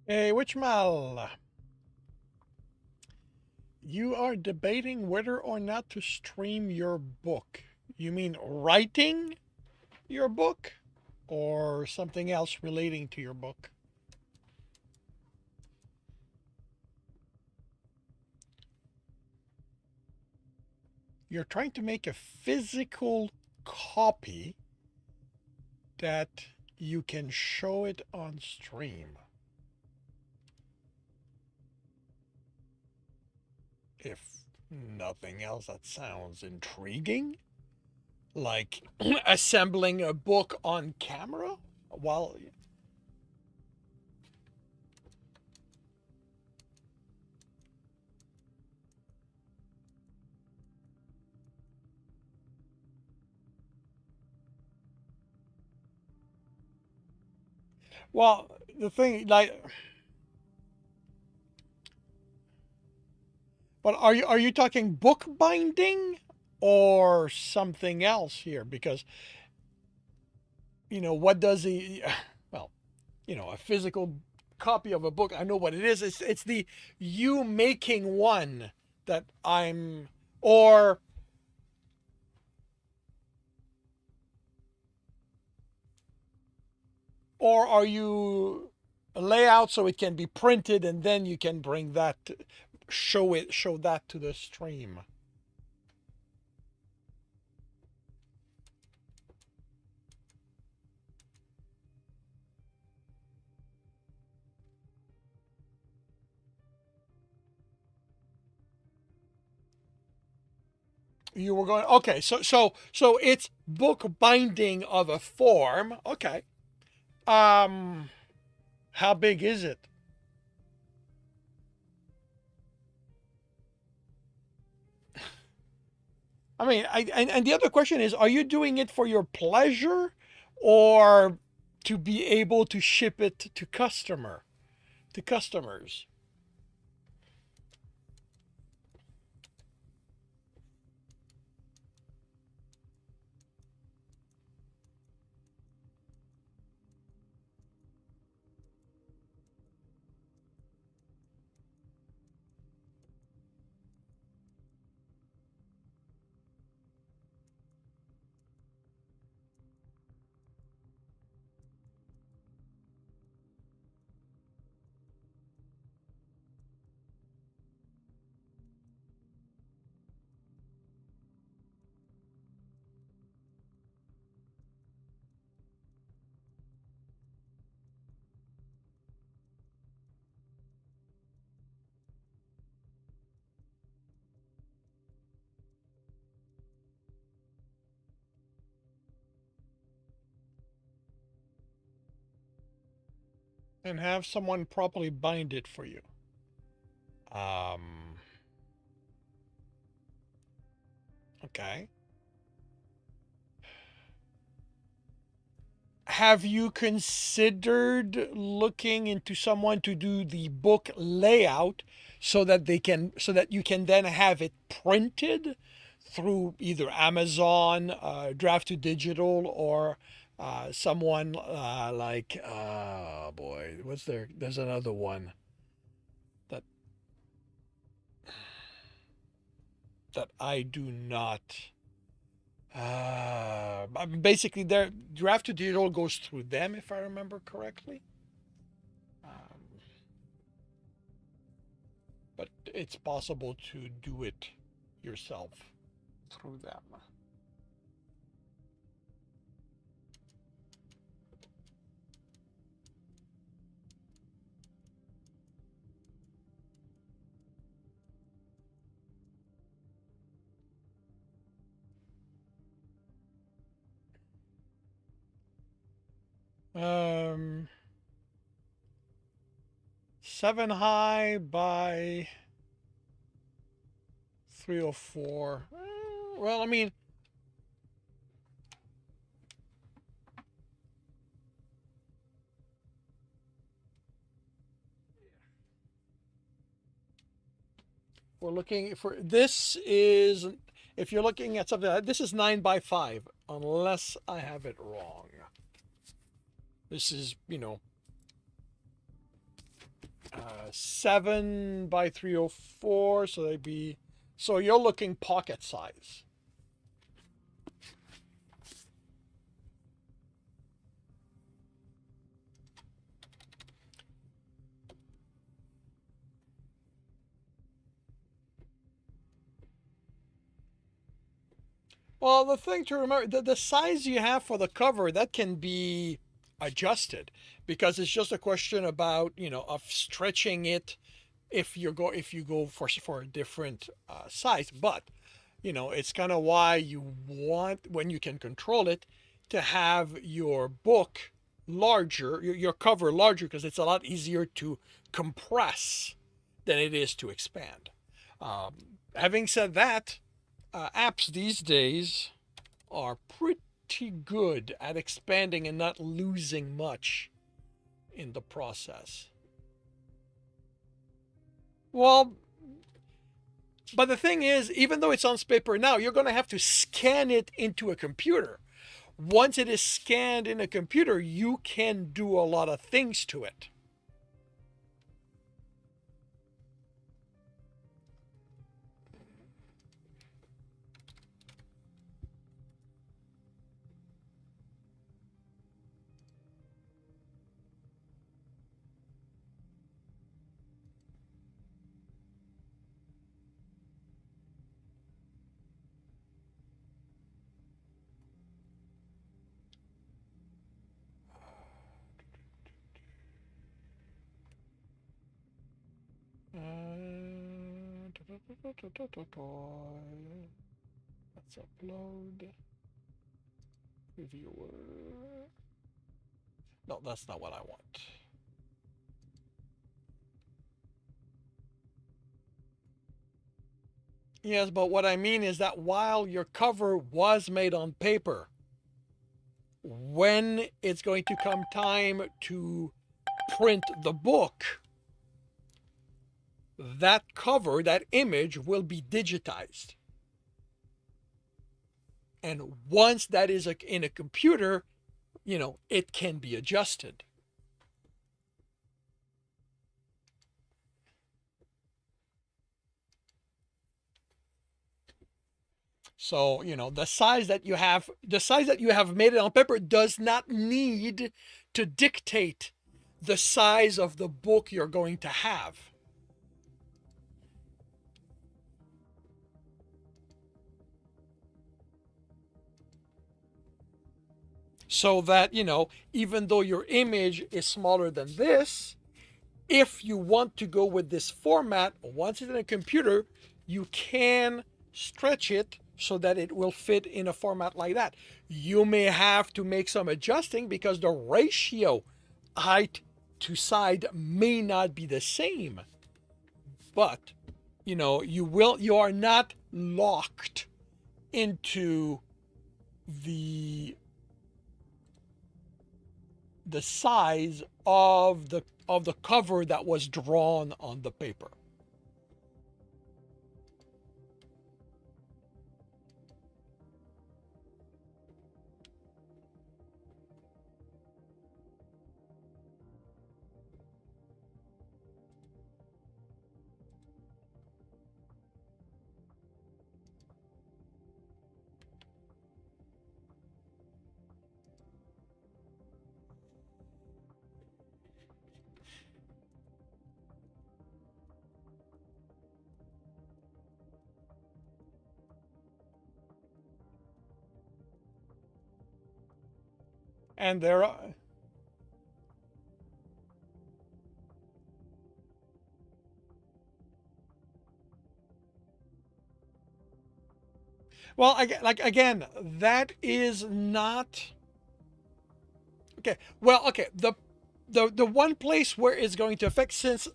Hey, Witchmal, you are debating whether or not to stream your book. You mean writing your book or something else relating to your book? You're trying to make a physical copy that you can show it on stream. If nothing else, that sounds intriguing. Like assembling a book on camera while. Well, the thing, like, but are you talking book binding or something else here? Because what does he? Well, a physical copy of a book. I know what it is. It's the you making one that I'm or or are you a layout so it can be printed and then you can bring that show that to the stream. You were going okay, so it's book binding of a form. Okay. Um how big is it? I mean, and the other question is, are you doing it for your pleasure or to be able to ship it to customers? And have someone properly bind it for you. Um, okay. Have you considered looking into someone to do the book layout so that you can then have it printed through either Amazon, Draft to Digital, or someone like oh boy, what's there? There's another one that I do not. Basically, their Draft to Digital goes through them, if I remember correctly. Um, but it's possible to do it yourself through them. Um, 7 high by 304. Well, I mean, we're looking for this is if you're looking at something this is 9 by 5, unless I have it wrong. This is 7 by 304, so they'd be, so you're looking pocket size. Well, the thing to remember, the size you have for the cover, that can be adjusted because it's just a question about, of stretching it if you go for a different size. But, it's kind of why you want, when you can control it, to have your book larger, your cover larger, because it's a lot easier to compress than it is to expand. Having said that, apps these days are pretty good at expanding and not losing much in the process. Well, but the thing is, even though it's on paper now, you're going to have to scan it into a computer. Once it is scanned in a computer, you can do a lot of things to it. Let's upload reviewer. No, that's not what I want. Yes, but what I mean is that while your cover was made on paper, when it's going to come time to print the book, that cover, that image will be digitized. And once that is in a computer, it can be adjusted. So, the size that you have made it on paper does not need to dictate the size of the book you're going to have. So that, even though your image is smaller than this, if you want to go with this format, once it's in a computer, you can stretch it so that it will fit in a format like that. You may have to make some adjusting because the ratio height to side may not be the same. But, you are not locked into the size of the cover that was drawn on the paper. And there are, well, again, that is not okay. Well, okay, the one place where it's going to affect, since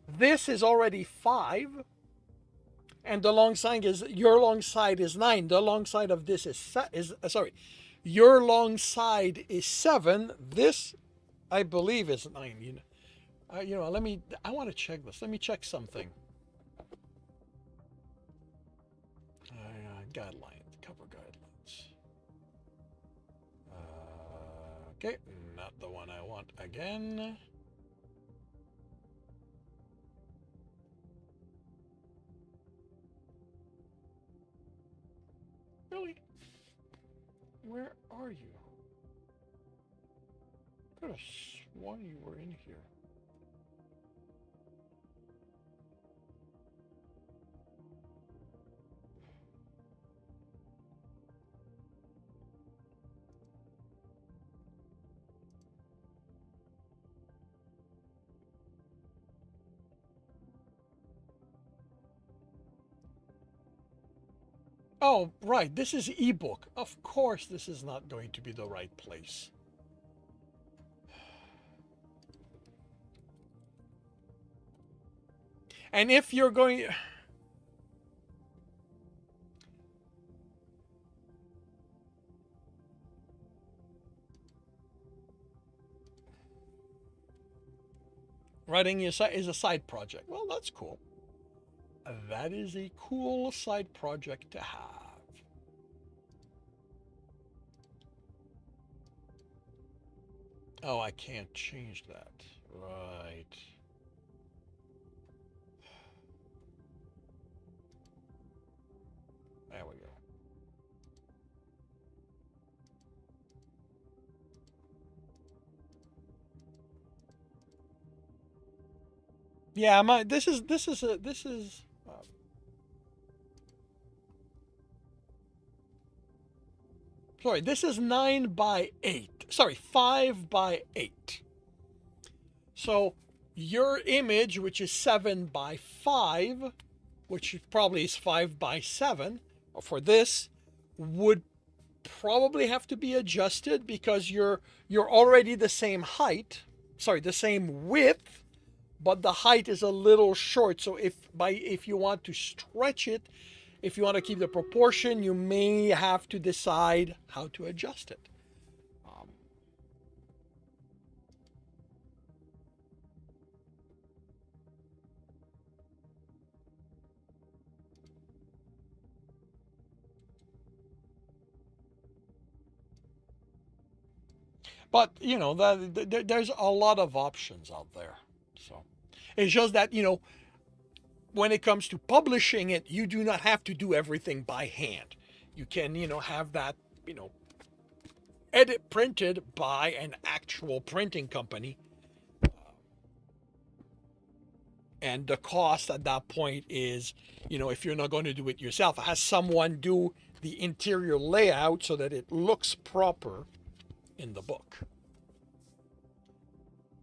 this is already 5 and the long side is, your long side is 9, the long side of this is sorry, your long side is 7, this I believe is 9. I want to check this. Let me check something. Guidelines, cover guidelines. Okay, not the one I want again. Where are you? Could have sworn you were in here. Oh, right. This is ebook. Of course, this is not going to be the right place. And if you're going... Writing is a side project. Well, that's cool. That is a cool side project to have. Oh, I can't change that. Right. There we go. Yeah, this is sorry, this is 9 by 8. Sorry, 5 by 8. So your image, which is 7 by 5, which probably is 5 by 7, for this, would probably have to be adjusted because you're already the same height, sorry, the same width, but the height is a little short. So if you want to stretch it, if you want to keep the proportion, you may have to decide how to adjust it. But you know, there's a lot of options out there. So it's just that, you know, when it comes to publishing it, you do not have to do everything by hand. You can, you know, have that, you know, edit printed by an actual printing company. And the cost at that point is, you know, if you're not going to do it yourself, have someone do the interior layout so that it looks proper in the book.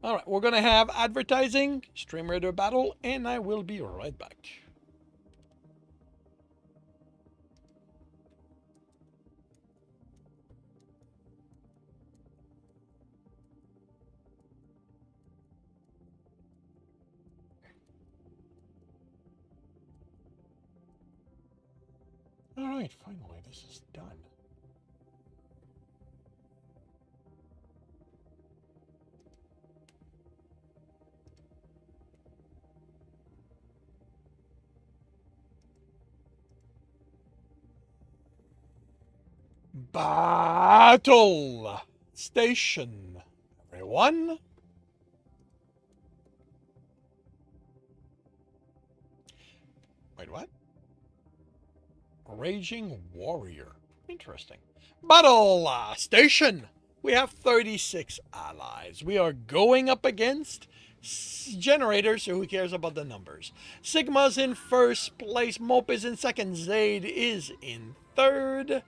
All right, we're going to have advertising, Stream Raider Battle, and I will be right back. All right, finally, this is done. Battle Station, everyone. Wait, what? Raging Warrior. Interesting. Battle Station. We have 36 allies. We are going up against generators, so who cares about the numbers? Sigma's in first place. Mope is in second. Zaid is in third.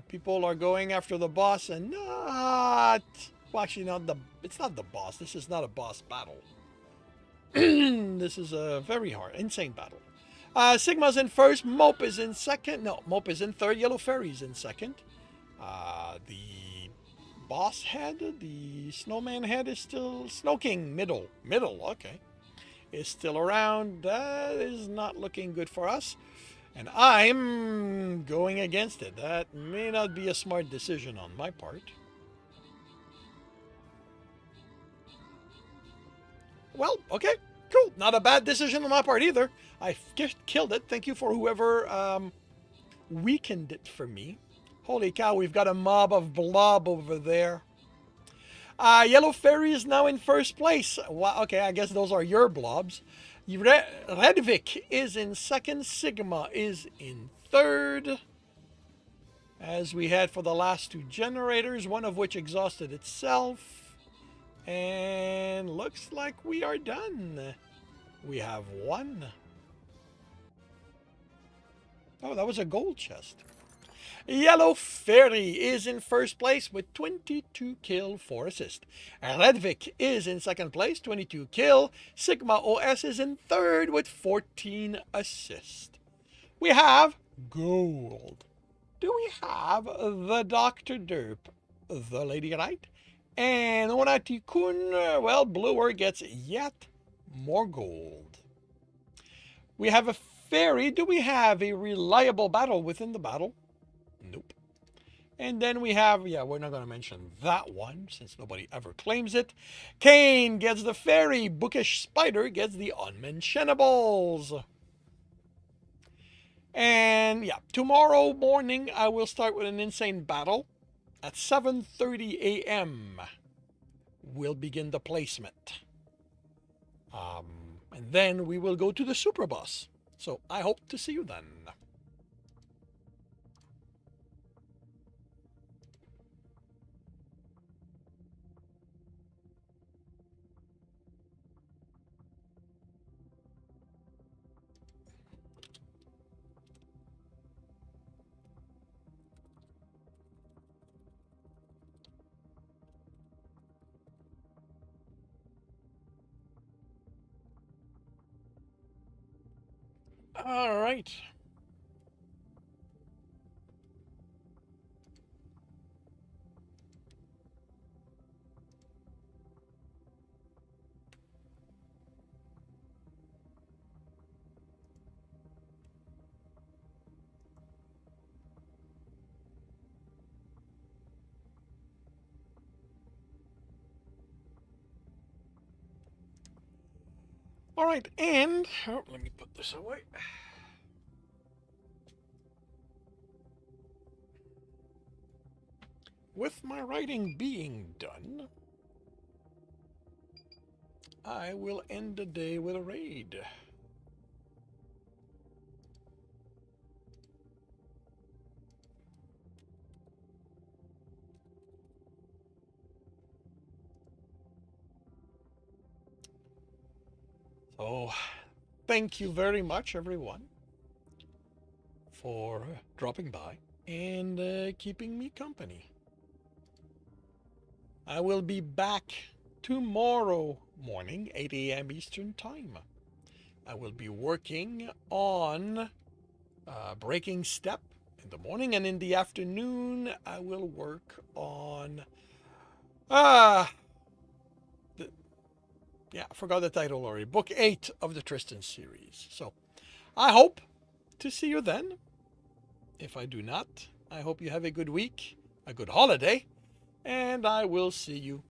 People are going after the boss and not... Well, actually, it's not the boss. This is not a boss battle. This is a very hard, insane battle. Sigma's in first. Mope is in second. No, Mope is in third. Yellow Fairy's in second. The boss head, the snowman head is still... Snow King, middle, okay. Is still around. That is not looking good for us. And I'm going against it. That may not be a smart decision on my part. Well, okay, cool. Not a bad decision on my part either. I killed it. Thank you for whoever weakened it for me. Holy cow, we've got a mob of blob over there. Yellow Fairy is now in first place. Well, okay, I guess those are your blobs. Redvik is in second. Sigma is in third. as we had for the last two generators, one of which exhausted itself. And looks like we are done. We have one. Oh, that was a gold chest. Yellow Fairy is in first place with 22 kill, 4 assist. Redvik is in second place, 22 kill. Sigma OS is in third with 14 assist. We have gold. Do we have the Dr. Derp, the Lady Right, and Onati Kun? Well, Bluer gets yet more gold. We have a fairy. Do we have a reliable battle within the battle? Nope. And then we have, yeah, we're not going to mention that one since nobody ever claims it. Kane gets the fairy. Bookish Spider gets the unmentionables. And yeah, tomorrow morning I will start with an insane battle. At 7:30 a.m. we'll begin the placement. And then we will go to the Super Boss. So I hope to see you then. All right. All right, and let me put this away. With my writing being done, I will end the day with a raid. So, thank you very much, everyone, for dropping by and keeping me company. I will be back tomorrow morning, 8 a.m. Eastern Time. I will be working on Breaking Step in the morning, and in the afternoon, I will work on yeah, I forgot the title already. Book 8 of the Tristan series. So, I hope to see you then. If I do not, I hope you have a good week, a good holiday, and I will see you